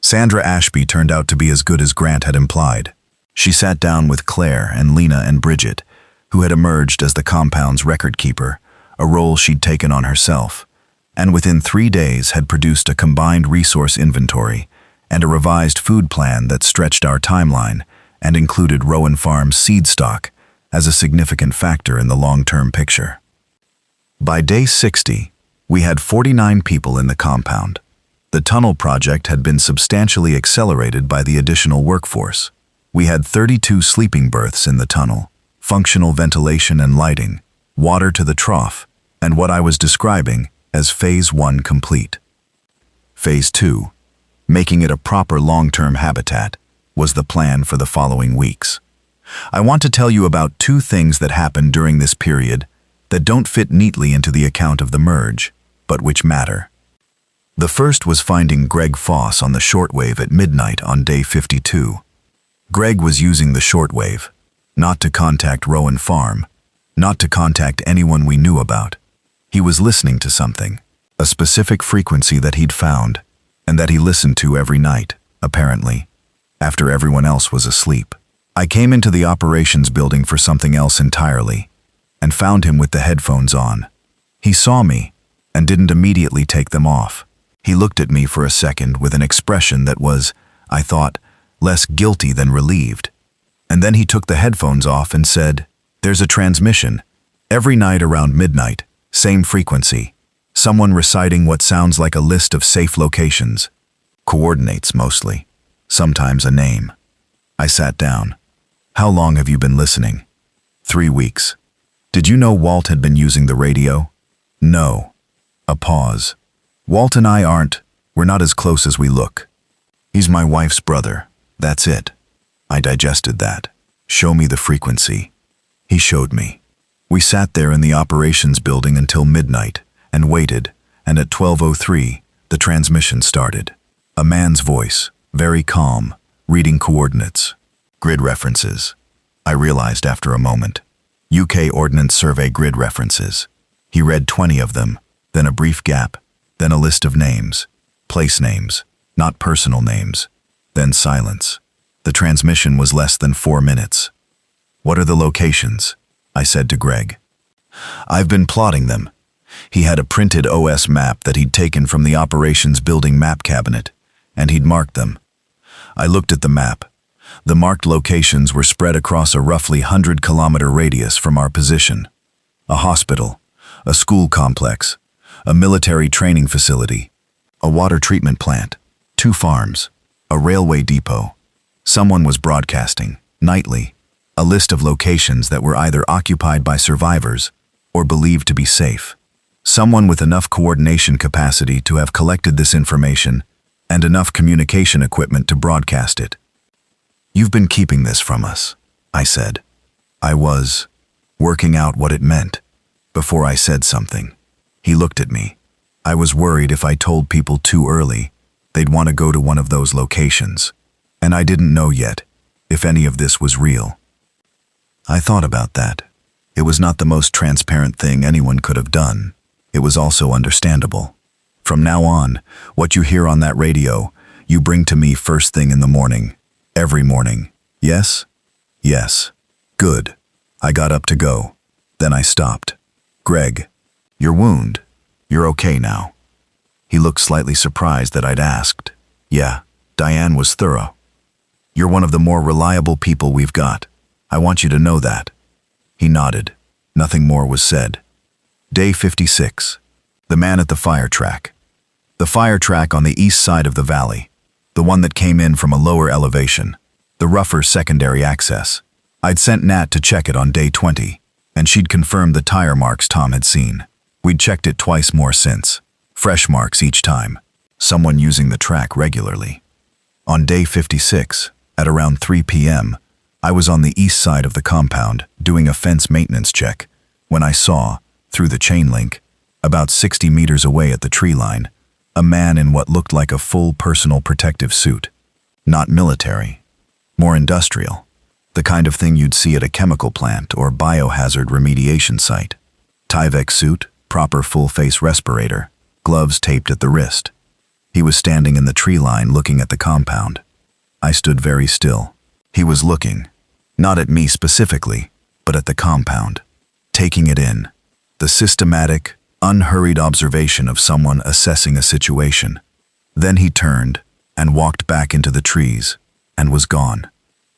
Sandra Ashby turned out to be as good as Grant had implied. She sat down with Claire and Lena and Bridget, who had emerged as the compound's record keeper, a role she'd taken on herself, and within 3 days had produced a combined resource inventory and a revised food plan that stretched our timeline and included Rowan Farms seed stock as a significant factor in the long-term picture. By day 60, we had 49 people in the compound. The tunnel project had been substantially accelerated by the additional workforce. We had 32 sleeping berths in the tunnel, functional ventilation and lighting, water to the trough, and what I was describing as Phase 1 complete. Phase 2, making it a proper long-term habitat, was the plan for the following weeks. I want to tell you about 2 things that happened during this period that don't fit neatly into the account of the merge, but which matter. The first was finding Greg Foss on the shortwave at midnight on day 52. Greg was using the shortwave, not to contact Rowan Farm, not to contact anyone we knew about. He was listening to something, a specific frequency that he'd found, and that he listened to every night, apparently, after everyone else was asleep. I came into the operations building for something else entirely, and found him with the headphones on. He saw me, and didn't immediately take them off. He looked at me for a second with an expression that was, I thought, less guilty than relieved. And then he took the headphones off and said, "There's a transmission. Every night around midnight, same frequency. Someone reciting what sounds like a list of safe locations. Coordinates mostly. Sometimes a name." I sat down. "How long have you been listening?" 3 weeks. "Did you know Walt had been using the radio?" "No." A pause. "Walt and we're not as close as we look. He's my wife's brother. That's it." I digested that. "Show me the frequency." He showed me. We sat there in the operations building until midnight and waited, and at 12:03, the transmission started. A man's voice, very calm, reading coordinates. Grid references. I realized after a moment. UK Ordnance Survey grid references. He read 20 of them, then a brief gap, then a list of names, place names, not personal names, then silence. The transmission was less than 4 minutes. "What are the locations?" I said to Greg. "I've been plotting them." He had a printed OS map that he'd taken from the operations building map cabinet, and he'd marked them. I looked at the map. The marked locations were spread across a roughly 100-kilometer radius from our position. A hospital, a school complex, a military training facility, a water treatment plant, 2 farms, a railway depot. Someone was broadcasting, nightly, a list of locations that were either occupied by survivors or believed to be safe. Someone with enough coordination capacity to have collected this information and enough communication equipment to broadcast it. "You've been keeping this from us," I said. I was working out what it meant before I said something. He looked at me. I was worried if I told people too early, they'd want to go to one of those locations. And I didn't know yet if any of this was real. "I thought about that," It was not the most transparent thing anyone could have done. It was also understandable. From now on, what you hear on that radio, you bring to me first thing in the morning. Every morning. Yes? Yes. Good. I got up to go. Then I stopped. Greg, your wound. You're okay now. He looked slightly surprised that I'd asked. Yeah, Diane was thorough. You're one of the more reliable people we've got. I want you to know that. He nodded. Nothing more was said. Day 56. The man at the fire track. The fire track on the east side of the valley. The one that came in from a lower elevation. The rougher secondary access. I'd sent Nat to check it on day 20, and she'd confirmed the tire marks Tom had seen. We'd checked it twice more since. Fresh marks each time. Someone using the track regularly. On day 56, at around 3 p.m., I was on the east side of the compound doing a fence maintenance check when I saw, through the chain link, about 60 meters away at the tree line, a man in what looked like a full personal protective suit. Not military. More industrial. The kind of thing you'd see at a chemical plant or biohazard remediation site. Tyvek suit, proper full-face respirator, gloves taped at the wrist. He was standing in the tree line looking at the compound. I stood very still. He was looking, not at me specifically, but at the compound, taking it in. The systematic, unhurried observation of someone assessing a situation. Then he turned and walked back into the trees and was gone.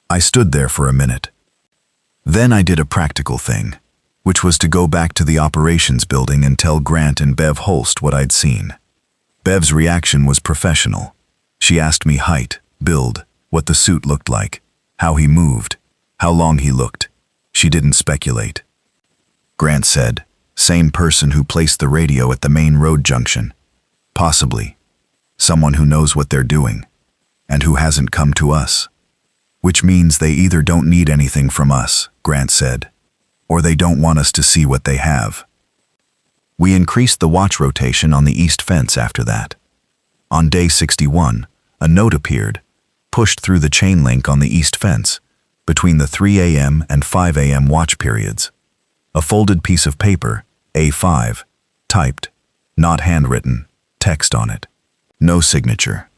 I stood there for a minute. Then I did a practical thing, which was to go back to the operations building and tell Grant and Bev Holst what I'd seen. Bev's reaction was professional. She asked me height, build, what the suit looked like, how he moved, how long he looked. She didn't speculate. Grant said, same person who placed the radio at the main road junction. Possibly. Someone who knows what they're doing, and who hasn't come to us. Which means they either don't need anything from us, Grant said, or they don't want us to see what they have. We increased the watch rotation on the east fence after that. On day 61, a note appeared, pushed through the chain link on the east fence, between the 3 a.m. and 5 a.m. watch periods. A folded piece of paper, A5, typed, not handwritten, text on it. No signature.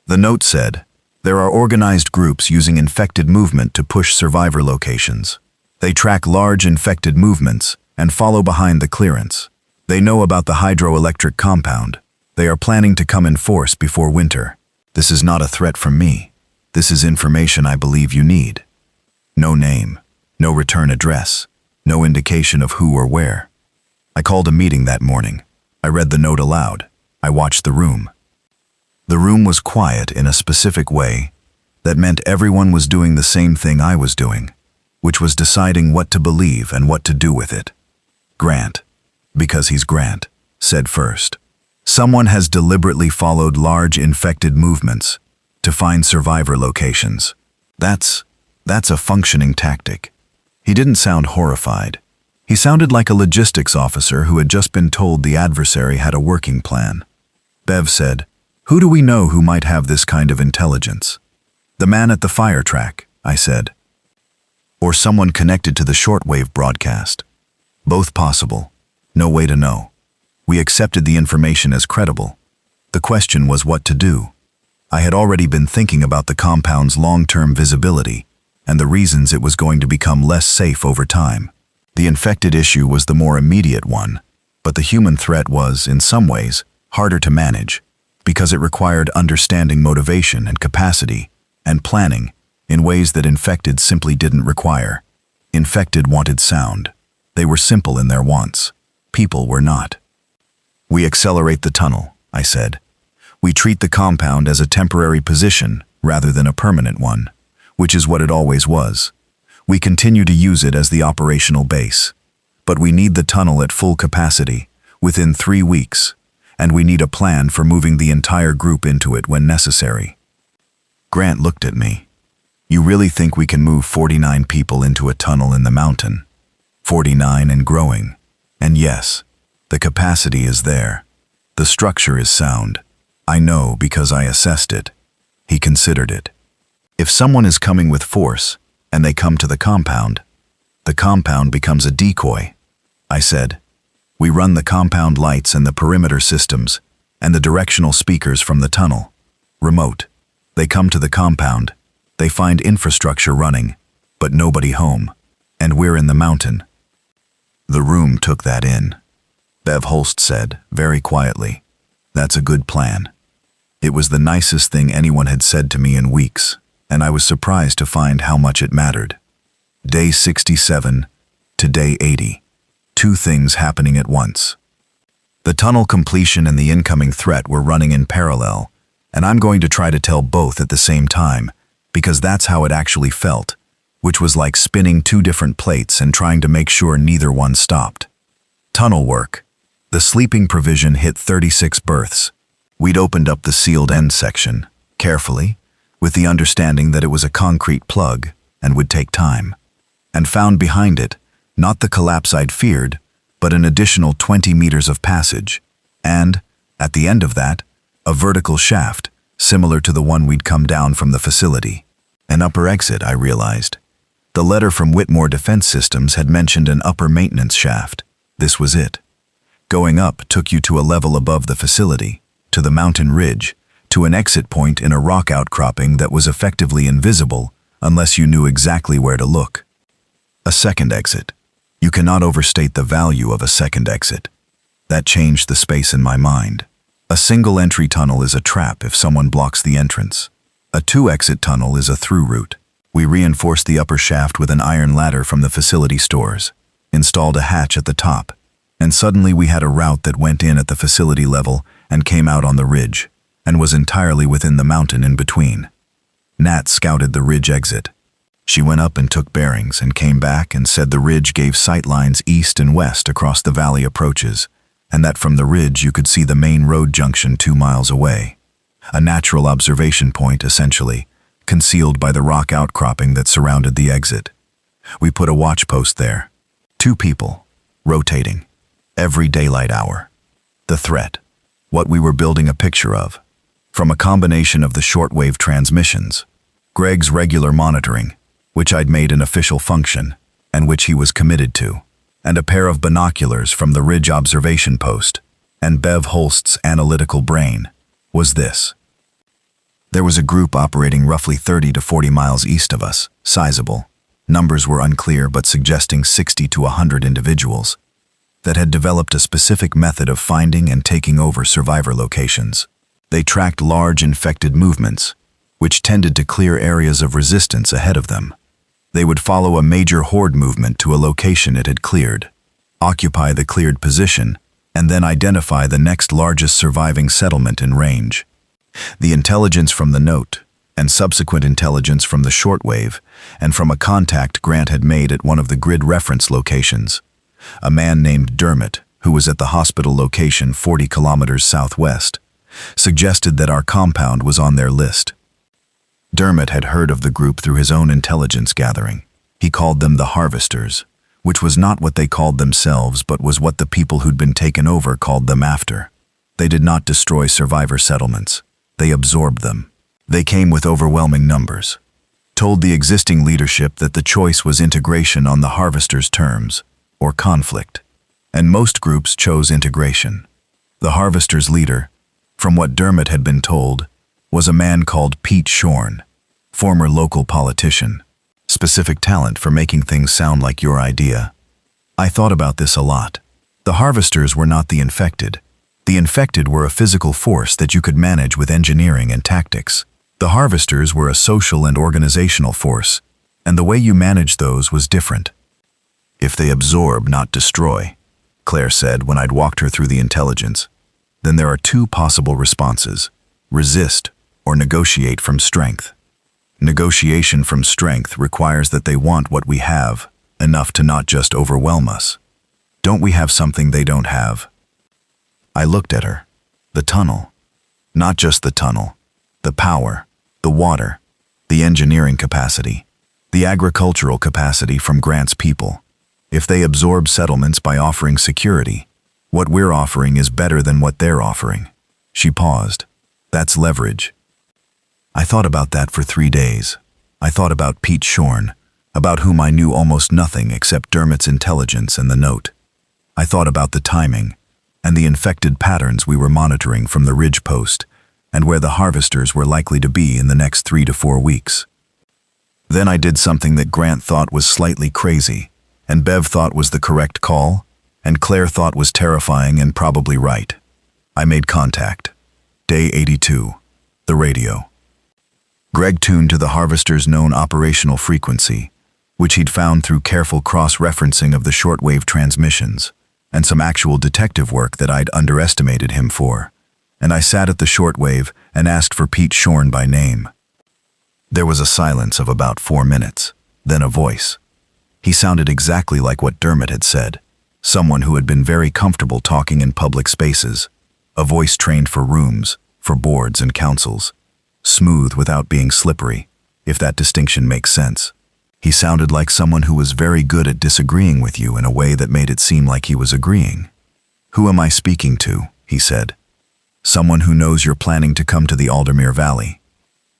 The note said, there are organized groups using infected movement to push survivor locations. They track large infected movements and follow behind the clearance. They know about the hydroelectric compound. They are planning to come in force before winter. This is not a threat from me. This is information I believe you need. No name, no return address, no indication of who or where. I called a meeting that morning. I read the note aloud. I watched the room. The room was quiet in a specific way that meant everyone was doing the same thing I was doing, which was deciding what to believe and what to do with it. Grant, because he's Grant, said first. Someone has deliberately followed large infected movements to find survivor locations. That's a functioning tactic. He didn't sound horrified. He sounded like a logistics officer who had just been told the adversary had a working plan. Bev said, who do we know who might have this kind of intelligence? The man at the fire track, I said. Or someone connected to the shortwave broadcast. Both possible. No way to know. We accepted the information as credible. The question was what to do. I had already been thinking about the compound's long-term visibility and the reasons it was going to become less safe over time. The infected issue was the more immediate one, but the human threat was, in some ways, harder to manage because it required understanding motivation and capacity and planning in ways that infected simply didn't require. Infected wanted sound. They were simple in their wants. People were not. We accelerate the tunnel, I said. We treat the compound as a temporary position rather than a permanent one, which is what it always was. We continue to use it as the operational base. But we need the tunnel at full capacity, within 3 weeks, and we need a plan for moving the entire group into it when necessary. Grant looked at me. You really think we can move 49 people into a tunnel in the mountain? 49 and growing. And yes, the capacity is there. The structure is sound. I know because I assessed it. He considered it. If someone is coming with force, and they come to the compound, The compound becomes a decoy, I said. We run the compound lights and the perimeter systems, and the directional speakers from the tunnel. Remote. They come to the compound. They find infrastructure running, but nobody home. And we're in the mountain. The room took that in. Bev Holst said, very quietly, "That's a good plan." It was the nicest thing anyone had said to me in weeks, and I was surprised to find how much it mattered. Day 67 to day 80. 2 things happening at once. The tunnel completion and the incoming threat were running in parallel, and I'm going to try to tell both at the same time, because that's how it actually felt, which was like spinning 2 different plates and trying to make sure neither one stopped. Tunnel work. The sleeping provision hit 36 berths. We'd opened up the sealed end section, carefully, with the understanding that it was a concrete plug and would take time, and found behind it, not the collapse I'd feared, but an additional 20 meters of passage, and, at the end of that, a vertical shaft, similar to the one we'd come down from the facility. An upper exit, I realized. The letter from Whitmore Defense Systems had mentioned an upper maintenance shaft. This was it. Going up took you to a level above the facility, to the mountain ridge, to an exit point in a rock outcropping that was effectively invisible unless you knew exactly where to look. A second exit. You cannot overstate the value of a second exit. That changed the space in my mind. A single entry tunnel is a trap if someone blocks the entrance. A 2-exit tunnel is a through route. We reinforced the upper shaft with an iron ladder from the facility stores, installed a hatch at the top, and suddenly we had a route that went in at the facility level and came out on the ridge, and was entirely within the mountain in between. Nat scouted the ridge exit. She went up and took bearings and came back and said the ridge gave sight lines east and west across the valley approaches, and that from the ridge you could see the main road junction 2 miles away. A natural observation point, essentially, concealed by the rock outcropping that surrounded the exit. We put a watch post there. 2 people, rotating, every daylight hour. The threat, what we were building a picture of, from a combination of the shortwave transmissions, Greg's regular monitoring, which I'd made an official function, and which he was committed to, and a pair of binoculars from the ridge observation post, and Bev Holst's analytical brain, was this. There was a group operating roughly 30 to 40 miles east of us, sizable. Numbers were unclear but suggesting 60 to 100 individuals, that had developed a specific method of finding and taking over survivor locations. They tracked large infected movements, which tended to clear areas of resistance ahead of them. They would follow a major horde movement to a location it had cleared, occupy the cleared position, and then identify the next largest surviving settlement in range. The intelligence from the note, and subsequent intelligence from the shortwave, and from a contact Grant had made at one of the grid reference locations, a man named Dermot, who was at the hospital location 40 kilometers southwest, suggested that our compound was on their list. Dermot had heard of the group through his own intelligence gathering. He called them the Harvesters, which was not what they called themselves but was what the people who'd been taken over called them after. They did not destroy survivor settlements. They absorbed them. They came with overwhelming numbers. Told the existing leadership that the choice was integration on the Harvesters' terms, or conflict, and most groups chose integration. The Harvesters' leader, from what Dermot had been told, was a man called Pete Shorn, former local politician, specific talent for making things sound like your idea. I thought about this a lot. The Harvesters were not the infected. The infected were a physical force that you could manage with engineering and tactics. The Harvesters were a social and organizational force, and the way you managed those was different. If they absorb, not destroy, Claire said when I'd walked her through the intelligence, then there are 2 possible responses: resist or negotiate from strength. Negotiation from strength requires that they want what we have, enough to not just overwhelm us. Don't we have something they don't have? I looked at her. The tunnel. Not just the tunnel. The power, the water, the engineering capacity, the agricultural capacity from Grant's people. If they absorb settlements by offering security, what we're offering is better than what they're offering. She paused. That's leverage. I thought about that for 3 days. I thought about Pete Shorn, about whom I knew almost nothing except Dermot's intelligence and the note. I thought about the timing and the infected patterns we were monitoring from the ridge post and where the harvesters were likely to be in the next 3 to 4 weeks. Then I did something that Grant thought was slightly crazy, and Bev thought was the correct call, and Claire thought was terrifying and probably right. I made contact. Day 82. The radio. Greg tuned to the harvester's known operational frequency, which he'd found through careful cross-referencing of the shortwave transmissions, and some actual detective work that I'd underestimated him for, and I sat at the shortwave and asked for Pete Shorn by name. There was a silence of about 4 minutes, then a voice. He sounded exactly like what Dermot had said, someone who had been very comfortable talking in public spaces, a voice trained for rooms, for boards and councils, smooth without being slippery, if that distinction makes sense. He sounded like someone who was very good at disagreeing with you in a way that made it seem like he was agreeing. "Who am I speaking to?" he said. "Someone who knows you're planning to come to the Aldermere Valley."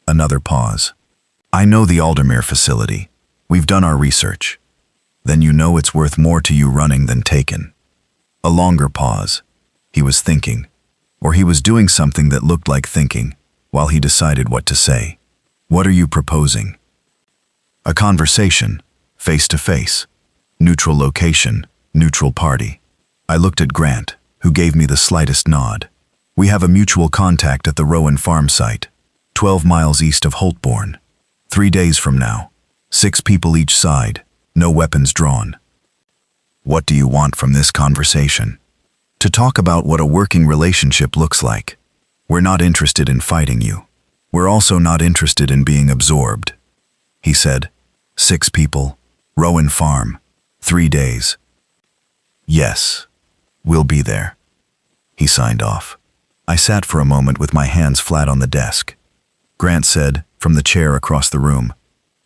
Another pause. "I know the Aldermere facility. We've done our research." "Then you know it's worth more to you running than taken." A longer pause. He was thinking, or he was doing something that looked like thinking, while he decided what to say. "What are you proposing?" "A conversation, face to face. Neutral location, neutral party." I looked at Grant, who gave me the slightest nod. "We have a mutual contact at the Rowan farm site, 12 miles east of Holtbourne. 3 days from now. 6 people each side, no weapons drawn." "What do you want from this conversation?" "To talk about what a working relationship looks like. We're not interested in fighting you. We're also not interested in being absorbed." He said, 6 people, Rowan farm, 3 days. "Yes, we'll be there." He signed off. I sat for a moment with my hands flat on the desk. Grant said, from the chair across the room,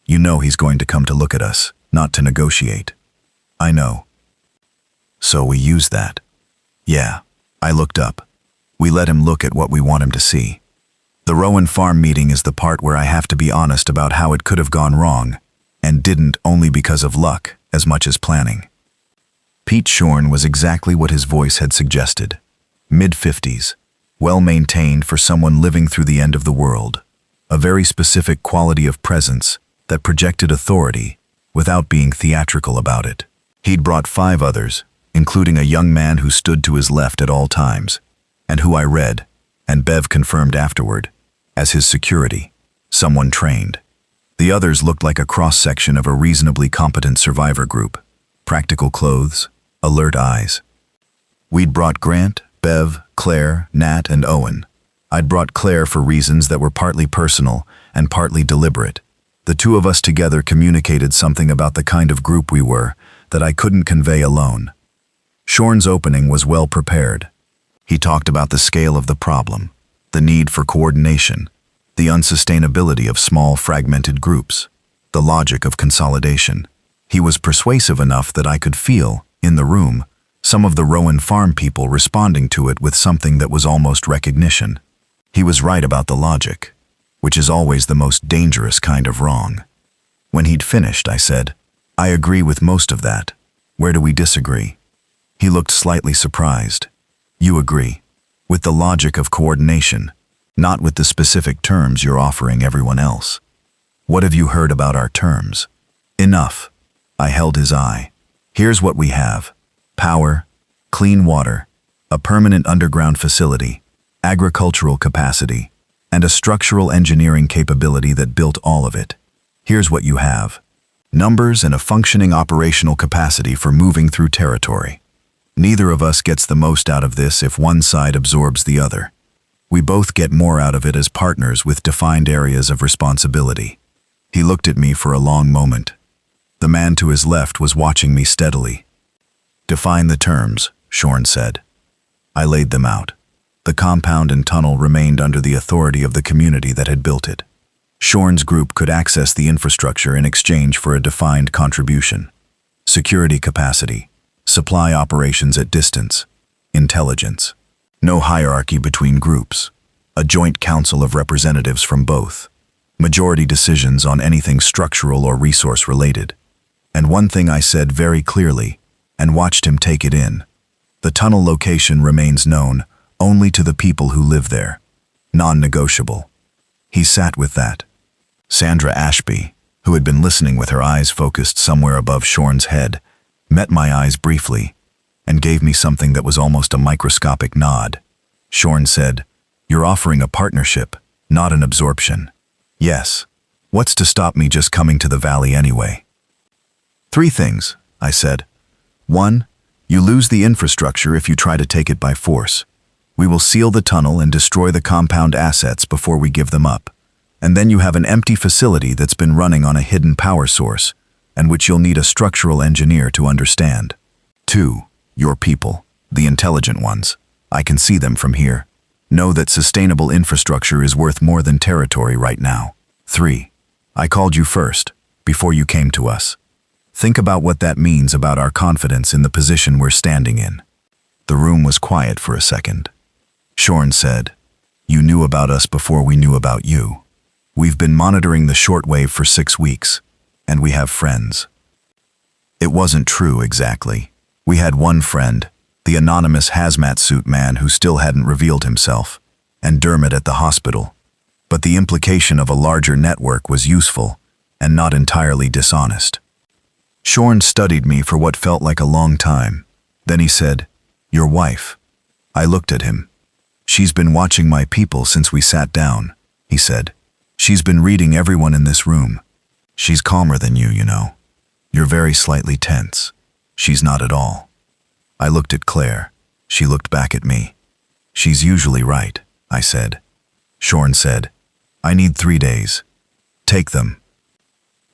"You know he's going to come to look at us, not to negotiate." "I know." "So we use that." "Yeah." I looked up. "We let him look at what we want him to see. The Rowan farm meeting is the part where I have to be honest about how it could have gone wrong, and didn't only because of luck as much as planning." Pete Shorn was exactly what his voice had suggested. Mid-50s, well-maintained for someone living through the end of the world. A very specific quality of presence that projected authority without being theatrical about it. He'd brought 5 others, including a young man who stood to his left at all times, and who I read, and Bev confirmed afterward, as his security, someone trained. The others looked like a cross-section of a reasonably competent survivor group. Practical clothes, alert eyes. We'd brought Grant, Bev, Claire, Nat, and Owen. I'd brought Claire for reasons that were partly personal and partly deliberate. The 2 of us together communicated something about the kind of group we were that I couldn't convey alone. Shorn's opening was well prepared. He talked about the scale of the problem, the need for coordination, the unsustainability of small fragmented groups, the logic of consolidation. He was persuasive enough that I could feel, in the room, some of the Rowan farm people responding to it with something that was almost recognition. He was right about the logic, which is always the most dangerous kind of wrong. When he'd finished, I said, "I agree with most of that. Where do we disagree?" He looked slightly surprised. "You agree. With the logic of coordination, not with the specific terms you're offering everyone else. What have you heard about our terms?" "Enough." I held his eye. "Here's what we have. Power, clean water, a permanent underground facility, agricultural capacity, and a structural engineering capability that built all of it. Here's what you have. Numbers and a functioning operational capacity for moving through territory. Neither of us gets the most out of this if one side absorbs the other. We both get more out of it as partners with defined areas of responsibility." He looked at me for a long moment. The man to his left was watching me steadily. "Define the terms," Shorn said. I laid them out. The compound and tunnel remained under the authority of the community that had built it. Shorn's group could access the infrastructure in exchange for a defined contribution. Security capacity, supply operations at distance, intelligence. No hierarchy between groups. A joint council of representatives from both. Majority decisions on anything structural or resource related. And one thing I said very clearly, and watched him take it in. The tunnel location remains known only to the people who live there. Non-negotiable. He sat with that. Sandra Ashby, who had been listening with her eyes focused somewhere above Shorn's head, met my eyes briefly and gave me something that was almost a microscopic nod. Shorn said, "You're offering a partnership, not an absorption." "Yes. What's to stop me just coming to the valley anyway?" "Three things," I said. "One, you lose the infrastructure if you try to take it by force. We will seal the tunnel and destroy the compound assets before we give them up. And then you have an empty facility that's been running on a hidden power source, and which you'll need a structural engineer to understand. Two, your people, the intelligent ones, I can see them from here, know that sustainable infrastructure is worth more than territory right now. Three, I called you first, before you came to us. Think about what that means about our confidence in the position we're standing in." The room was quiet for a second. Shorn said, "You knew about us before we knew about you. We've been monitoring the shortwave for 6 weeks, and we have friends." It wasn't true exactly. We had one friend, the anonymous hazmat suit man who still hadn't revealed himself, and Dermot at the hospital. But the implication of a larger network was useful and not entirely dishonest. Shorn studied me for what felt like a long time. Then he said, "Your wife." I looked at him. "She's been watching my people since we sat down," he said. "She's been reading everyone in this room. She's calmer than you, you know. You're very slightly tense. She's not at all." I looked at Claire. She looked back at me. "She's usually right," I said. Shorn said, "I need 3 days. Take them."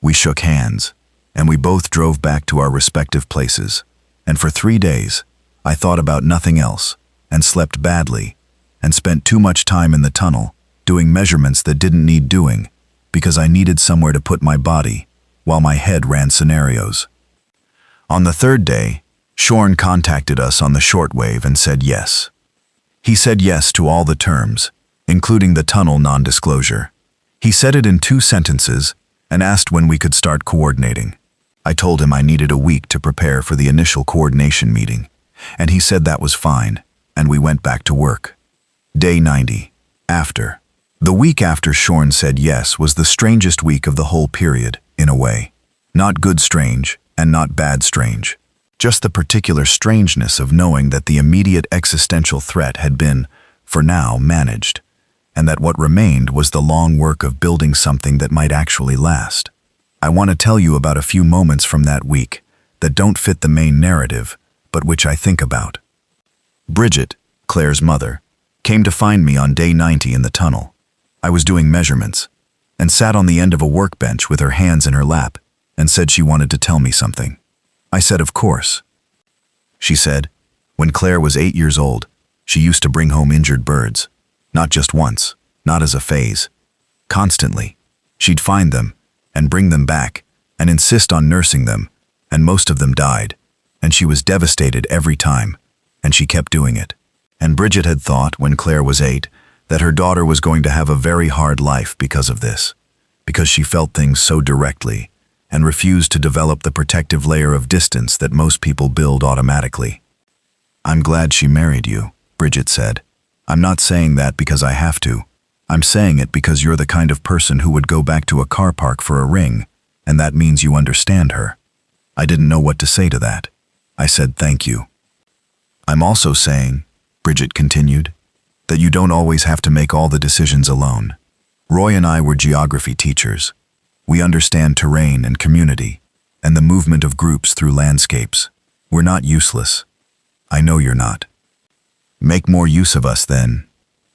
We shook hands, and we both drove back to our respective places. And for 3 days, I thought about nothing else, and slept badly, and spent too much time in the tunnel, doing measurements that didn't need doing, because I needed somewhere to put my body, while my head ran scenarios. On the 3rd day, Shorn contacted us on the shortwave and said yes. He said yes to all the terms, including the tunnel non-disclosure. He said it in 2 sentences and asked when we could start coordinating. I told him I needed a week to prepare for the initial coordination meeting, and he said that was fine, and we went back to work. Day 90. After. The week after Shorn said yes was the strangest week of the whole period, in a way. Not good strange, and not bad strange. Just the particular strangeness of knowing that the immediate existential threat had been, for now, managed, and that what remained was the long work of building something that might actually last. I want to tell you about a few moments from that week that don't fit the main narrative, but which I think about. Bridget, Claire's mother, came to find me on day 90 in the tunnel. I was doing measurements, and sat on the end of a workbench with her hands in her lap, and said she wanted to tell me something. I said, "Of course." She said, when Claire was 8 years old, she used to bring home injured birds. Not just once, not as a phase. Constantly. She'd find them, and bring them back, and insist on nursing them, and most of them died, and she was devastated every time, and she kept doing it. And Bridget had thought, when Claire was 8, that her daughter was going to have a very hard life because of this, because she felt things so directly, and refused to develop the protective layer of distance that most people build automatically. "I'm glad she married you," Bridget said. "I'm not saying that because I have to. I'm saying it because you're the kind of person who would go back to a car park for a ring, and that means you understand her." I didn't know what to say to that. I said thank you. "I'm also saying," Bridget continued, "that you don't always have to make all the decisions alone. Roy and I were geography teachers. We understand terrain and community, and the movement of groups through landscapes. We're not useless. I know you're not. Make more use of us then."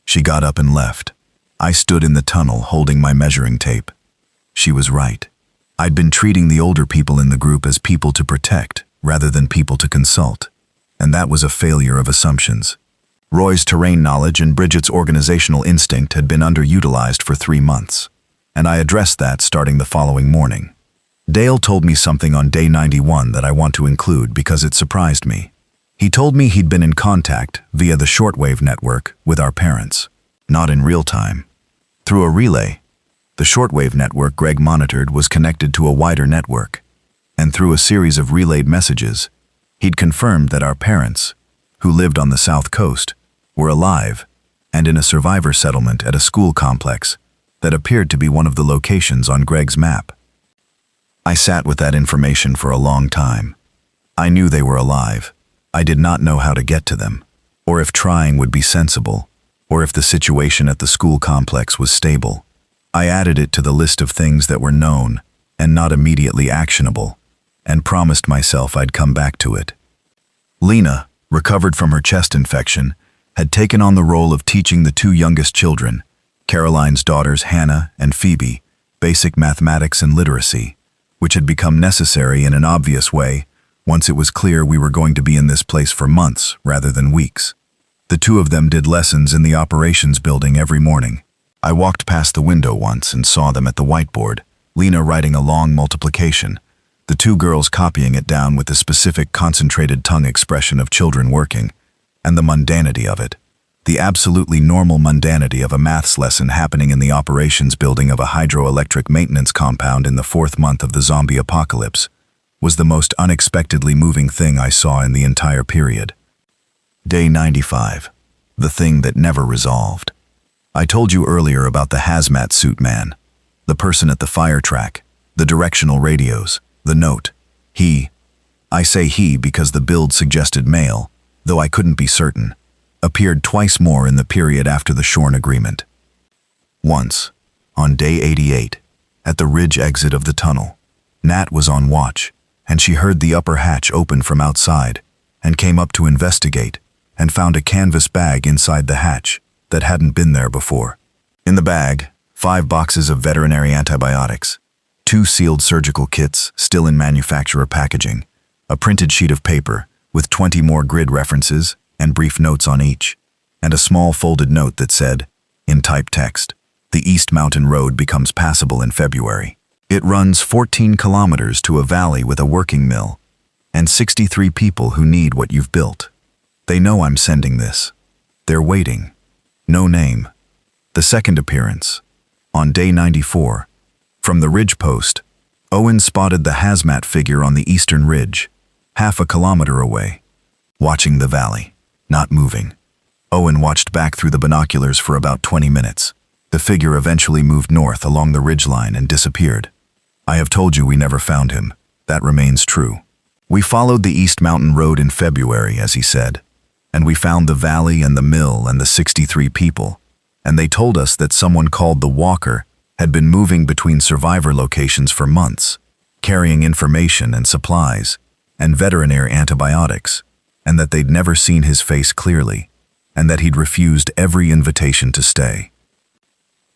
She got up and left. I stood in the tunnel holding my measuring tape. She was right. I'd been treating the older people in the group as people to protect rather than people to consult, and that was a failure of assumptions. Roy's terrain knowledge and Bridget's organizational instinct had been underutilized for 3 months, and I addressed that starting the following morning. Dale told me something on day 91 that I want to include because it surprised me. He told me he'd been in contact, via the shortwave network, with our parents. Not in real time. Through a relay. The shortwave network Greg monitored was connected to a wider network. and through a series of relayed messages, he'd confirmed that our parents, who lived on the south coast, were alive and in a survivor settlement at a school complex that appeared to be one of the locations on Greg's map. I sat with that information for a long time. I knew they were alive. I did not know how to get to them, or if trying would be sensible, or if the situation at the school complex was stable. I added it to the list of things that were known and not immediately actionable, and promised myself I'd come back to it. Lena, recovered from her chest infection, had taken on the role of teaching the two youngest children, Caroline's daughters Hannah and Phoebe, basic mathematics and literacy, which had become necessary in an obvious way once it was clear we were going to be in this place for months rather than weeks. The two of them did lessons in the operations building every morning. I walked past the window once and saw them at the whiteboard, Lena writing a long multiplication, the two girls copying it down with the specific concentrated tongue expression of children working, and the mundanity of it. The absolutely normal mundanity of a maths lesson happening in the operations building of a hydroelectric maintenance compound in the 4th month of the zombie apocalypse was the most unexpectedly moving thing I saw in the entire period. Day 95. The thing that never resolved. I told you earlier about the hazmat suit man, the person at the fire track, the directional radios, the note. I say he because the build suggested male, though I couldn't be certain, appeared twice more in the period after the Shorn agreement. Once, on day 88, at the ridge exit of the tunnel, Nat was on watch, and she heard the upper hatch open from outside, and came up to investigate, and found a canvas bag inside the hatch that hadn't been there before. In the bag, 5 boxes of veterinary antibiotics, 2 sealed surgical kits still in manufacturer packaging, a printed sheet of paper with 20 more grid references and brief notes on each, and a small folded note that said, in typed text, "The East Mountain Road becomes passable in February. It runs 14 kilometers to a valley with a working mill, and 63 people who need what you've built. They know I'm sending this. They're waiting. No name." The second appearance, on day 94, from the ridge post, Owen spotted the hazmat figure on the eastern ridge, half a kilometer away, watching the valley, not moving. Owen watched back through the binoculars for about 20 minutes. The figure eventually moved north along the ridgeline and disappeared. I have told you we never found him. That remains true. We followed the East Mountain Road in February, as he said, and we found the valley and the mill and the 63 people, and they told us that someone called the Walker had been moving between survivor locations for months, carrying information and supplies, and veterinary antibiotics, and that they'd never seen his face clearly, and that he'd refused every invitation to stay.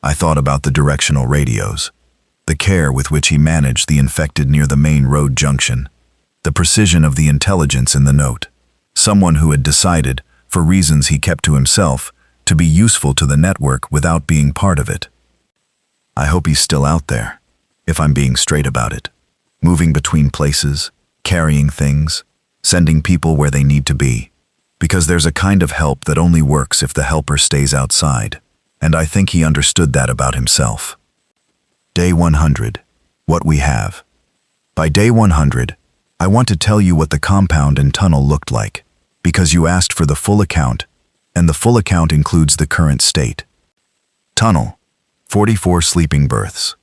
I thought about the directional radios, the care with which he managed the infected near the main road junction, the precision of the intelligence in the note, someone who had decided, for reasons he kept to himself, to be useful to the network without being part of it. I hope he's still out there, if I'm being straight about it, moving between places, carrying things, sending people where they need to be, because there's a kind of help that only works if the helper stays outside, and I think he understood that about himself. Day 100. What we have. By day 100, I want to tell you what the compound and tunnel looked like, because you asked for the full account, and the full account includes the current state. Tunnel, 44 sleeping berths,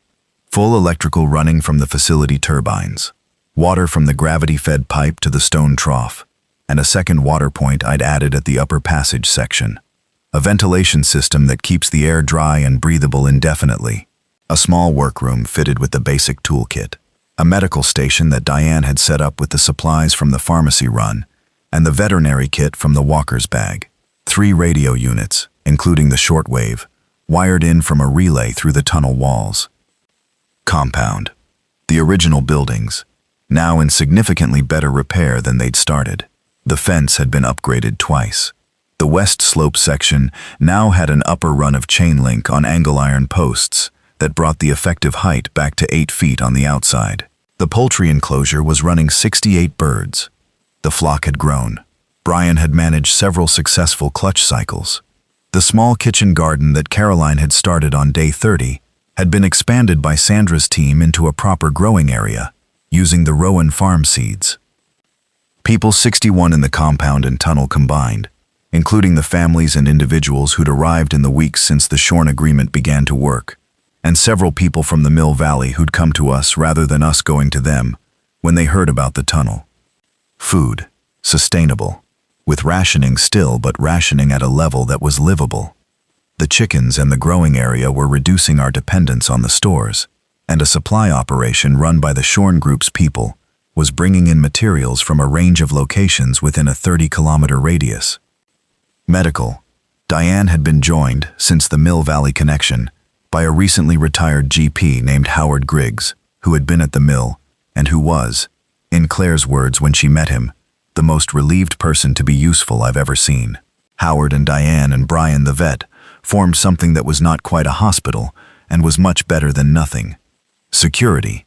full electrical running from the facility turbines, water from the gravity-fed pipe to the stone trough, and a second water point I'd added at the upper passage section, a ventilation system that keeps the air dry and breathable indefinitely, a small workroom fitted with the basic toolkit, a medical station that Diane had set up with the supplies from the pharmacy run, and the veterinary kit from the walker's bag, 3 radio units, including the shortwave, wired in from a relay through the tunnel walls. Compound. The original buildings, now in significantly better repair than they'd started. The fence had been upgraded twice. The west slope section now had an upper run of chain link on angle iron posts that brought the effective height back to 8 feet on the outside. The poultry enclosure was running 68 birds. The flock had grown. Brian had managed several successful clutch cycles. The small kitchen garden that Caroline had started on day 30 had been expanded by Sandra's team into a proper growing area, using the Rowan farm seeds. People 61 in the compound and tunnel combined, including the families and individuals who'd arrived in the weeks since the Shorn Agreement began to work, and several people from the Mill Valley who'd come to us rather than us going to them when they heard about the tunnel. Food, sustainable, with rationing still, but rationing at a level that was livable. The chickens and the growing area were reducing our dependence on the stores, and a supply operation run by the Shorn Group's people was bringing in materials from a range of locations within a 30-kilometer radius. Medical. Diane had been joined, since the Mill Valley connection, by a recently retired GP named Howard Griggs, who had been at the mill, and who was, in Claire's words when she met him, the most relieved person to be useful I've ever seen. Howard and Diane and Brian the vet formed something that was not quite a hospital and was much better than nothing. Security.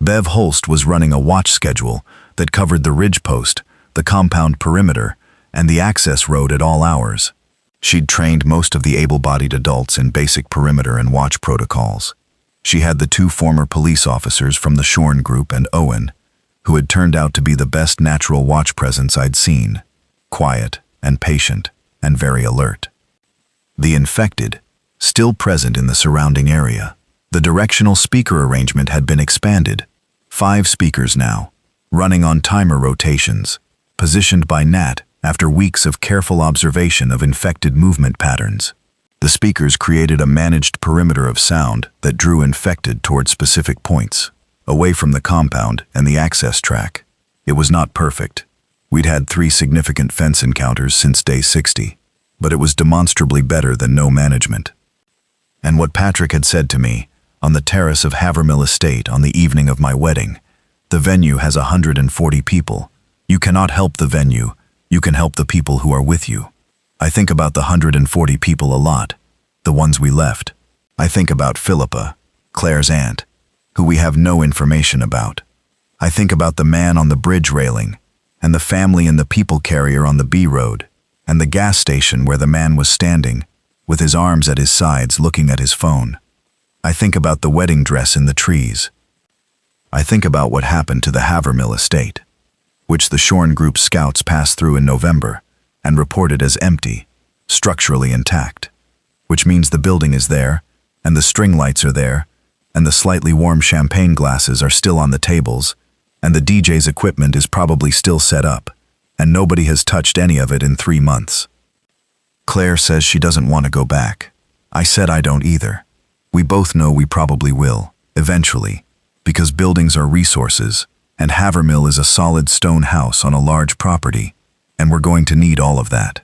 Bev Holst was running a watch schedule that covered the ridge post, the compound perimeter, and the access road at all hours. She'd trained most of the able-bodied adults in basic perimeter and watch protocols. She had the two former police officers from the Shorn Group and Owen, who had turned out to be the best natural watch presence I'd seen, quiet and patient and very alert. The infected, still present in the surrounding area. The directional speaker arrangement had been expanded. 5 speakers now, running on timer rotations, positioned by Nat after weeks of careful observation of infected movement patterns. The speakers created a managed perimeter of sound that drew infected toward specific points, away from the compound and the access track. It was not perfect. We'd had 3 significant fence encounters since day 60, but it was demonstrably better than no management. And what Patrick had said to me, on the terrace of Havermill Estate on the evening of my wedding, the venue has 140 people. You cannot help the venue, you can help the people who are with you. I think about the 140 people a lot, the ones we left. I think about Philippa, Claire's aunt, who we have no information about. I think about the man on the bridge railing, and the family in the people carrier on the B road, and the gas station where the man was standing, with his arms at his sides looking at his phone. I think about the wedding dress in the trees. I think about what happened to the Havermill Estate, which the Shorn Group scouts passed through in November and reported as empty, structurally intact, which means the building is there, and the string lights are there, and the slightly warm champagne glasses are still on the tables, and the DJ's equipment is probably still set up, and nobody has touched any of it in 3 months. Claire says she doesn't want to go back. I said I don't either. We both know we probably will, eventually, because buildings are resources, and Havermill is a solid stone house on a large property, and we're going to need all of that.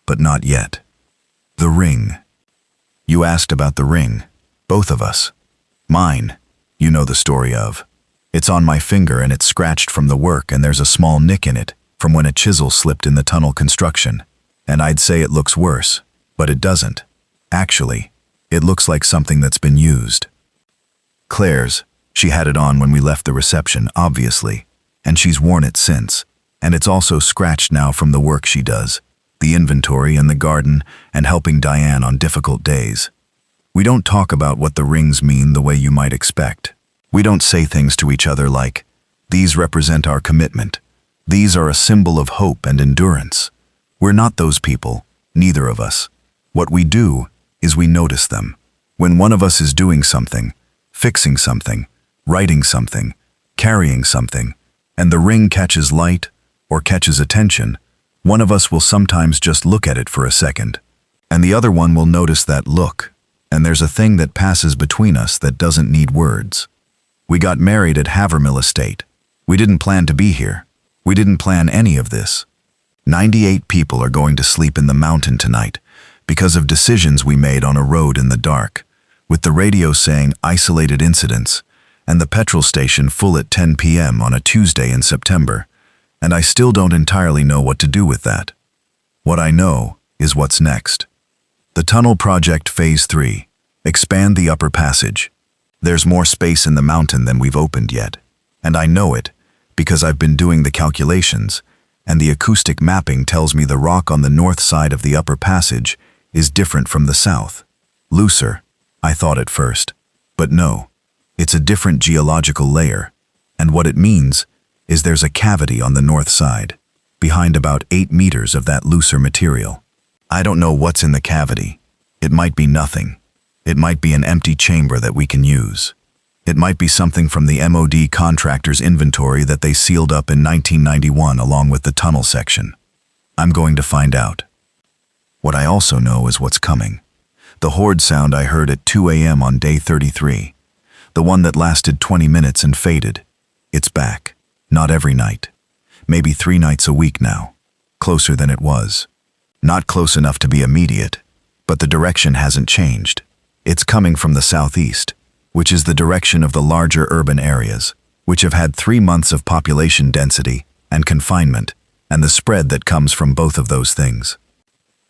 But not yet. The ring. You asked about the ring. Both of us. Mine, you know the story of. It's on my finger and it's scratched from the work, and there's a small nick in it from when a chisel slipped in the tunnel construction. And I'd say it looks worse, but it doesn't. Actually, it looks like something that's been used. Claire's, she had it on when we left the reception, obviously, and she's worn it since, and it's also scratched now from the work she does, the inventory and the garden, and helping Diane on difficult days. We don't talk about what the rings mean the way you might expect. We don't say things to each other like, "These represent our commitment. These are a symbol of hope and endurance." We're not those people, neither of us. What we do is we notice them. When one of us is doing something, fixing something, writing something, carrying something, and the ring catches light or catches attention, one of us will sometimes just look at it for a second, and the other one will notice that look, and there's a thing that passes between us that doesn't need words. We got married at Havermill Estate. We didn't plan to be here. We didn't plan any of this. 98 people are going to sleep in the mountain tonight because of decisions we made on a road in the dark, with the radio saying isolated incidents and the petrol station full at 10 p.m. on a Tuesday in September, and I still don't entirely know what to do with that. What I know is what's next. The Tunnel Project Phase 3. Expand the upper passage. There's more space in the mountain than we've opened yet, and I know it because I've been doing the calculations, and the acoustic mapping tells me the rock on the north side of the upper passage is different from the south. Looser, I thought at first. But no, it's a different geological layer. And what it means is there's a cavity on the north side, behind about 8 meters of that looser material. I don't know what's in the cavity. It might be nothing. It might be an empty chamber that we can use. It might be something from the MOD contractor's inventory that they sealed up in 1991 along with the tunnel section. I'm going to find out. What I also know is what's coming. The horde sound I heard at 2 a.m. on day 33. The one that lasted 20 minutes and faded. It's back. Not every night. Maybe 3 nights a week now. Closer than it was. Not close enough to be immediate, but the direction hasn't changed. It's coming from the southeast, which is the direction of the larger urban areas, which have had 3 months of population density and confinement, and the spread that comes from both of those things.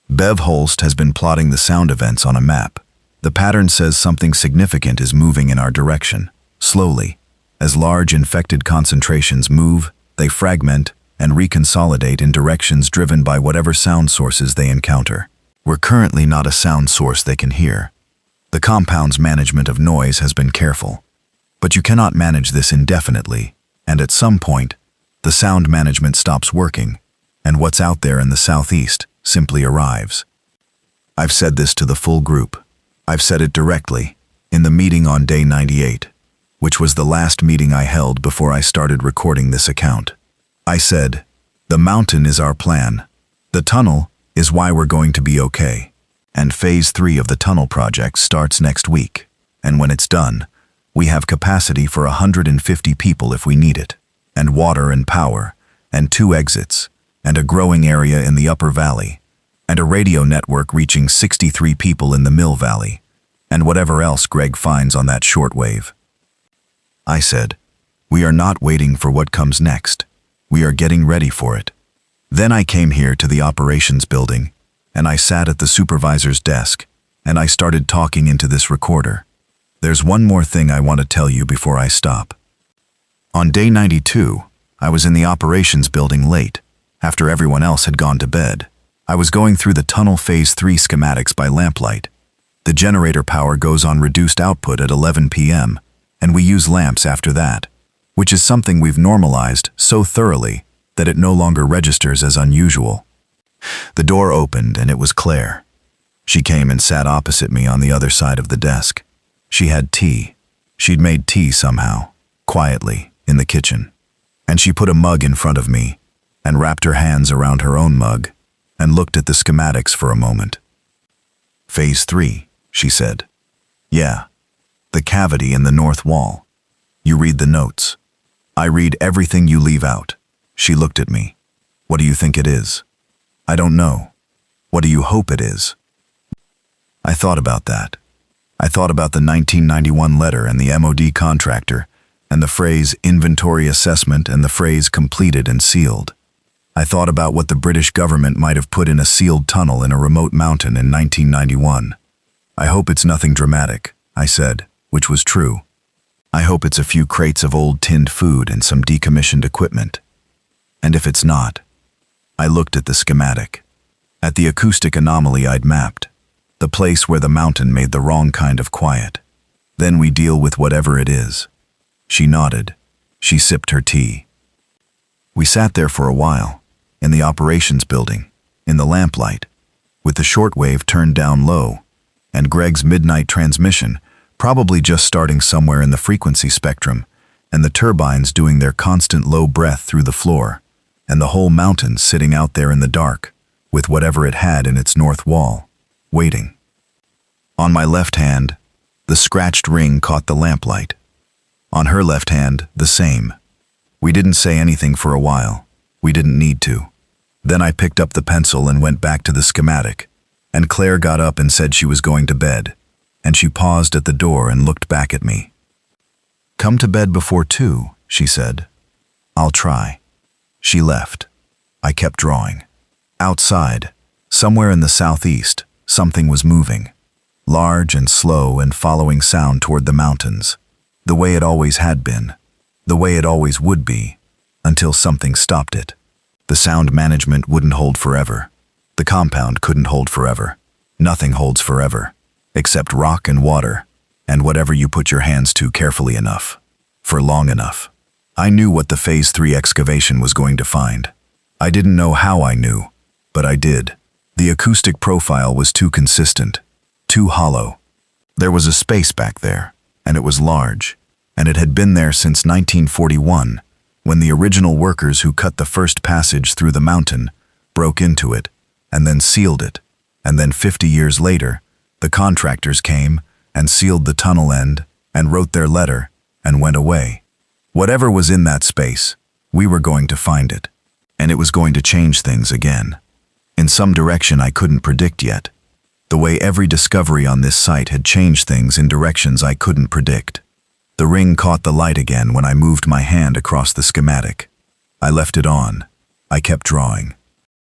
Bev Holst has been plotting the sound events on a map. The pattern says something significant is moving in our direction, slowly. As large infected concentrations move, they fragment and reconsolidate in directions driven by whatever sound sources they encounter. We're currently not a sound source they can hear. The compound's management of noise has been careful. But you cannot manage this indefinitely, and at some point, the sound management stops working, and what's out there in the southeast simply arrives. I've said this to the full group. I've said it directly, in the meeting on day 98, which was the last meeting I held before I started recording this account. I said, the mountain is our plan. The tunnel is why we're going to be okay. And phase 3 of the tunnel project starts next week. And when it's done, we have capacity for 150 people if we need it, and water and power, and 2 exits, and a growing area in the upper valley, and a radio network reaching 63 people in the Mill Valley, and whatever else Greg finds on that shortwave. I said, we are not waiting for what comes next. We are getting ready for it. Then I came here to the operations building, and I sat at the supervisor's desk, and I started talking into this recorder. There's one more thing I want to tell you before I stop. On day 92, I was in the operations building late, after everyone else had gone to bed. I was going through the tunnel phase 3 schematics by lamplight. The generator power goes on reduced output at 11 p.m., and we use lamps after that, which is something we've normalized so thoroughly that it no longer registers as unusual. The door opened and it was Claire. She came and sat opposite me on the other side of the desk. She had tea. She'd made tea somehow, quietly, in the kitchen. And she put a mug in front of me and wrapped her hands around her own mug and looked at the schematics for a moment. Phase 3, she said. Yeah, the cavity in the north wall. You read the notes. I read everything you leave out. She looked at me. What do you think it is? I don't know. What do you hope it is? I thought about that. I thought about the 1991 letter and the MOD contractor, and the phrase inventory assessment and the phrase completed and sealed. I thought about what the British government might have put in a sealed tunnel in a remote mountain in 1991. I hope it's nothing dramatic, I said, which was true. I hope it's a few crates of old tinned food and some decommissioned equipment. And if it's not, I looked at the schematic, at the acoustic anomaly I'd mapped, the place where the mountain made the wrong kind of quiet. Then we deal with whatever it is. She nodded. She sipped her tea. We sat there for a while, in the operations building, in the lamplight, with the shortwave turned down low, and Greg's midnight transmission probably just starting somewhere in the frequency spectrum, and the turbines doing their constant low breath through the floor, and the whole mountain sitting out there in the dark, with whatever it had in its north wall, waiting. On my left hand, the scratched ring caught the lamplight. On her left hand, the same. We didn't say anything for a while. We didn't need to. Then I picked up the pencil and went back to the schematic, and Claire got up and said she was going to bed, and she paused at the door and looked back at me. Come to bed before 2, she said. I'll try. She left. I kept drawing. Outside, somewhere in the southeast, something was moving. Large and slow and following sound toward the mountains. The way it always had been. The way it always would be. Until something stopped it. The sound management wouldn't hold forever. The compound couldn't hold forever. Nothing holds forever. Except rock and water. And whatever you put your hands to carefully enough. For long enough. I knew what the Phase 3 excavation was going to find. I didn't know how I knew, but I did. The acoustic profile was too consistent, too hollow. There was a space back there, and it was large, and it had been there since 1941, when the original workers who cut the first passage through the mountain broke into it, and then sealed it. And then 50 years later, the contractors came and sealed the tunnel end and wrote their letter and went away. Whatever was in that space, we were going to find it, and it was going to change things again. In some direction I couldn't predict yet. The way every discovery on this site had changed things in directions I couldn't predict. The ring caught the light again when I moved my hand across the schematic. I left it on. I kept drawing.